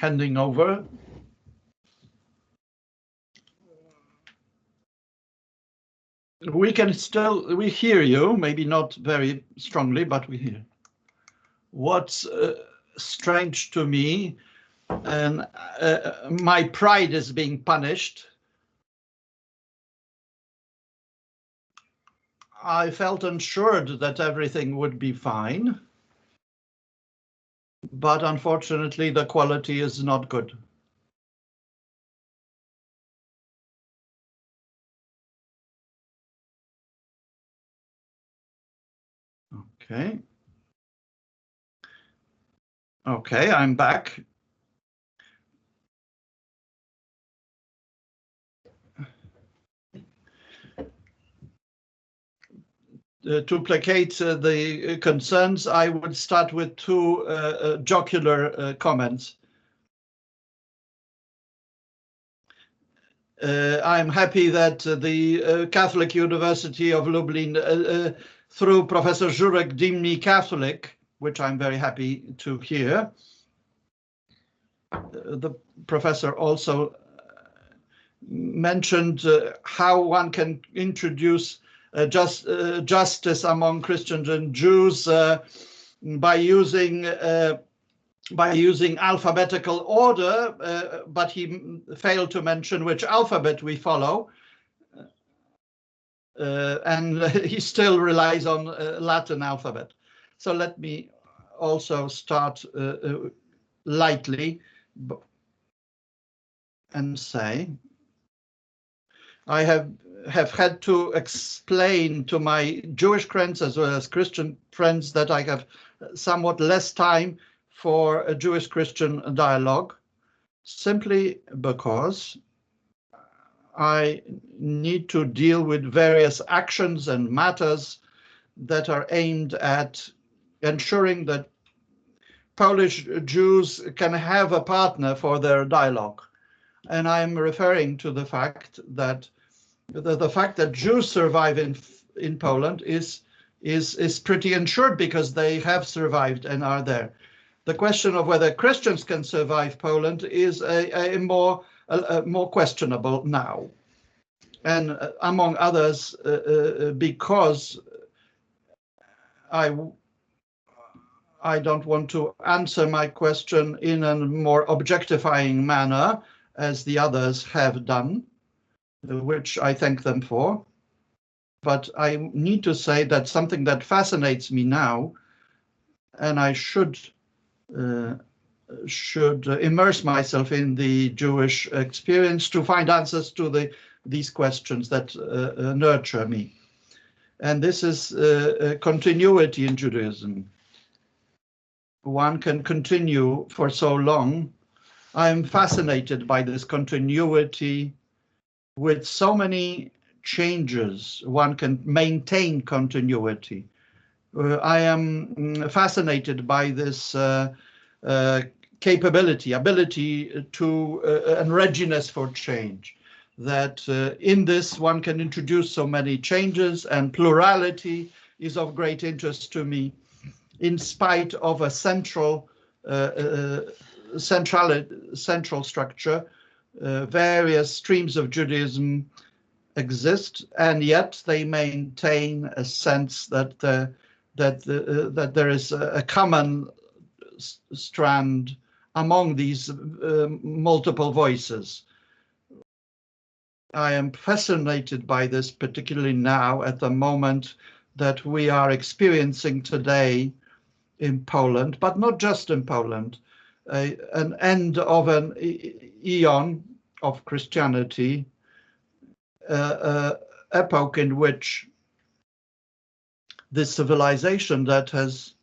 Handing over. We hear you, maybe not very strongly, but we hear. What's strange to me, and my pride is being punished. I felt assured that everything would be fine, but unfortunately the quality is not good. Okay. Okay, I'm back. To placate the concerns, I would start with two jocular comments. I'm happy that the Catholic University of Lublin, through Professor Żurek, deemed me Catholic, which I'm very happy to hear. The professor also mentioned how one can introduce justice among Christians and Jews by using alphabetical order, but he failed to mention which alphabet we follow, and he still relies on Latin alphabet. So let me also start lightly and say, I have had to explain to my Jewish friends as well as Christian friends that I have somewhat less time for a Jewish-Christian dialogue, simply because I need to deal with various actions and matters that are aimed at ensuring that Polish Jews can have a partner for their dialogue. And I'm referring to the fact that the fact that Jews survive in Poland is pretty ensured because they have survived and are there. The question of whether Christians can survive Poland is a more questionable now, and among others because I don't want to answer my question in a more objectifying manner as the others have done, which I thank them for. But I need to say that something that fascinates me now, and I should immerse myself in the Jewish experience to find answers to these questions that nurture me. And this is continuity in Judaism. One can continue for so long. I am fascinated by this continuity with so many changes. One can maintain continuity. I am fascinated by this ability to and readiness for change, that in this one can introduce so many changes, and plurality is of great interest to me, in spite of a central structure. Various streams of Judaism exist, and yet they maintain a sense that there is a common strand among these multiple voices. I am fascinated by this, particularly now at the moment that we are experiencing today in Poland, but not just in Poland, an end of an eon of Christianity, epoch in which this civilization that has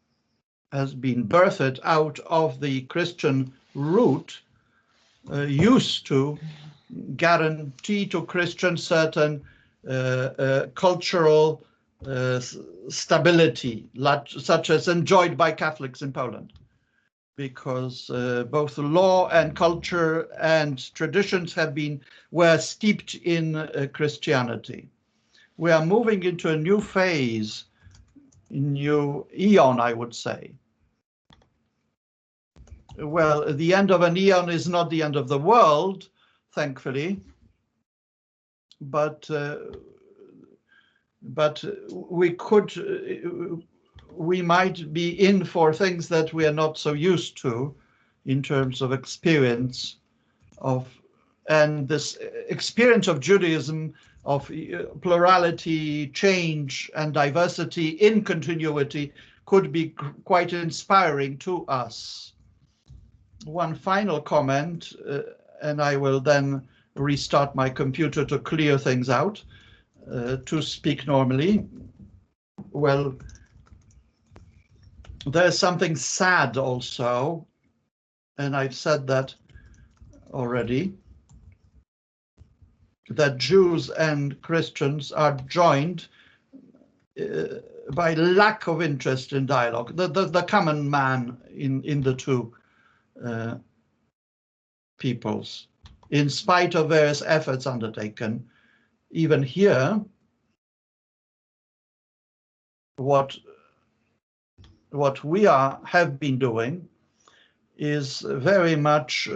been birthed out of the Christian root used to guarantee to Christians certain cultural stability, such as enjoyed by Catholics in Poland, because both law and culture and traditions were steeped in Christianity. We are moving into a new phase, new eon, I would say. Well, the end of an eon is not the end of the world, thankfully, but we might be in for things that we are not so used to in terms of experience and this experience of Judaism, of plurality, change, and diversity in continuity could be quite inspiring to us. One final comment, and I will then restart my computer to clear things out, to speak normally. Well, there's something sad also, and I've said that already, that Jews and Christians are joined by lack of interest in dialogue, the common man in the two peoples, in spite of various efforts undertaken. Even here, what we have been doing is very much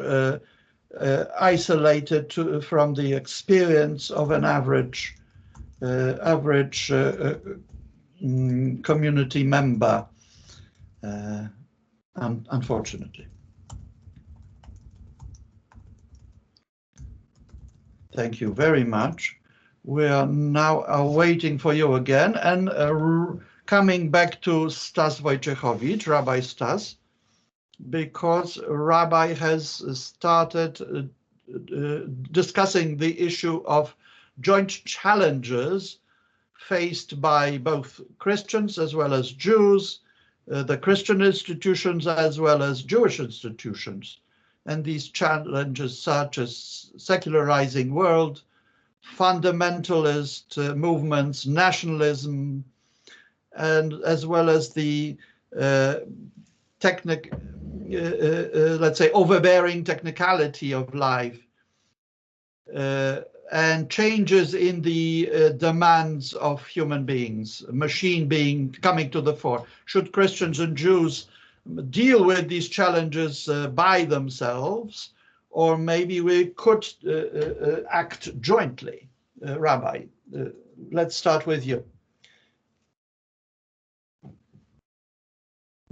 isolated from the experience of an average community member, unfortunately. Thank you very much. We are now waiting for you again, and coming back to Stas Wojciechowicz, Rabbi Stas, because Rabbi has started discussing the issue of joint challenges faced by both Christians as well as Jews, the Christian institutions as well as Jewish institutions. And these challenges such as secularizing world, fundamentalist movements, nationalism, and as well as the let's say overbearing technicality of life, and changes in the demands of human beings, machine being coming to the fore. Should Christians and Jews deal with these challenges by themselves, or maybe we could act jointly? Rabbi, let's start with you.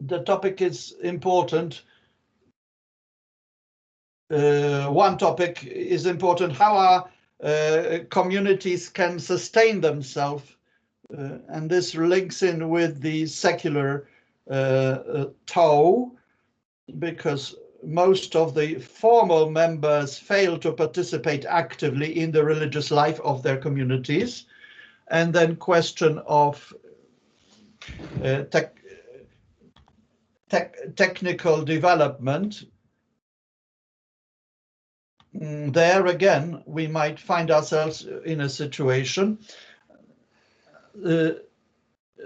The topic is important. One topic is important: how our communities can sustain themselves, and this links in with the secular toe, because most of the formal members fail to participate actively in the religious life of their communities. And then question of technical development. There again, we might find ourselves in a situation,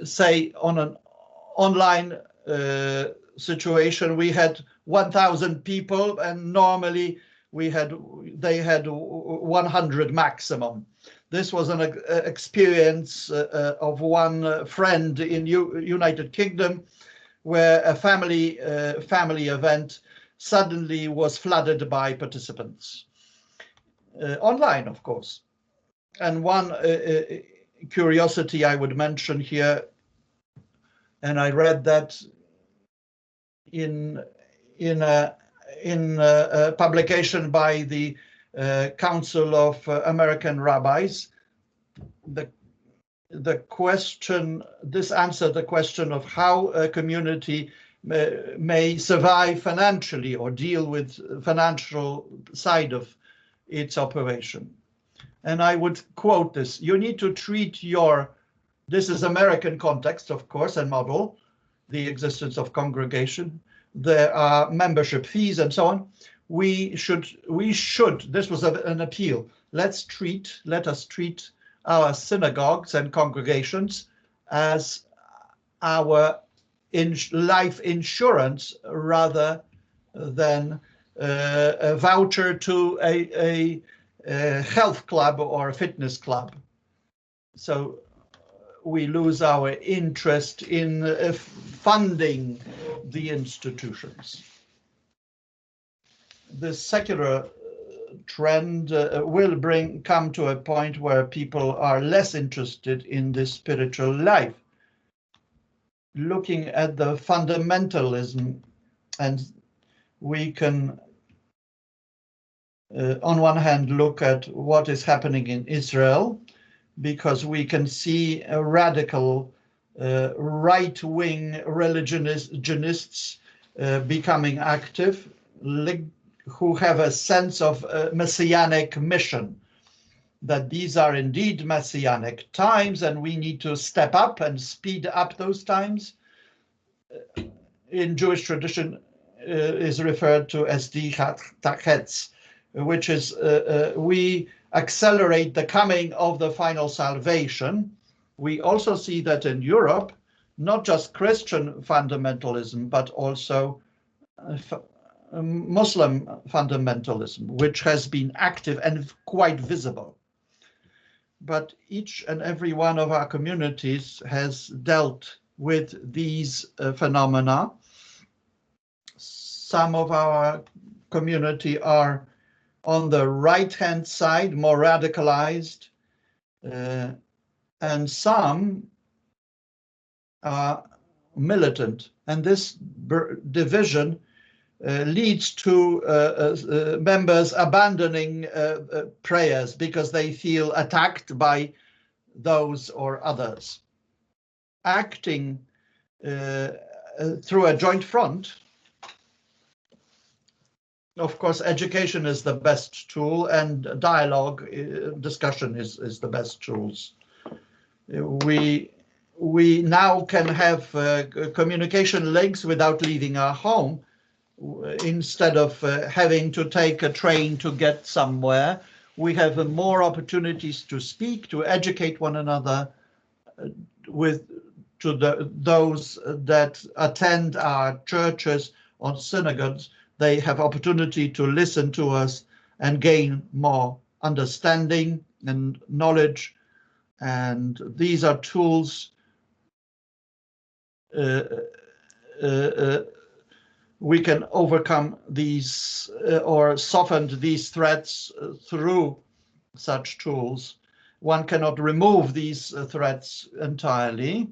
say on an online situation, we had 1,000 people, and normally they had 100 maximum. This was an experience of one friend in United Kingdom, where a family event suddenly was flooded by participants, online, of course. And one curiosity I would mention here, and I read that in a publication by the Council of American Rabbis, this answered the question of how a community may survive financially or deal with financial side of its operation. And I would quote this: you need to treat this is American context, of course, and model the existence of congregation. There are membership fees and so on. We should, this was an appeal. Let us treat our synagogues and congregations as our life insurance rather than a voucher to a health club or a fitness club. So we lose our interest in funding the institutions. The secular trend will come to a point where people are less interested in this spiritual life. Looking at the fundamentalism, and we can on one hand look at what is happening in Israel, because we can see a radical right-wing religionists becoming active, who have a sense of messianic mission, that these are indeed messianic times and we need to step up and speed up those times. In Jewish tradition is referred to as di tachetz, which is we accelerate the coming of the final salvation. We also see that in Europe, not just Christian fundamentalism, but also Muslim fundamentalism, which has been active and quite visible. But each and every one of our communities has dealt with these phenomena. Some of our community are on the right-hand side, more radicalized, and some are militant. And this division leads to members abandoning prayers because they feel attacked by those or others. Acting through a joint front, of course, education is the best tool, and dialogue, discussion is the best tools. We now can have communication links without leaving our home, instead of having to take a train to get somewhere. We have more opportunities to speak, to educate one another, those that attend our churches or synagogues. They have opportunity to listen to us and gain more understanding and knowledge. And these are tools we can overcome these or soften these threats through such tools. One cannot remove these threats entirely.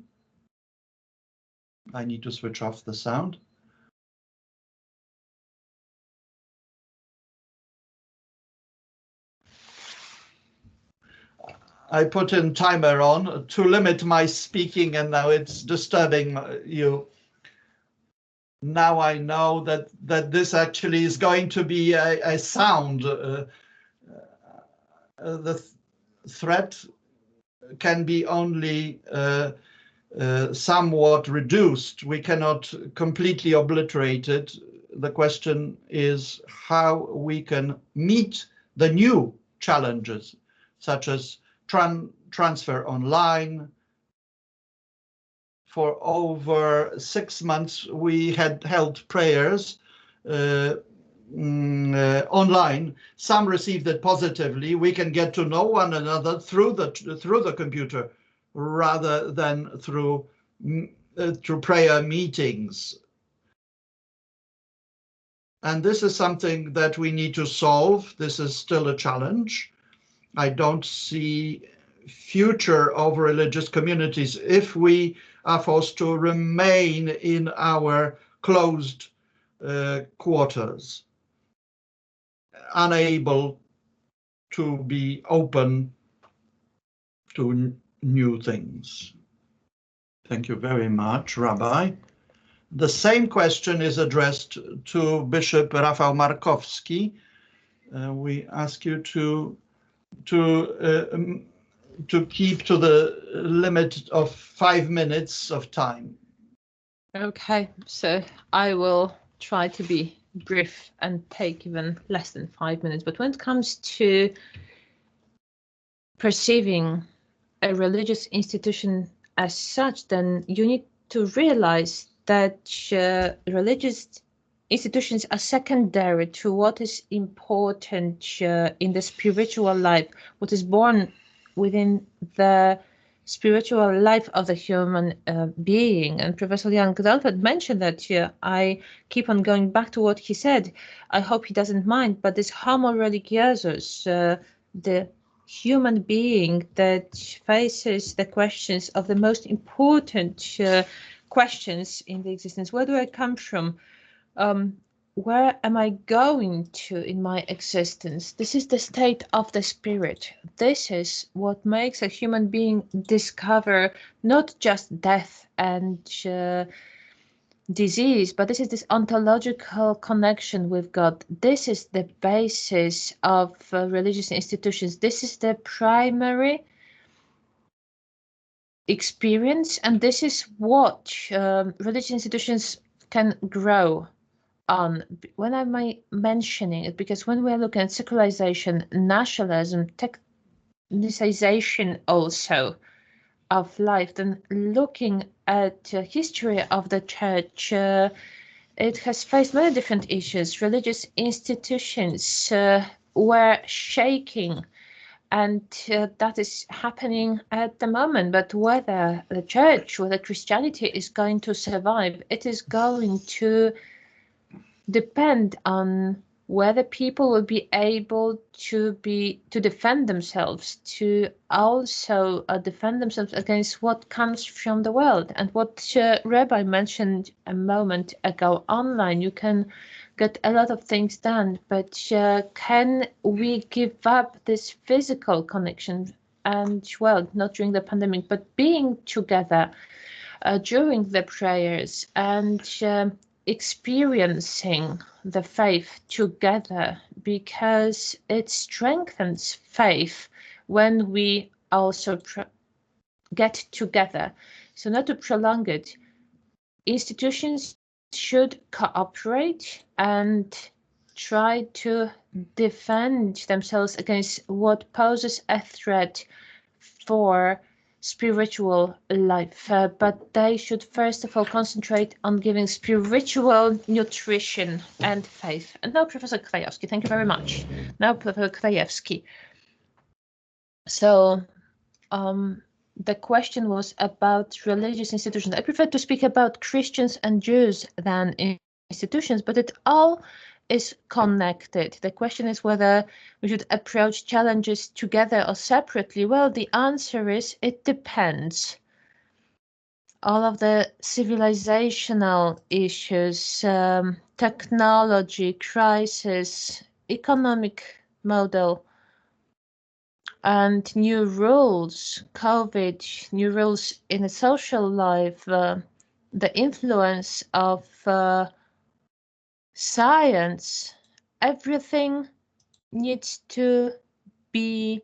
I need to switch off the sound. I put in timer on to limit my speaking, and now it's disturbing you. Now I know that this actually is going to be a sound. The threat can be only somewhat reduced. We cannot completely obliterate it. The question is how we can meet the new challenges, such as transfer online. For over 6 months, we had held prayers online. Some received it positively. We can get to know one another through the computer rather than through prayer meetings. And this is something that we need to solve. This is still a challenge. I don't see future of religious communities if we are forced to remain in our closed quarters, unable to be open to new things. Thank you very much, Rabbi. The same question is addressed to Bishop Rafał Markowski. We ask you to keep to the limit of 5 minutes of time.
Okay, so I will try to be brief and take even less than 5 minutes. But when it comes to perceiving a religious institution as such, then you need to realize that religious institutions are secondary to what is important in the spiritual life, what is born within the spiritual life of the human being. And Professor Jan Gdalfeld mentioned that. I keep on going back to what he said. I hope he doesn't mind, but this homo religiosus, the human being that faces the questions of the most important questions in the existence. Where do I come from? Where am I going to in my existence? This is the state of the spirit. This is what makes a human being discover not just death and disease, but this is this ontological connection with God. This is the basis of religious institutions. This is the primary experience, and this is what religious institutions can grow on. When am I mentioning it? Because when we're looking at secularization, nationalism, technicization also of life, then looking at history of the church, it has faced many different issues. Religious institutions were shaking, and that is happening at the moment. But whether the church, whether Christianity is going to survive, it is going to depend on whether people will be able to defend themselves, to also defend themselves against what comes from the world. And what Rabbi mentioned a moment ago, online, you can get a lot of things done, but can we give up this physical connection? And well, not during the pandemic, but being together during the prayers and experiencing the faith together, because it strengthens faith when we also get together. So not to prolong it, institutions should cooperate and try to defend themselves against what poses a threat for spiritual life, but they should first of all concentrate on giving spiritual nutrition and faith. And now Professor Krajewski, thank you very much. Now Professor Krajewski. So the question was about religious institutions. I prefer to speak about Christians and Jews than institutions, but it all is connected. The question is whether we should approach challenges together or separately. Well, the answer is it depends. All of the civilizational issues, technology, crisis, economic model, and new rules, COVID, new rules in a social life, the influence of science, everything needs to be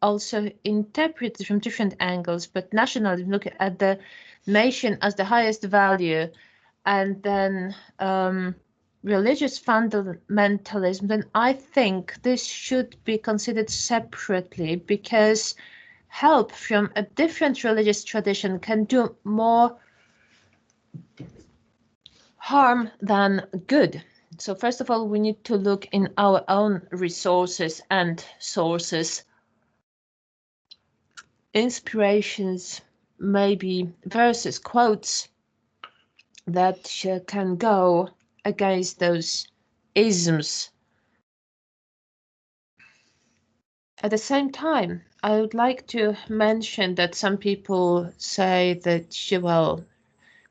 also interpreted from different angles. But nationalism, look at the nation as the highest value, and then religious fundamentalism, then I think this should be considered separately, because help from a different religious tradition can do more harm than good. So first of all, we need to look in our own resources and sources, inspirations, maybe verses, quotes that can go against those isms. At the same time, I would like to mention that some people say that, well,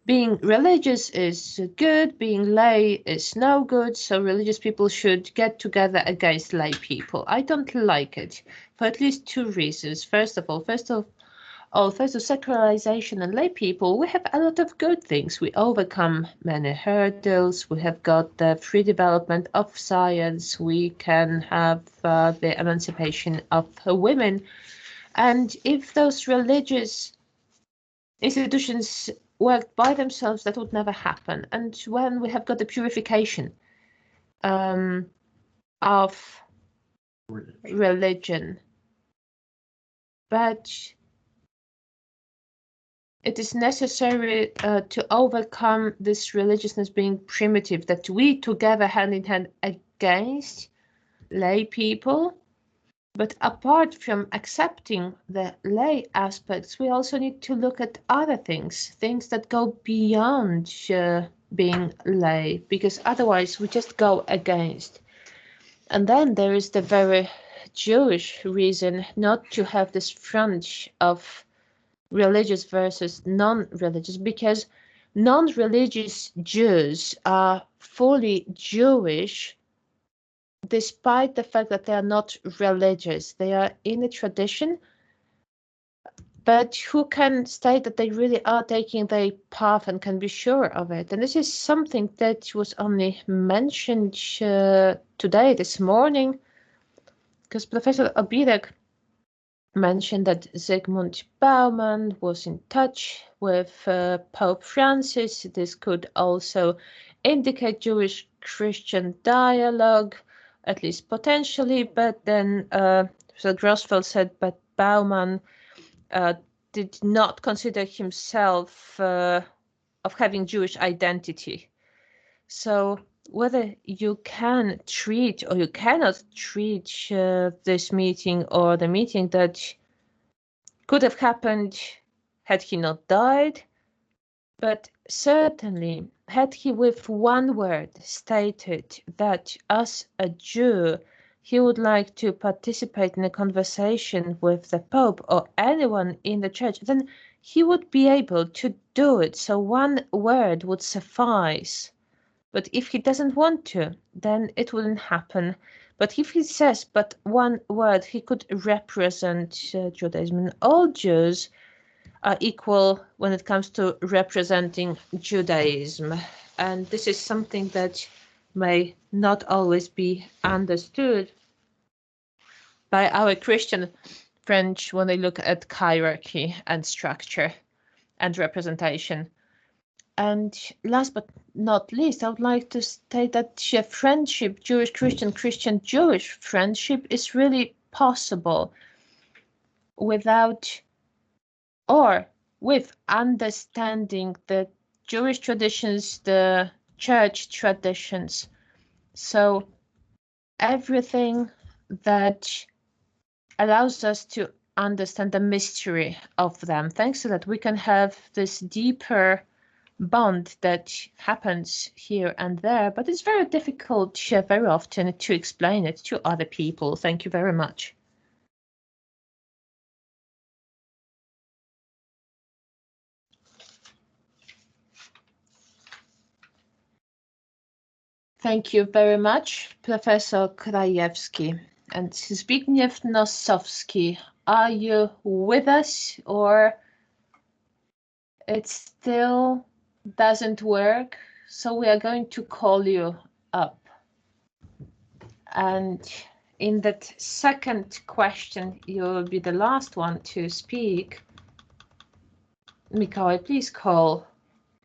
being religious is good, being lay is no good, so religious people should get together against lay people. I don't like it for at least two reasons. First of secularization and lay people, we have a lot of good things. We overcome many hurdles. We have got the free development of science. We can have the emancipation of women. And if those religious institutions worked by themselves, that would never happen. And when we have got the purification of religion, but it is necessary to overcome this religiousness being primitive, that we together hand in hand against lay people. But apart from accepting the lay aspects, we also need to look at other things that go beyond being lay, because otherwise we just go against. And then there is the very Jewish reason not to have this front of religious versus non-religious, because non-religious Jews are fully Jewish despite the fact that they are not religious. They are in a tradition, but who can state that they really are taking their path and can be sure of it? And this is something that was only mentioned today, this morning, because Professor Obirek mentioned that Zygmunt Bauman was in touch with Pope Francis. This could also indicate Jewish-Christian dialogue, at least potentially, but then so Grossfeld said, but Bauman did not consider himself of having Jewish identity. So whether you can treat or you cannot treat this meeting or the meeting that could have happened had he not died, but certainly, had he with one word stated that as a Jew, he would like to participate in a conversation with the Pope or anyone in the church, then he would be able to do it. So one word would suffice. But if he doesn't want to, then it wouldn't happen. But if he says but one word, he could represent Judaism. And all Jews are equal when it comes to representing Judaism. And this is something that may not always be understood by our Christian French when they look at hierarchy and structure and representation. And last but not least, I would like to state that friendship, Jewish-Christian, Christian-Jewish friendship is really possible without or with understanding the Jewish traditions, the church traditions. So everything that allows us to understand the mystery of them. Thanks to that, we can have this deeper bond that happens here and there, but it's very difficult very often to explain it to other people. Thank you very much. Thank you very much, Professor Krajewski. And Zbigniew Nosowski, are you with us, or it still doesn't work? So we are going to call you up. And in that second question, you will be the last one to speak. Mikołaj, please call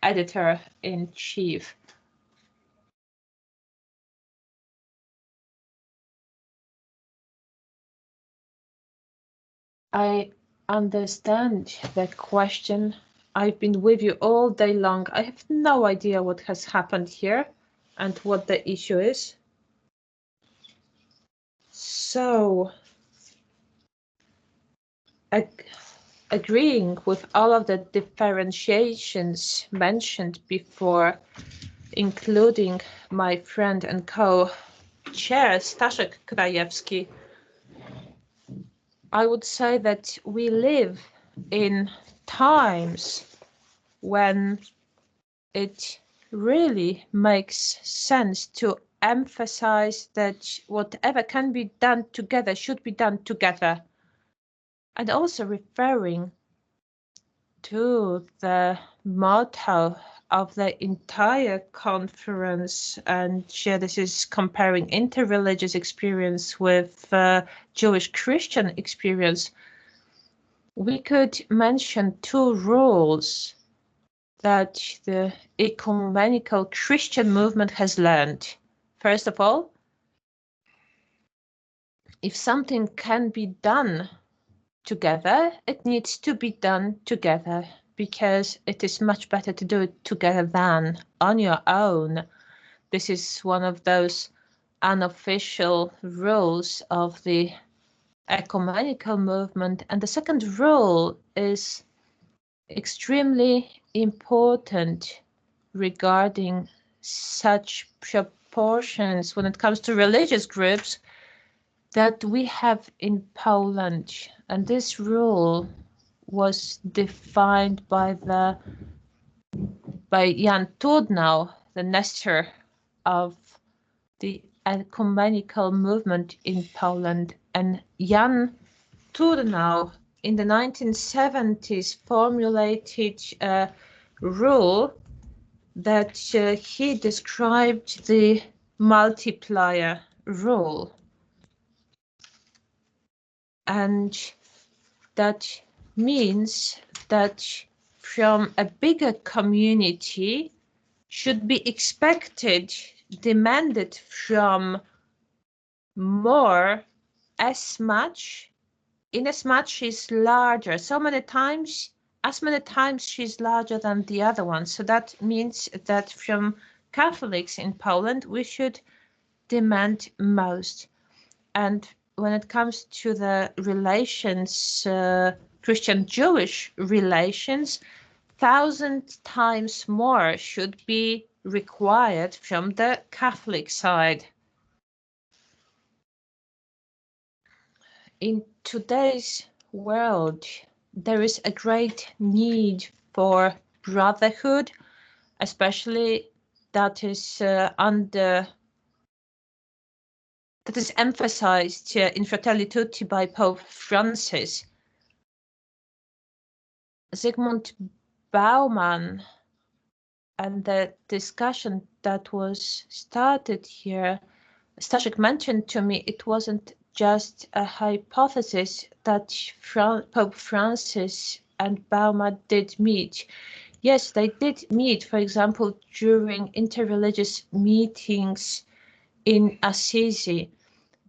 Editor-in-Chief. I understand that question. I've been with you all day long. I have no idea what has happened here and what the issue is. So, agreeing with all of the differentiations mentioned before, including my friend and co-chair Staszek Krajewski, I would say that we live in times when it really makes sense to emphasize that whatever can be done together should be done together. And also referring to the motto of the entire conference, and this is comparing interreligious experience with Jewish-Christian experience, we could mention two rules that the ecumenical Christian movement has learned. First of all, if something can be done together, it needs to be done together, because it is much better to do it together than on your own. This is one of those unofficial rules of the ecumenical movement. And the second rule is extremely important regarding such proportions when it comes to religious groups that we have in Poland. And this rule was defined by Jan Tudnał, the Nestor of the ecumenical movement in Poland. And Jan Tudnał in the 1970s formulated a rule that he described the multiplier rule. And that means that from a bigger community should be expected, demanded from more as much, in as much she's larger. So many times, as many times she's larger than the other one. So that means that from Catholics in Poland, we should demand most. And when it comes to the relations, Christian-Jewish relations, 1,000 times more should be required from the Catholic side. In today's world, there is a great need for brotherhood, especially that is emphasized in Fratelli Tutti by Pope Francis. Zygmunt Bauman and the discussion that was started here, Staszek mentioned to me it wasn't just a hypothesis that Pope Francis and Bauman did meet. Yes, they did meet, for example, during interreligious meetings in Assisi.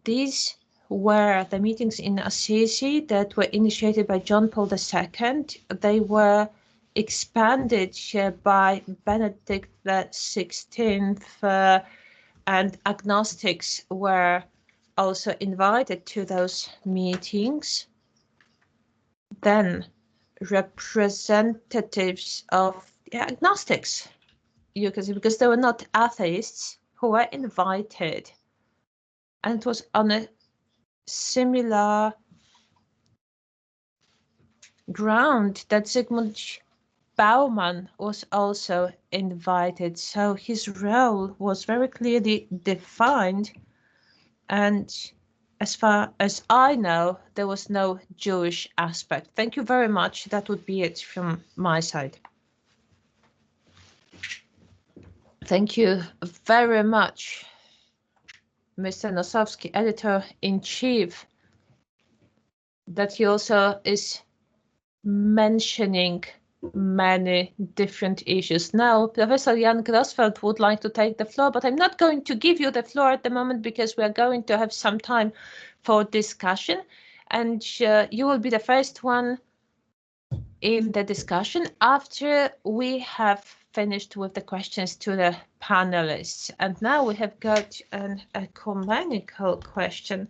These were the meetings in Assisi that were initiated by John Paul II. They were expanded by Benedict XVI, and agnostics were also invited to those meetings. Then representatives of agnostics, you can see, because they were not atheists, who were invited. And it was on a similar ground that Zygmunt Bauman was also invited. So his role was very clearly defined. And as far as I know, there was no Jewish aspect. Thank you very much. That would be it from my side. Thank you very much, Mr. Nosowski, editor-in-chief, that he also is mentioning many different issues. Now, Professor Jan Grosfeld would like to take the floor, but I'm not going to give you the floor at the moment because we are going to have some time for discussion, and you will be the first one in the discussion after we have finished with the questions to the panelists. And now we have got an ecumenical question.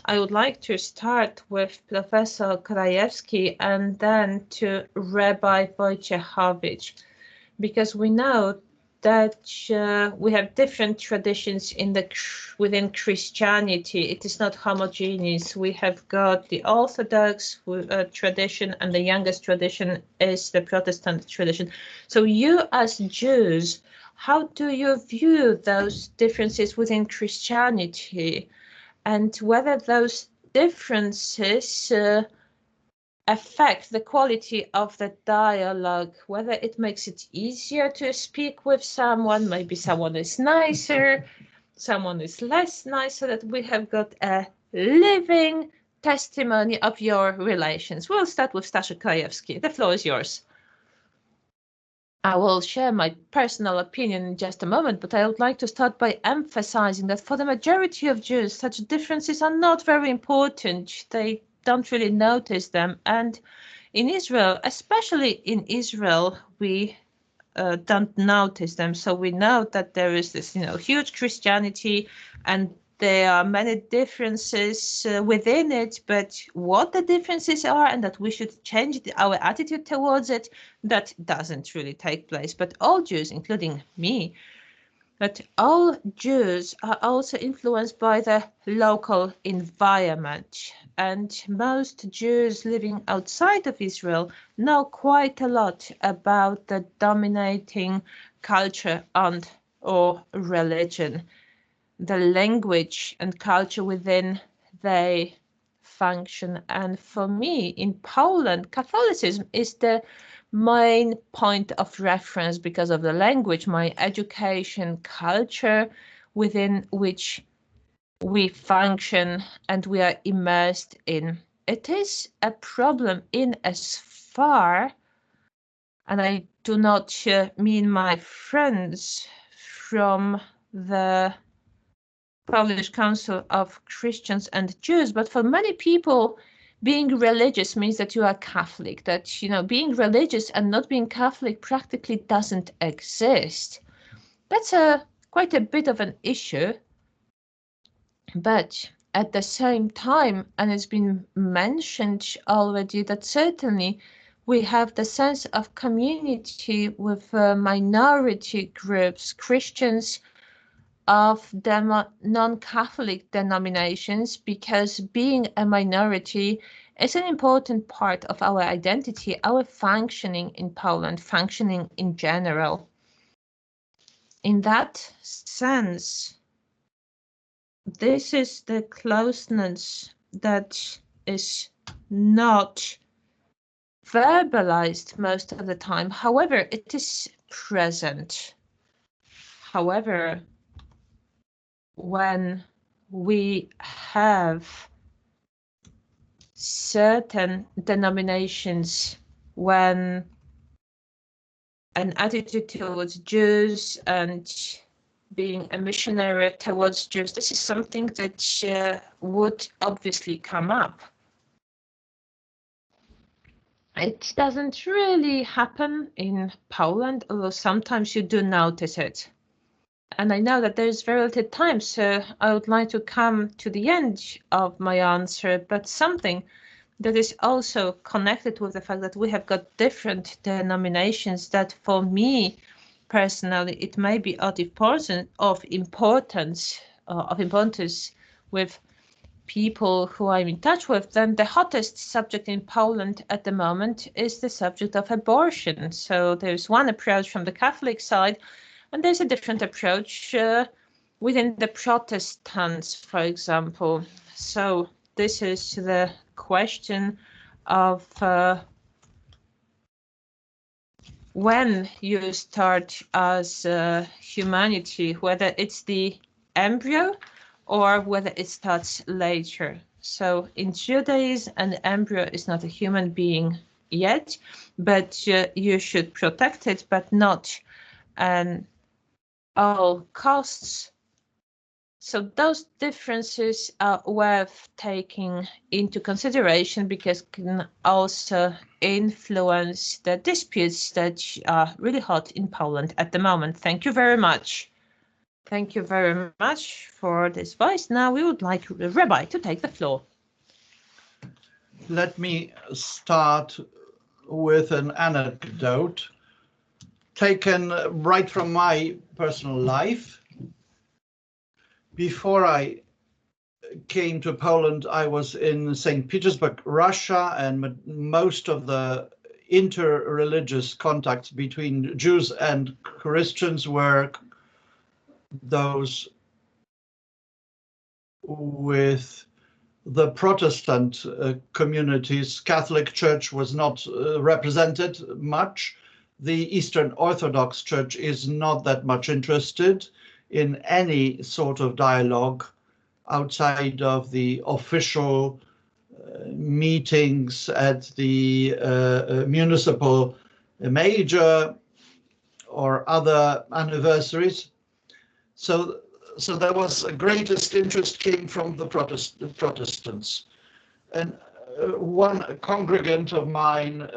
I would like to start with Professor Krajewski and then to Rabbi Wojciechowicz, because we know that we have different traditions within Christianity. It is not homogeneous. We have got the Orthodox tradition, and the youngest tradition is the Protestant tradition. So you as Jews, how do you view those differences within Christianity, and whether those differences affect the quality of the dialogue, whether it makes it easier to speak with someone, maybe someone is nicer, someone is less nice, so that we have got a living testimony of your relations. We'll start with Staszek Krajewski. The floor is yours. I will share my personal opinion in just a moment, but I would like to start by emphasizing that for the majority of Jews, such differences are not very important. They don't really notice them. And in Israel, especially in Israel, we don't notice them. So we know that there is this, huge Christianity, and there are many differences within it, but what the differences are and that we should change our attitude towards it, that doesn't really take place. But all Jews, including me, but all Jews are also influenced by the local environment. And most Jews living outside of Israel know quite a lot about the dominating culture or religion, the language and culture within they function. And for me, in Poland, Catholicism is the main point of reference because of the language, my education, culture within which we function and we are immersed in. It is a problem in as far, and I do not mean my friends from the Polish Council of Christians and Jews, but for many people, being religious means that you are Catholic, that, being religious and not being Catholic practically doesn't exist. That's quite a bit of an issue. But at the same time, and it's been mentioned already, that certainly we have the sense of community with minority groups, Christians of non-Catholic denominations, because being a minority is an important part of our identity, our functioning in Poland, functioning in general. In that sense, this is the closeness that is not verbalized most of the time. However, it is present. However, when we have certain denominations, when an attitude towards Jews and being a missionary towards Jews, this is something that would obviously come up. It doesn't really happen in Poland, although sometimes you do notice it. And I know that there's very little time, so I would like to come to the end of my answer, but something that is also connected with the fact that we have got different denominations, that for me personally, it may be of importance with people who I'm in touch with. Then the hottest subject in Poland at the moment is the subject of abortion. So there's one approach from the Catholic side, and there's a different approach within the Protestants, for example. So this is the question of when you start as humanity, whether it's the embryo or whether it starts later. So in Judaism, an embryo is not a human being yet, but you should protect it, but not at all costs. So those differences are worth taking into consideration, because can also influence the disputes that are really hot in Poland at the moment. Thank you very much. Thank you very much for this voice. Now we would like Rabbi to take the floor.
Let me start with an anecdote taken right from my personal life. Before I came to Poland, I was in St. Petersburg, Russia, and most of the inter-religious contacts between Jews and Christians were those with the Protestant communities. Catholic Church was not represented much. The Eastern Orthodox Church is not that much interested in any sort of dialogue outside of the official meetings at the municipal major or other anniversaries. So there was a greatest interest came from the Protestants. And one congregant of mine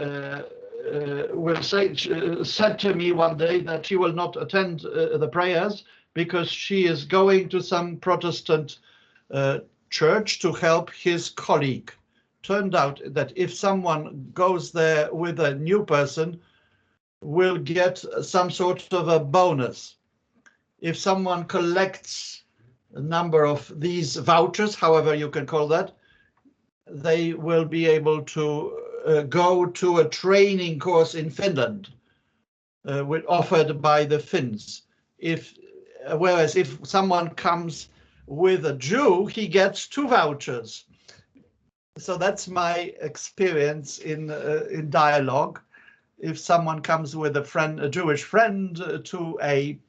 said to me one day that she will not attend the prayers because she is going to some Protestant church to help his colleague. Turned out that if someone goes there with a new person, will get some sort of a bonus. If someone collects a number of these vouchers, however you can call that, they will be able to go to a training course in Finland, offered by the Finns. Whereas if someone comes with a Jew, he gets 2 vouchers. So that's my experience in dialogue. If someone comes with a Jewish friend to a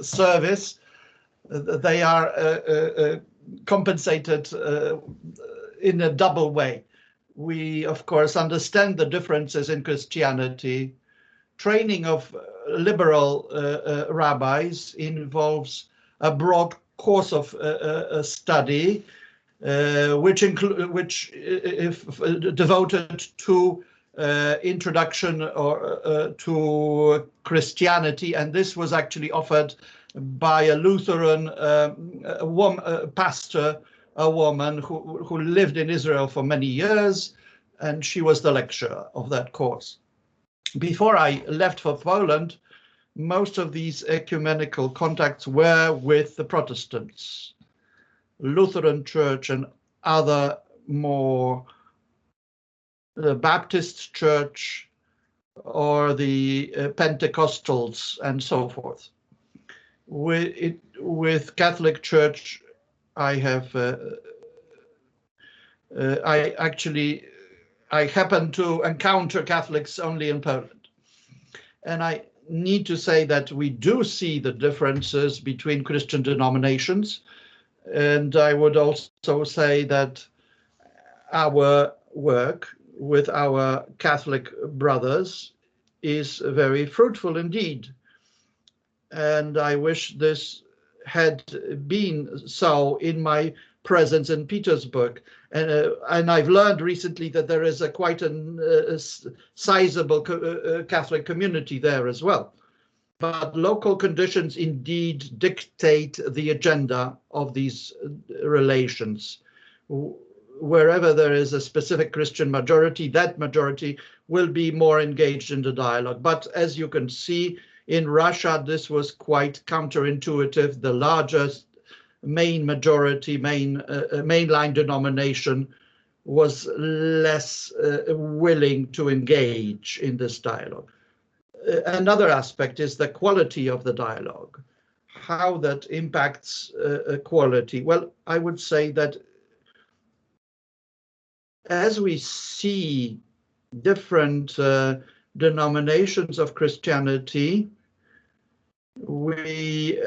service, they are compensated in a double way. We, of course, understand the differences in Christianity. Training of liberal rabbis involves a broad course of study, which if devoted to introduction or to Christianity, and this was actually offered by a Lutheran pastor, a woman who lived in Israel for many years, and she was the lecturer of that course. Before I left for Poland, most of these ecumenical contacts were with the Protestants, Lutheran Church and other more Baptist Church or the Pentecostals and so forth. With Catholic Church, I have I happen to encounter Catholics only in Poland, and I need to say that we do see the differences between Christian denominations, and I would also say that our work with our Catholic brothers is very fruitful indeed. And I wish this had been so in my presence in Petersburg. And I've learned recently that there is quite a sizable Catholic community there as well. But local conditions indeed dictate the agenda of these relations. Wherever there is a specific Christian majority, that majority will be more engaged in the dialogue. But as you can see, in Russia, this was quite counterintuitive. The largest main majority, mainline denomination was less willing to engage in this dialogue. Another aspect is the quality of the dialogue, how that impacts quality. Well, I would say that as we see different denominations of Christianity,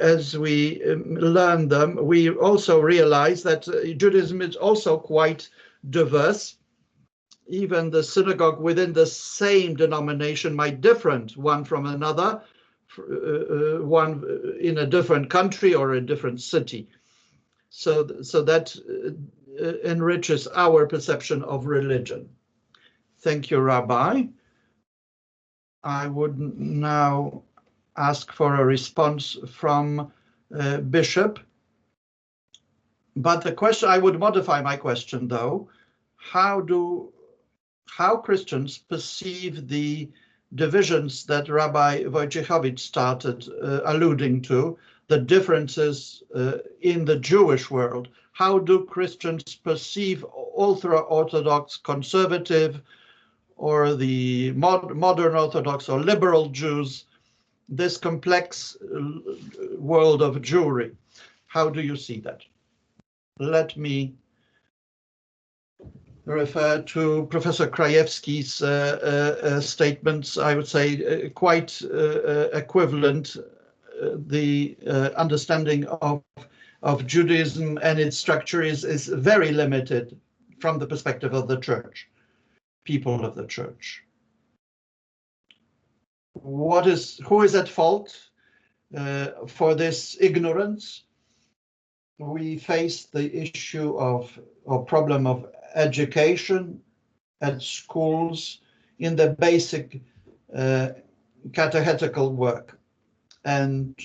as we learn them, we also realize that Judaism is also quite diverse. Even the synagogue within the same denomination might differ one from another, one in a different country or a different city. So that enriches our perception of religion. Thank you, Rabbi. I would now ask for a response from Bishop. But the question, I would modify my question though. How Christians perceive the divisions that Rabbi Wojciechowicz started alluding to, the differences in the Jewish world. How do Christians perceive ultra-Orthodox, conservative, or the modern Orthodox or liberal Jews, this complex world of Jewry? How do you see that? Let me refer to Professor Krajewski's statements, I would say quite equivalent. The understanding of Judaism and its structure is very limited from the perspective of the church, people of the church. Who is at fault for this ignorance? We face the issue or problem of education at schools in the basic catechetical work. And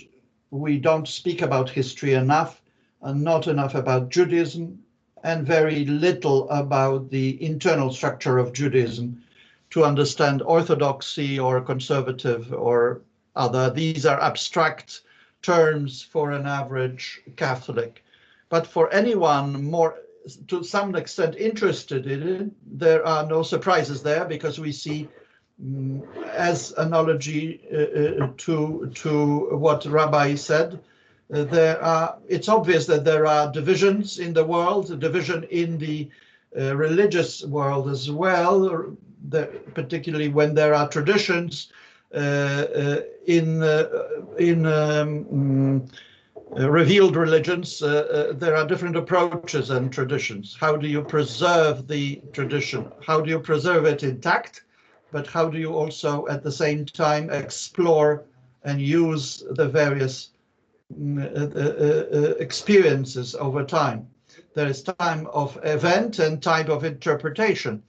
we don't speak about history enough, and not enough about Judaism, and very little about the internal structure of Judaism to understand orthodoxy or conservative or other. These are abstract terms for an average Catholic. But for anyone more, to some extent, interested in it, there are no surprises there, because we see, as analogy to what Rabbi said, it's obvious that there are divisions in the world, a division in the religious world as well, particularly when there are traditions in revealed religions. There are different approaches and traditions. How do you preserve the tradition? How do you preserve it intact? But how do you also at the same time explore and use the various experiences over time? There is time of event and time of interpretation,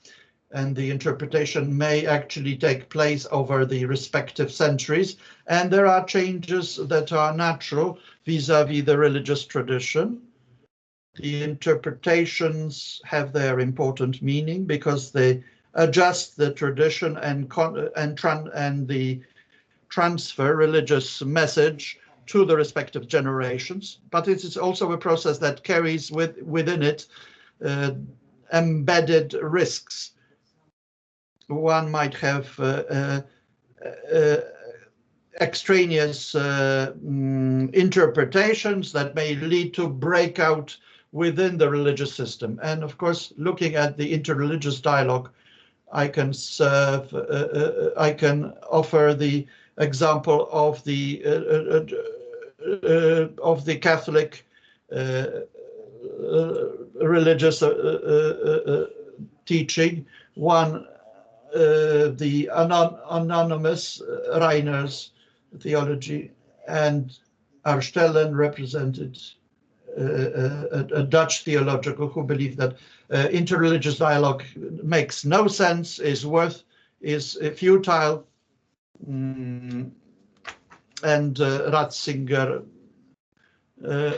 and the interpretation may actually take place over the respective centuries, and there are changes that are natural vis-a-vis the religious tradition. The interpretations have their important meaning because they adjust the tradition and the transfer religious message to the respective generations. But it is also a process that carries within it embedded risks. One might have extraneous interpretations that may lead to breakout within the religious system. And of course, looking at the interreligious dialogue, I can offer the example of the Catholic religious teaching. One, the anonymous Reiner's theology, and Arstellen represented a Dutch theologian who believed that interreligious dialogue makes no sense, is futile, and Ratzinger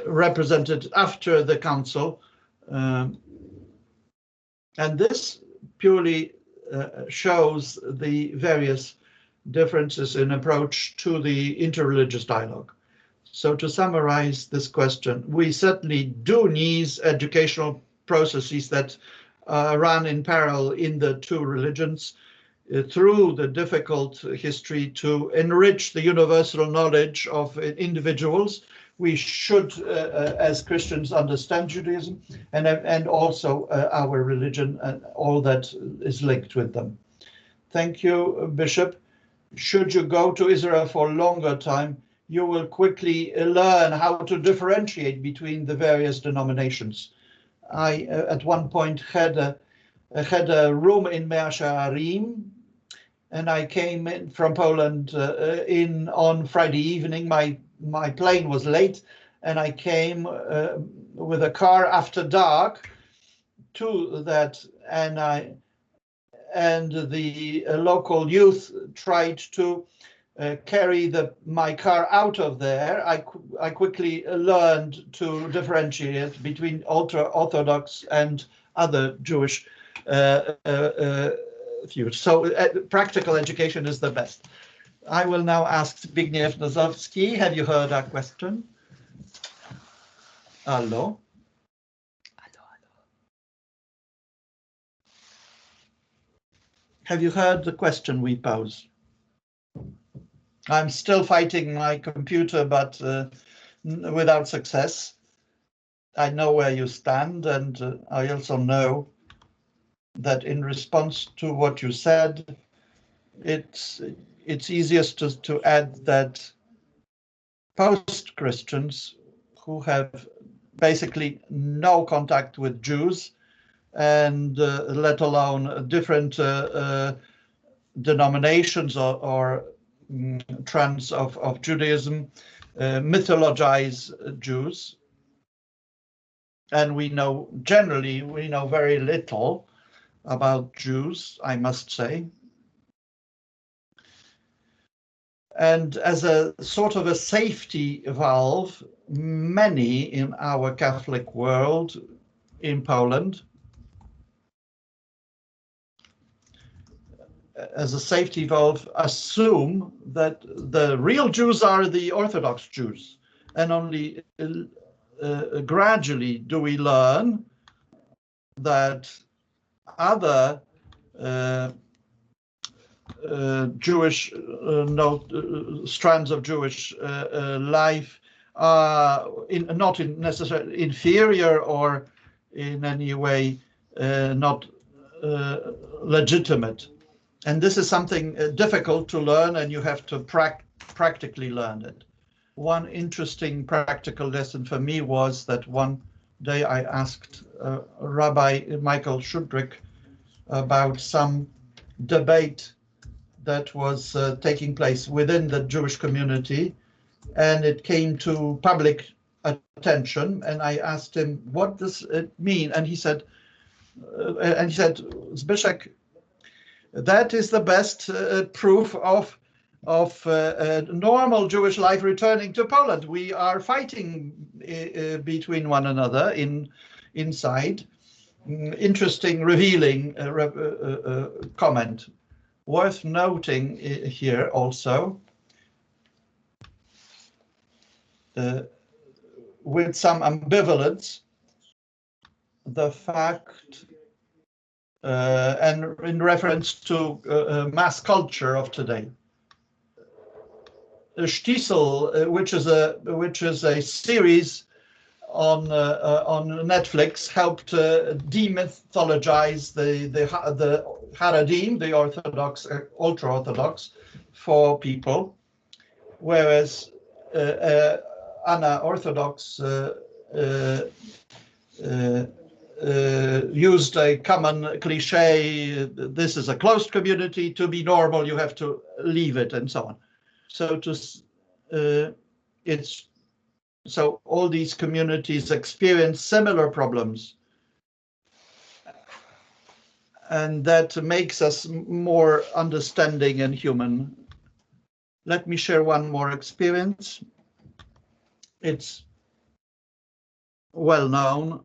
represented after the council, and this purely shows the various differences in approach to the interreligious dialogue. So to summarize this question, we certainly do need educational processes that run in parallel in the two religions through the difficult history to enrich the universal knowledge of individuals. We should, as Christians, understand Judaism and also our religion and all that is linked with them. Thank you, Bishop. Should you go to Israel for a longer time, you will quickly learn how to differentiate between the various denominations. I, at one point, had a room in Mea Shearim, and I came in from Poland on Friday evening. My plane was late, and I came with a car after dark to that, and the local youth tried to carry my car out of there. I quickly learned to differentiate between ultra-Orthodox and other Jewish views. So practical education is the best. I will now ask Zbigniew Nozowski. Have you heard our question? Hello? Have you heard the question we pose? I'm still fighting my computer, but without success. I know where you stand, and I also know that in response to what you said, it's easiest to add that post-Christians who have basically no contact with Jews, and let alone different denominations or trends of Judaism, mythologize Jews. And we know very little about Jews, I must say. And as a sort of a safety valve, many in our Catholic world in Poland, as a safety valve, assume that the real Jews are the Orthodox Jews, and only gradually do we learn that other Jewish strands of Jewish life are not necessarily inferior or in any way not legitimate. And this is something difficult to learn, and you have to practically learn it. One interesting practical lesson for me was that one day I asked Rabbi Michael Schudrick about some debate that was taking place within the Jewish community, and it came to public attention. And I asked him, "What does it mean?" And he said, "Zbyszek, that is the best proof of normal Jewish life returning to Poland. We are fighting between one another inside, interesting, revealing comment. Worth noting here also, with some ambivalence, the fact, and in reference to mass culture of today, Stiesel, which is a series on Netflix, helped demythologize the Haredim, the Orthodox, ultra-Orthodox, for people, whereas Ana-Orthodox used a common cliche: this is a closed community, to be normal you have to leave it, and so on. So all these communities experience similar problems, and that makes us more understanding and human. Let me share one more experience. It's well known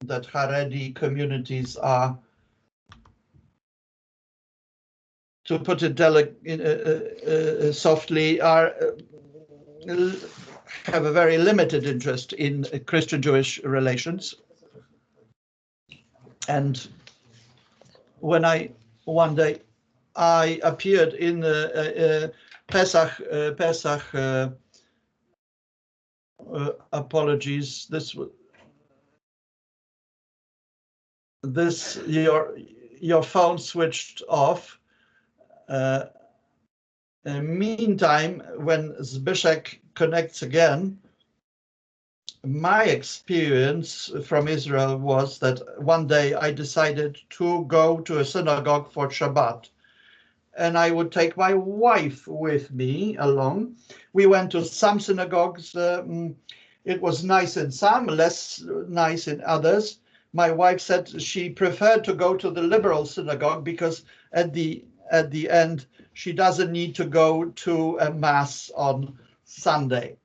that Haredi communities are, to put it softly, have a very limited interest in Christian-Jewish relations. And when one day I appeared in Pesach apologies. Your phone switched off. Meantime, when Zbyszek connects again, my experience from Israel was that one day I decided to go to a synagogue for Shabbat, and I would take my wife with me along. We went to some synagogues. It was nice in some, less nice in others. My wife said she preferred to go to the liberal synagogue because at the end she doesn't need to go to a mass on Sunday.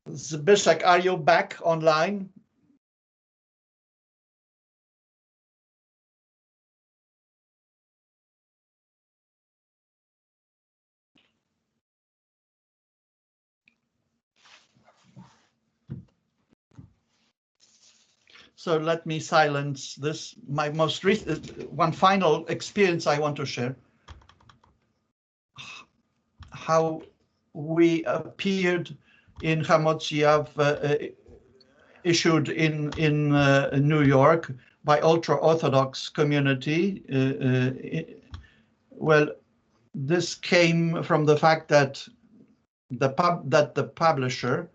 Zbyszek, are you back online? So let me silence this. My most recent, one final experience I want to share. How we appeared in Hamotziav, issued in New York by ultra-Orthodox community. Well, this came from the fact that the publisher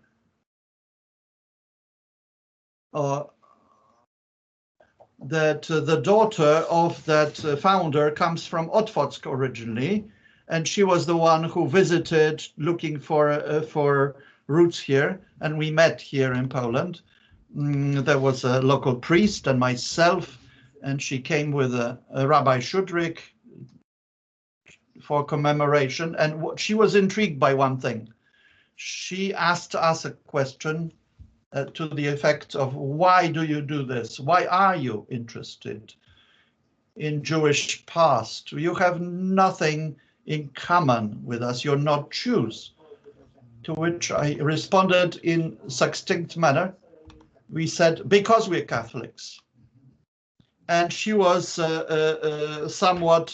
that the daughter of that founder comes from Otwock originally, and she was the one who visited looking for roots here, and we met here in Poland. There was a local priest and myself, and she came with a Rabbi Shudrik for commemoration, and she was intrigued by one thing. She asked us a question to the effect of, why do you do this? Why are you interested in Jewish past? You have nothing in common with us. You're not Jews. To which I responded in succinct manner. We said, because we're Catholics. And she was somewhat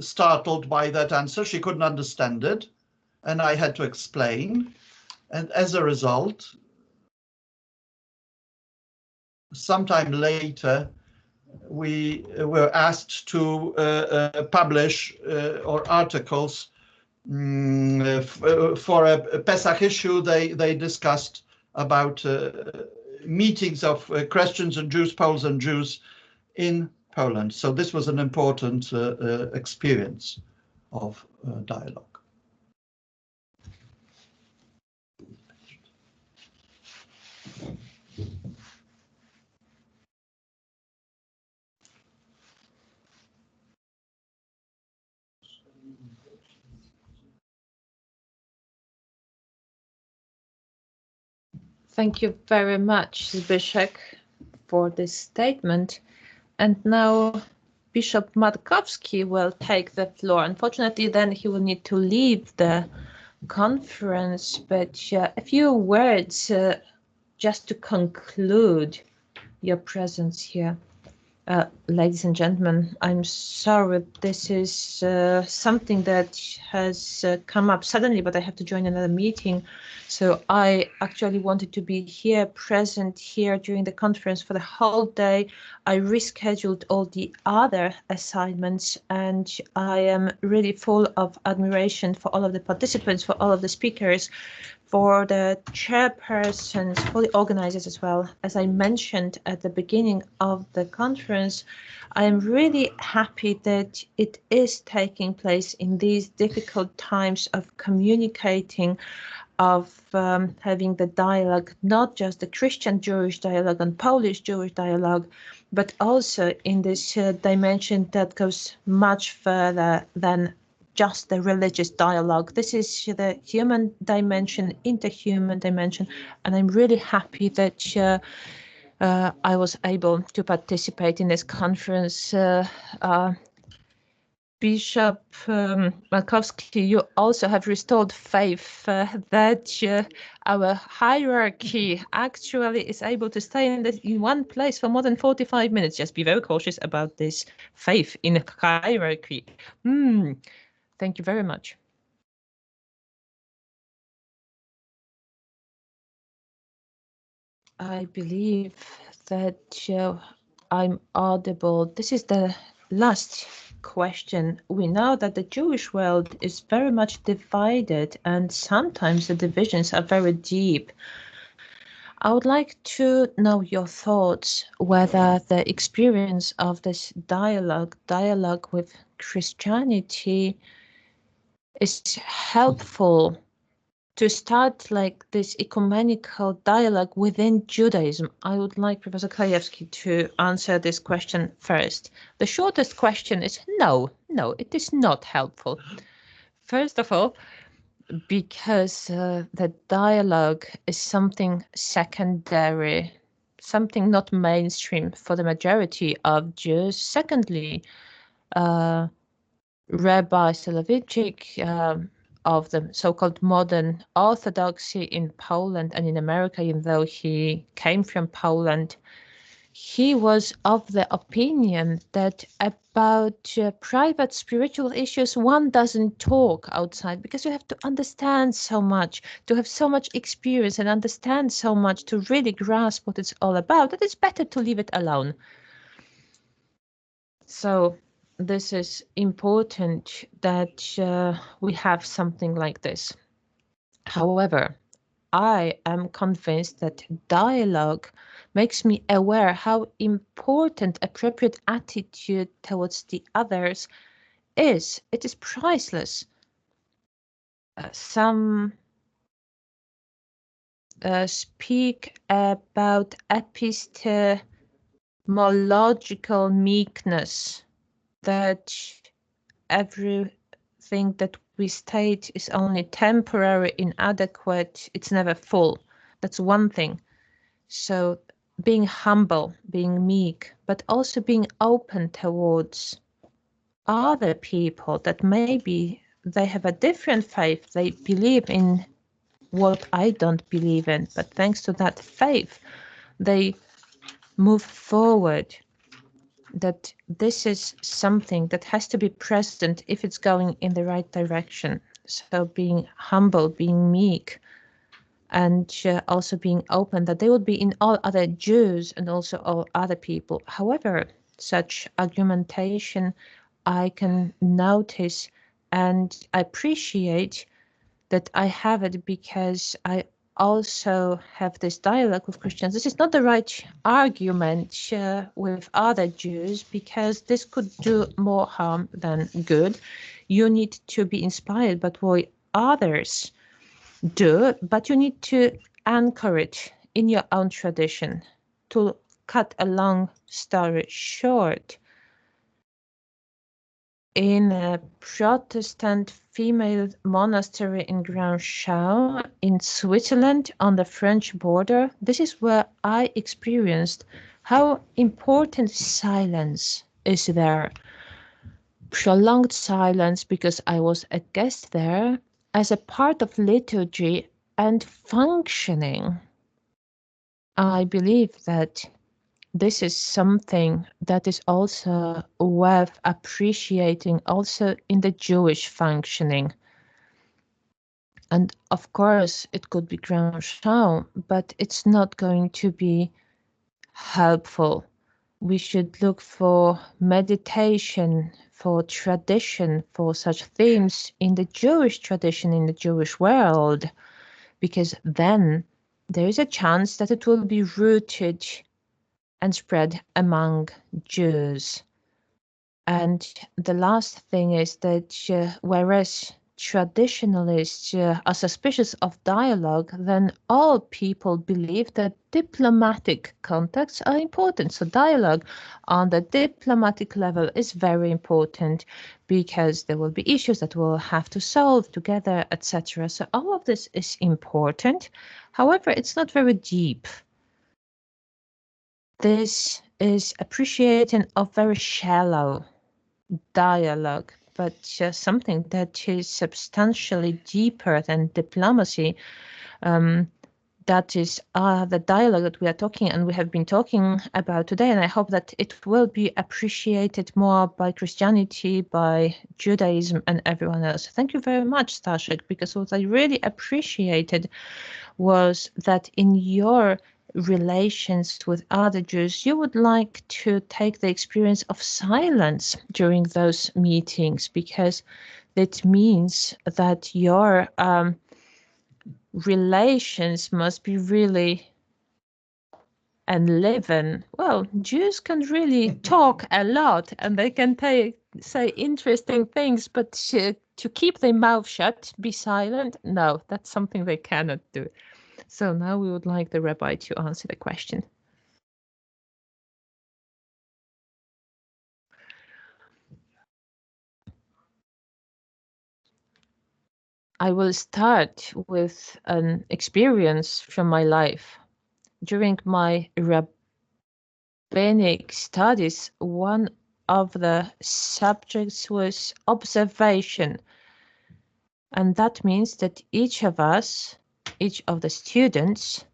startled by that answer. She couldn't understand it, and I had to explain. And as a result, sometime later, we were asked to publish articles for a Pesach issue. They discussed about meetings of Christians and Jews, Poles and Jews in Poland. So this was an important experience of dialogue.
Thank you very much, Zbyszek. for this statement. And now Bishop Markowski will take the floor. Unfortunately, then he will need to leave the conference, but a few words just to conclude your presence here. Ladies and gentlemen, I'm sorry, this is something that has come up suddenly, but I have to join another meeting. So I actually wanted to be here, present here during the conference for the whole day. I rescheduled all the other assignments, and I am really full of admiration for all of the participants, for all of the speakers, for the chairpersons, for the organizers as well. As I mentioned at the beginning of the conference, I am really happy that it is taking place in these difficult times of communicating, of having the dialogue, not just the Christian-Jewish dialogue and Polish-Jewish dialogue, but also in this dimension that goes much further than just the religious dialogue. This is the human dimension, interhuman dimension, and I'm really happy that I was able to participate in this conference. Bishop Markowski, you also have restored faith that our hierarchy actually is able to stay in one place for more than 45 minutes. Just be very cautious about this faith in hierarchy. Thank you very much. I believe that I'm audible. This is the last question. We know that the Jewish world is very much divided, and sometimes the divisions are very deep. I would like to know your thoughts whether the experience of this dialogue with Christianity is helpful to start like this ecumenical dialogue within Judaism. I would like Professor Krajewski to answer this question first. The shortest question is no, it is not helpful. First of all, because the dialogue is something secondary, something not mainstream for the majority of Jews. Secondly, Rabbi Soloveitchik of the so-called modern Orthodoxy in Poland and in America, even though he came from Poland, he was of the opinion that about private spiritual issues one doesn't talk outside, because you have to understand so much, to have so much experience and understand so much to really grasp what it's all about, that it's better to leave it alone. So this is important that we have something like this. However, I am convinced that dialogue makes me aware how important appropriate attitude towards the others is. It is priceless. Some speak about epistemological meekness, that everything that we state is only temporary, inadequate, it's never full. That's one thing. So being humble, being meek, but also being open towards other people that maybe they have a different faith, they believe in what I don't believe in, but thanks to that faith, they move forward. That this is something that has to be present if it's going in the right direction. So being humble, being meek, and also being open, that they would be in all other Jews and also all other people. However, such argumentation I can notice and appreciate that I have it, because I also have this dialogue with Christians. This is not the right argument with other Jews, because this could do more harm than good. You need to be inspired by what others do, but you need to anchor it in your own tradition. To cut a long story short, in a Protestant female monastery in Grandchamp in Switzerland on the French border, this is where I experienced how important silence is there. Prolonged silence, because I was a guest there, as a part of liturgy and functioning. I believe that this is something that is also worth appreciating also in the Jewish functioning. And of course, it could be grand chant, but it's not going to be helpful. We should look for meditation, for tradition, for such themes in the Jewish tradition, in the Jewish world, because then there is a chance that it will be rooted and spread among Jews. And the last thing is that whereas traditionalists are suspicious of dialogue, then all people believe that diplomatic contacts are important. So dialogue on the diplomatic level is very important because there will be issues that we'll have to solve together, etc. So all of this is important. However, it's not very deep. This is appreciating of very shallow dialogue, but something that is substantially deeper than diplomacy. That is the dialogue that we are talking and we have been talking about today, and I hope that it will be appreciated more by Christianity, by Judaism, and everyone else. Thank you very much, Staszek, because what I really appreciated was that in your relations with other Jews, you would like to take the experience of silence during those meetings, because it means that your relations must be really and living. Well, Jews can really talk a lot and they can say interesting things, but to keep their mouth shut, be silent, no, that's something they cannot do. So now we would like the rabbi to answer the question. I will start with an experience from my life. During my rabbinic studies, one of the subjects was observation. And that means that each of us, each of the students,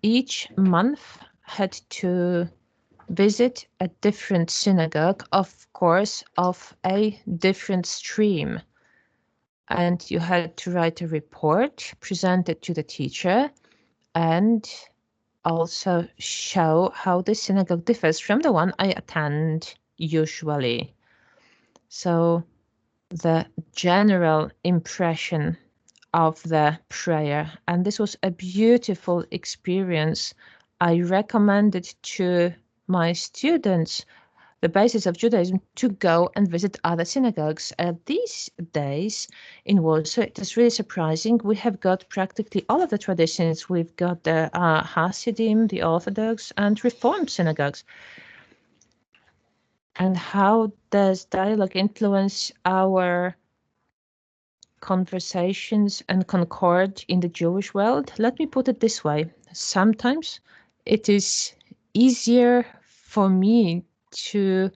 each month had to visit a different synagogue, of course, of a different stream. And you had to write a report, present it to the teacher, and also show how the synagogue differs from the one I attend usually. So the general impression of the prayer, and this was a beautiful experience. I recommended to my students the basis of Judaism to go and visit other synagogues. These days in Warsaw, it is really surprising. We have got practically all of the traditions. We've got the Hasidim, the Orthodox, and Reformed synagogues. And how does dialogue influence our conversations and concord in the Jewish world? Let me put it this way. Sometimes it is easier for me to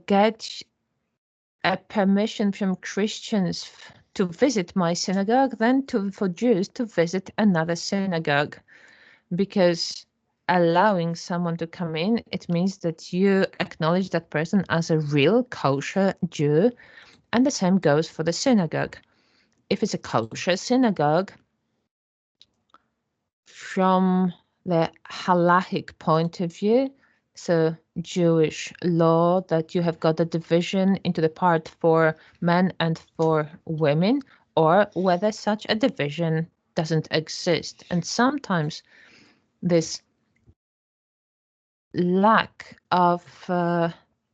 get a permission from Christians to visit my synagogue than for Jews to visit another synagogue, because allowing someone to come in, it means that you acknowledge that person as a real kosher Jew, and the same goes for the synagogue. If it's a kosher synagogue, from the halachic point of view, so Jewish law, that you have got a division into the part for men and for women, or whether such a division doesn't exist. And sometimes this lack of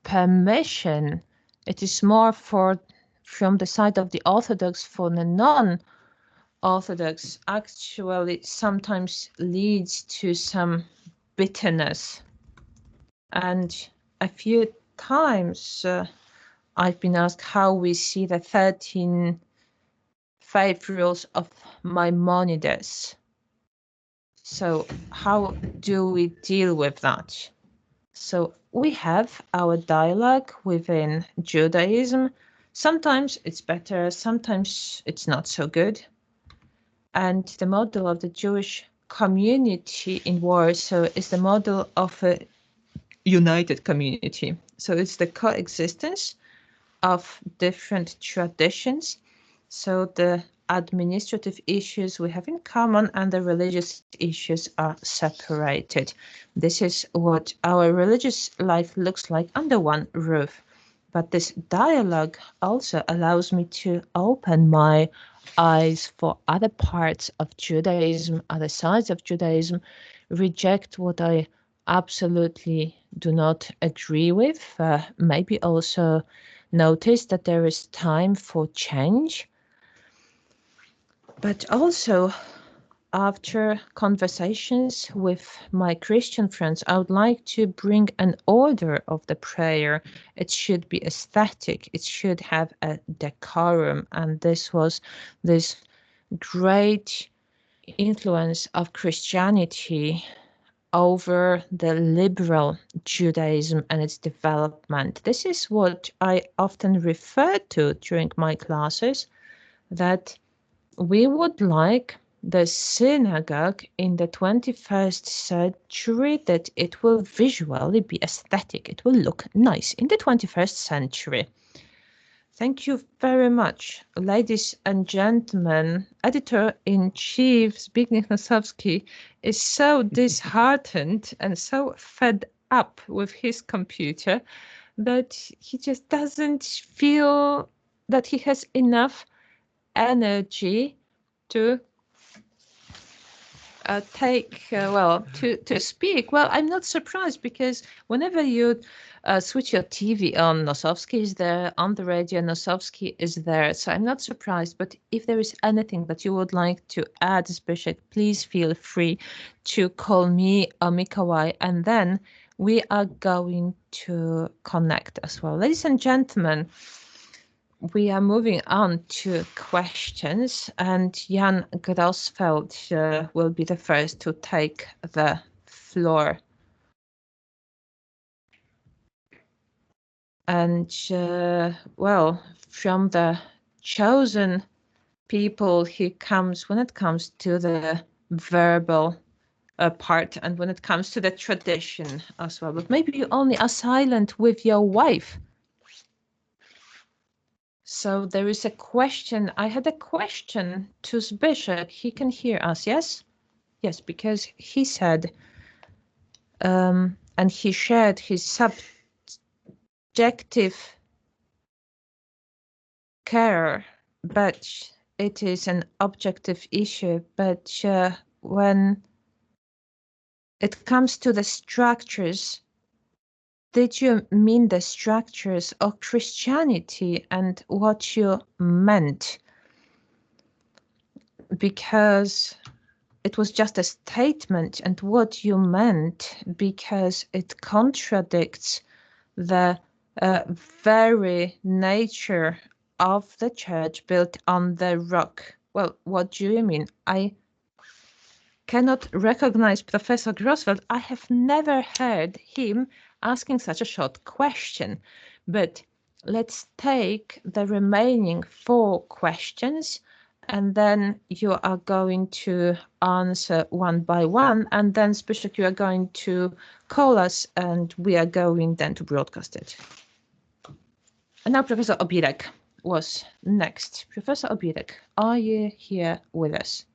permission, it is more from the side of the Orthodox. For the non-Orthodox, actually sometimes leads to some bitterness. And a few times I've been asked how we see the 13 faith rules of Maimonides. So how do we deal with that? So we have our dialogue within Judaism. Sometimes it's better, sometimes it's not so good. And the model of the Jewish community in Warsaw is the model of a united community. So it's the coexistence of different traditions. So the administrative issues we have in common and the religious issues are separated. This is what our religious life looks like under one roof. But this dialogue also allows me to open my eyes for other parts of Judaism, other sides of Judaism, reject what I absolutely do not agree with, maybe also notice that there is time for change. But also, after conversations with my Christian friends, I would like to bring an order of the prayer. It should be aesthetic, it should have a decorum, and this was this great influence of Christianity over the liberal Judaism and its development. This is what I often refer to during my classes, that we would like the synagogue in the 21st century, that it will visually be aesthetic, it will look nice in the 21st century. Thank you very much, ladies and gentlemen. Editor-in-Chief Zbigniew Nosowski is so disheartened and so fed up with his computer that he just doesn't feel that he has enough energy to to speak. Well, I'm not surprised, because whenever you switch your TV on, Nosowski is there, on the radio, Nosowski is there. So I'm not surprised. But if there is anything that you would like to add, Zbyszek, please feel free to call me or Mikołaj, and then we are going to connect as well. Ladies and gentlemen, we are moving on to questions, and Jan Grosfeld will be the first to take the floor. And well, from the chosen people he comes when it comes to the verbal part and when it comes to the tradition as well. But maybe you only are silent with your wife. So there is a question. I had a question to Zbyszek. He can hear us, yes? Yes, because he said, and he shared his subjective care, but it is an objective issue. But when it comes to the structures, did you mean the structures of Christianity and what you meant? Because it was just a statement, and what you meant, because it contradicts the very nature of the church built on the rock. Well, what do you mean? I cannot recognize Professor Grosfeld. I have never heard him asking such a short question. But let's take the remaining 4 questions, and then you are going to answer one by one, and then Zbyszek, you are going to call us, and we are going then to broadcast it. And now Professor Obirek was next. Professor Obirek, are you here with us?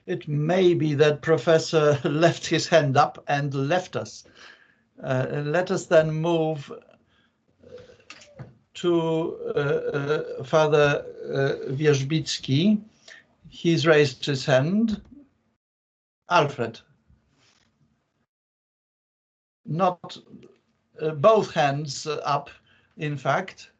It may be that Professor left his hand up and left us. Let us then move to Father Wierzbicki. He's raised his hand. Alfred. Not both hands up, in fact.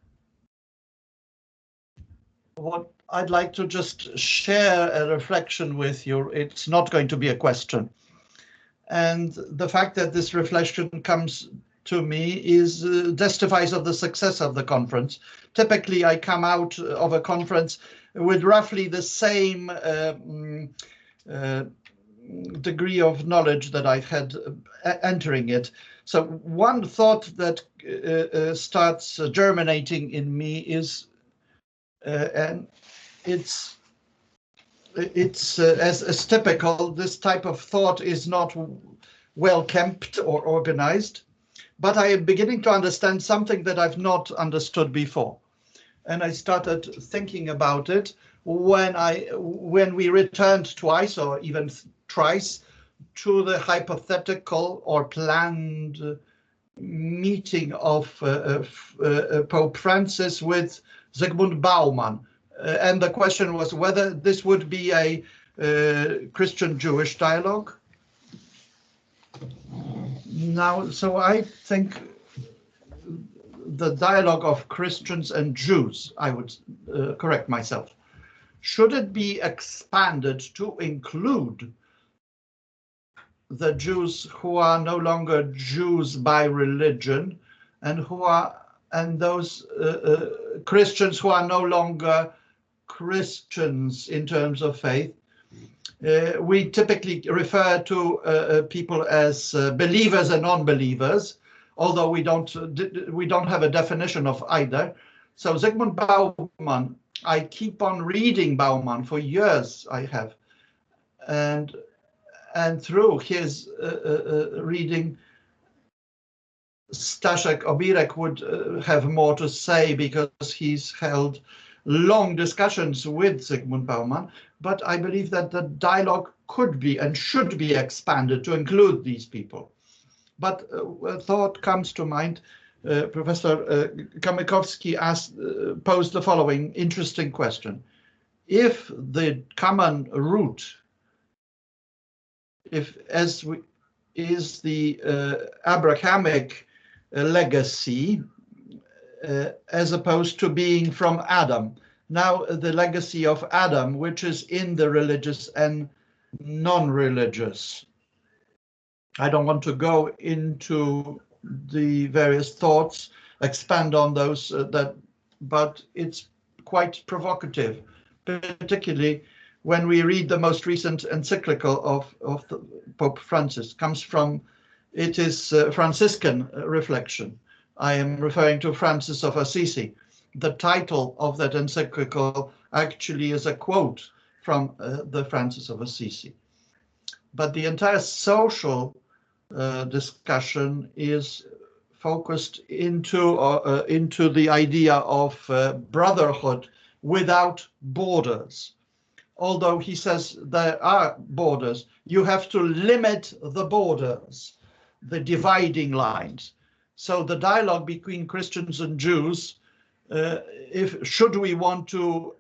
What I'd like to just share a reflection with you. It's not going to be a question. And the fact that this reflection comes to me is testifies of the success of the conference. Typically, I come out of a conference with roughly the same degree of knowledge that I've had entering it. So one thought that starts germinating in me is, and it's as typical, this type of thought is not well kept or organized, but I am beginning to understand something that I've not understood before. And I started thinking about it when we returned twice or even thrice to the hypothetical or planned meeting of Pope Francis with Zygmunt Bauman. And the question was whether this would be a Christian-Jewish dialogue. Now, so I think the dialogue of Christians and Jews, I would correct myself, should it be expanded to include the Jews who are no longer Jews by religion, and those Christians who are no longer Christians in terms of faith. We typically refer to people as believers and non-believers, although we don't have a definition of either. So Zygmunt Bauman, I keep on reading Bauman for years. I have, and through his reading, Staszek Obirek would have more to say because he's held long discussions with Zygmunt Bauman, but I believe that the dialogue could be and should be expanded to include these people. But a thought comes to mind. Professor Kamykowski posed the following interesting question. If the common root, is the Abrahamic legacy, as opposed to being from Adam. Now the legacy of Adam, which is in the religious and non-religious. I don't want to go into the various thoughts, expand on those, but it's quite provocative, particularly when we read the most recent encyclical of the Pope Francis. It is Franciscan reflection. I am referring to Francis of Assisi. The title of that encyclical actually is a quote from the Francis of Assisi. But the entire social discussion is focused into the idea of brotherhood without borders. Although he says there are borders, you have to limit the borders, the dividing lines. So the dialogue between Christians and Jews, should we want to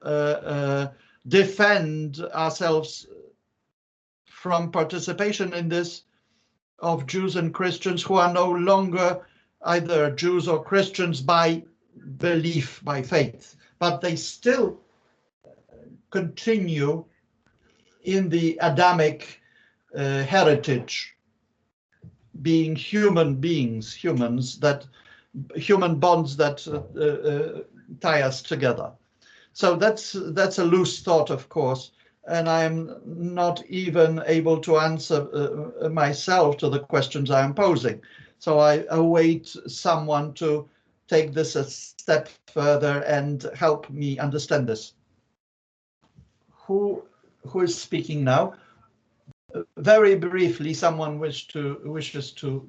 defend ourselves from participation in this, of Jews and Christians who are no longer either Jews or Christians by belief, by faith, but they still continue in the Adamic heritage, being human beings, human bonds that tie us together. So that's a loose thought, of course, and I am not even able to answer myself to the questions I am posing. So I await someone to take this a step further and help me understand this. Who is speaking now? Very briefly, someone wishes to,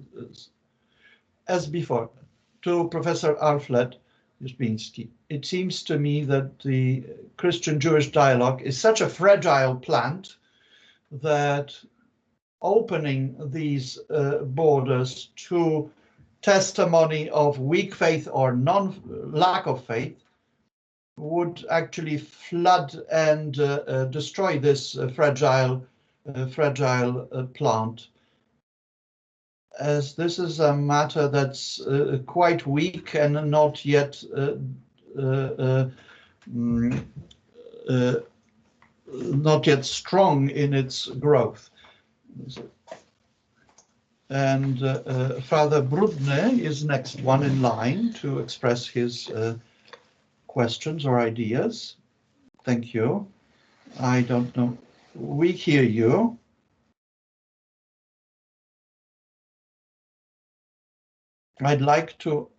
as before, to Professor Alfred Juszczyński. It seems to me that the Christian-Jewish dialogue is such a fragile plant that opening these borders to testimony of weak faith or lack of faith would actually flood and destroy this fragile plant, as this is a matter that's quite weak and not yet strong in its growth. And Father Brudny is next one in line to express his questions or ideas. Thank you. I don't know. We hear you. I'd like to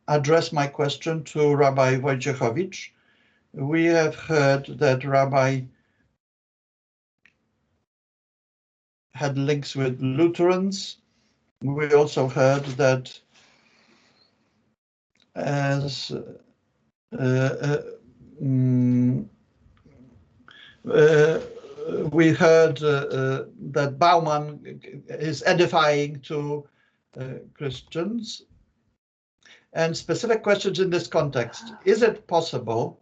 address my question to Rabbi Wojciechowicz. We have heard that Rabbi had links with Lutherans. We also heard that as we heard that Bauman is edifying to Christians. And specific questions in this context. Is it possible,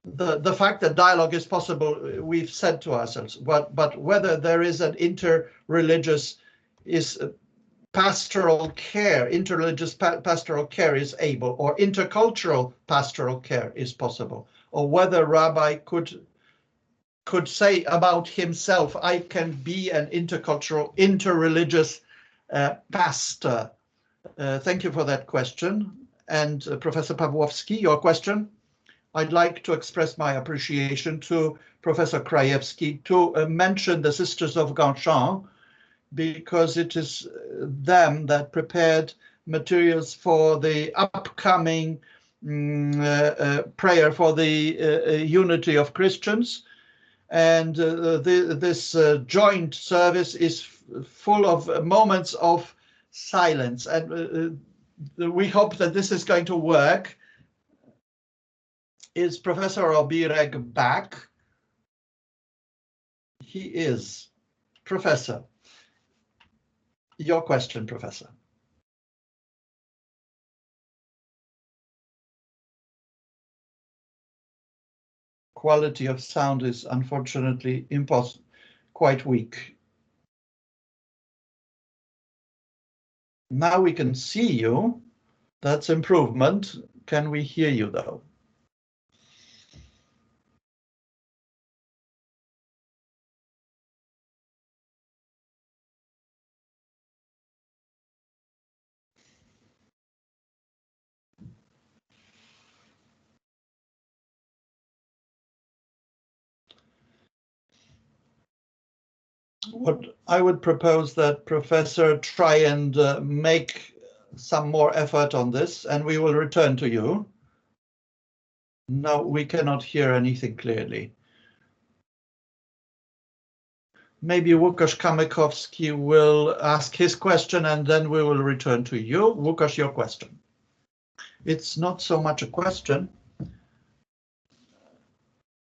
the fact that dialogue is possible, we've said to ourselves, but whether there is an interreligious pastoral care, interreligious pastoral care is able, or intercultural pastoral care is possible, or whether Rabbi could say about himself, I can be an intercultural, interreligious pastor. Thank you for that question. And Professor Pawłowski, your question. I'd like to express my appreciation to Professor Krajewski to mention the Sisters of Ganchan, because it is them that prepared materials for the upcoming prayer for the unity of Christians. And this joint service is full of moments of silence. And we hope that this is going to work. Is Professor Obirek back? He is. Professor, your question, Professor. Quality of sound is unfortunately quite weak. Now we can see you. That's improvement. Can we hear you though? What I would propose that Professor try and make some more effort on this, and we will return to you. No, we cannot hear anything clearly. Maybe Łukasz Kamykowski will ask his question and then we will return to you. Łukasz, your question. It's not so much a question,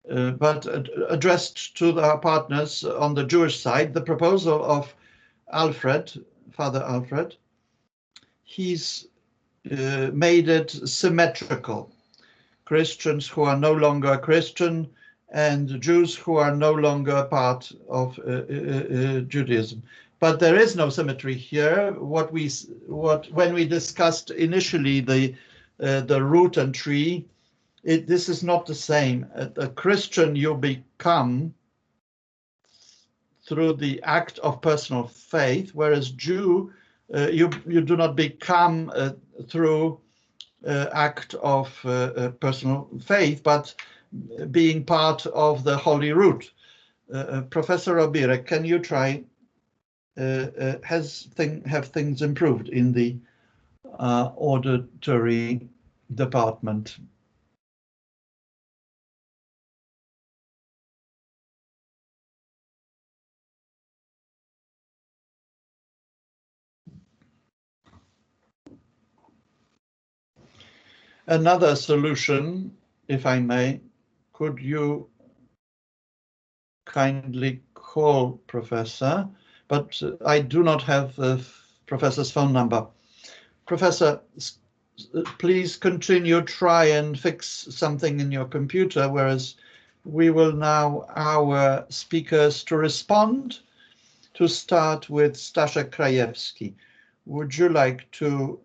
but addressed to our partners on the Jewish side. The proposal of Alfred, Father Alfred, he's made it symmetrical. Christians who are no longer Christian and Jews who are no longer part of Judaism. But there is no symmetry here. When we discussed initially the root and tree, this is not the same. A Christian you become through the act of personal faith, whereas Jew you do not become through act of personal faith, but being part of the holy root. Professor Obirek, can you try? Have things improved in the auditory department? Another solution, if I may, could you kindly call Professor, but I do not have the Professor's phone number. Professor, please continue, try and fix something in your computer, whereas we will now our speakers to respond. To start with Staszek Krajewski. Would you like to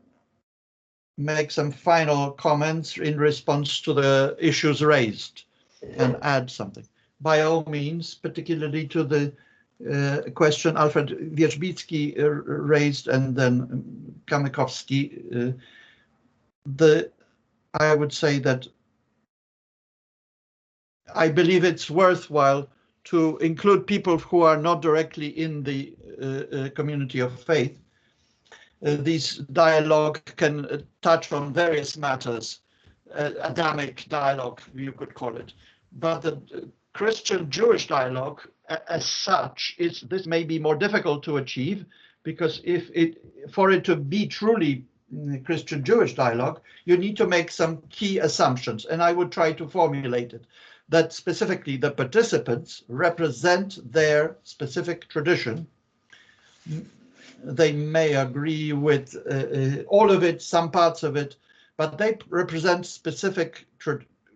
make some final comments in response to the issues raised and add something? By all means, particularly to the question Alfred Wierzbicki raised and then Kamykowski. I would say that I believe it's worthwhile to include people who are not directly in the community of faith. This dialogue can touch on various matters, Adamic dialogue, you could call it. But the Christian-Jewish dialogue, as such, this may be more difficult to achieve, because for it to be truly Christian-Jewish dialogue, you need to make some key assumptions, and I would try to formulate it. That specifically the participants represent their specific tradition. They may agree with all of it, some parts of it, but they represent specific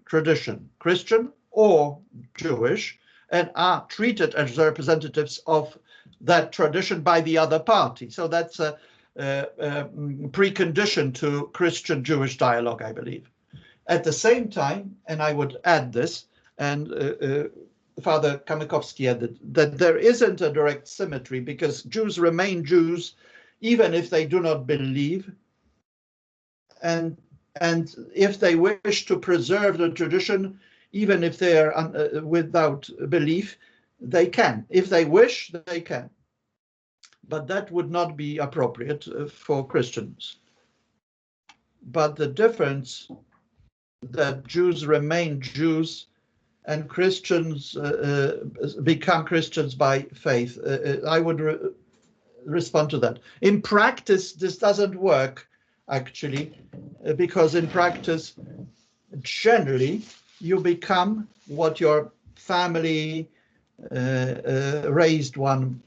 tradition, Christian or Jewish, and are treated as representatives of that tradition by the other party. So that's a precondition to Christian-Jewish dialogue, I believe. At the same time, and I would add this, and Father Kamykowski added, that there isn't a direct symmetry, because Jews remain Jews even if they do not believe, and if they wish to preserve the tradition, even if they are without belief, they can. If they wish, they can. But that would not be appropriate for Christians. But the difference that Jews remain Jews and Christians become Christians by faith, I would respond to that. In practice, this doesn't work, actually, because in practice, generally, you become what your family raised one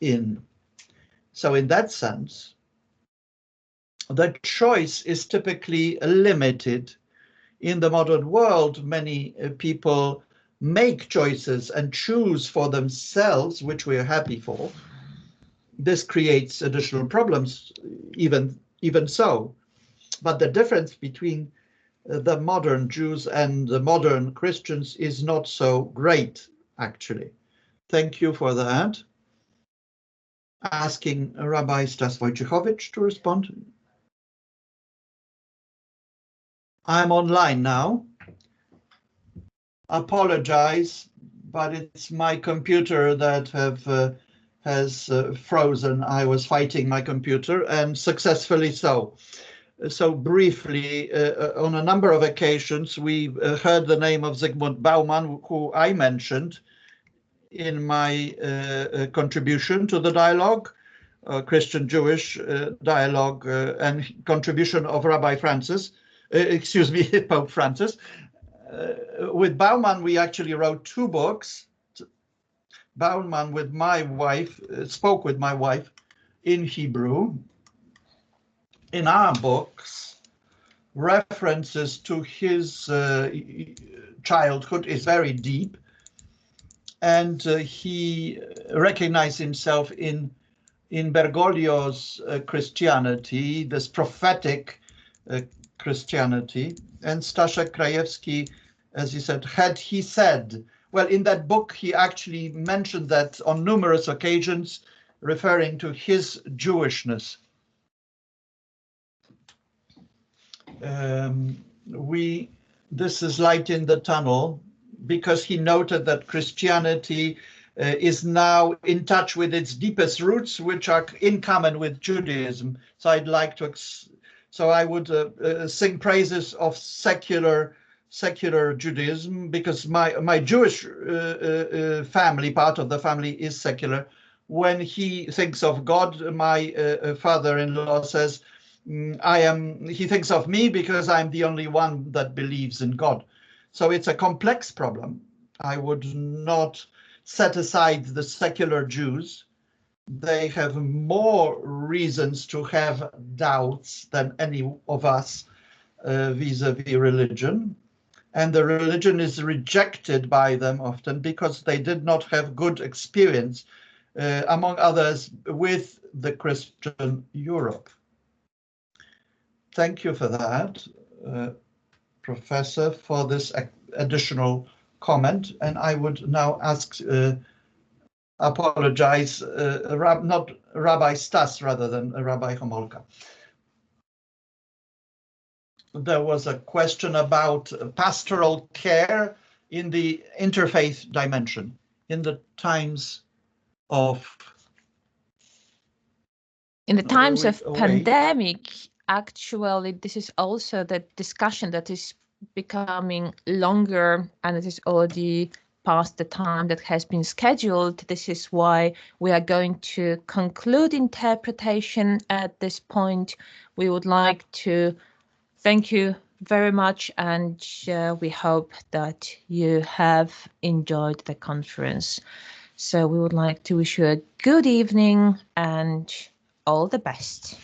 in. So in that sense, the choice is typically limited. In the modern world, many people make choices and choose for themselves, which we are happy for. This creates additional problems, even so. But the difference between the modern Jews and the modern Christians is not so great, actually. Thank you for that. Asking Rabbi Stas Wojciechowicz to respond. I'm online now. Apologize, but it's my computer that has frozen. I was fighting my computer, and successfully so. So briefly, on a number of occasions, we heard the name of Zygmunt Bauman, who I mentioned in my contribution to the dialogue, Christian-Jewish dialogue, and contribution of Rabbi Francis, excuse me, Pope Francis. With Bauman, we actually wrote 2 books. Bauman, with my wife, spoke with my wife in Hebrew. In our books, references to his childhood is very deep, and he recognized himself in Bergoglio's Christianity, this prophetic Christianity. And Staszek Krajewski, as he said, had he said, well, in that book, he actually mentioned that on numerous occasions, referring to his Jewishness. This is light in the tunnel, because he noted that Christianity is now in touch with its deepest roots, which are in common with Judaism. So I'd like to, so I would sing praises of secular Judaism, because my Jewish family, part of the family, is secular. When he thinks of God, my father-in-law says, he thinks of me because I'm the only one that believes in God. So it's a complex problem. I would not set aside the secular Jews. They have more reasons to have doubts than any of us vis-a-vis religion. And the religion is rejected by them often because they did not have good experience, among others, with the Christian Europe. Thank you for that, Professor, for this additional comment. And I would now apologize, not Rabbi Stas rather than Rabbi Homolka. There was a question about pastoral care in the interfaith dimension, in the times of
pandemic, actually, this is also the discussion that is becoming longer, and it is already past the time that has been scheduled. This is why we are going to conclude interpretation at this point. We would like to thank you very much, and we hope that you have enjoyed the conference. So we would like to wish you a good evening and all the best.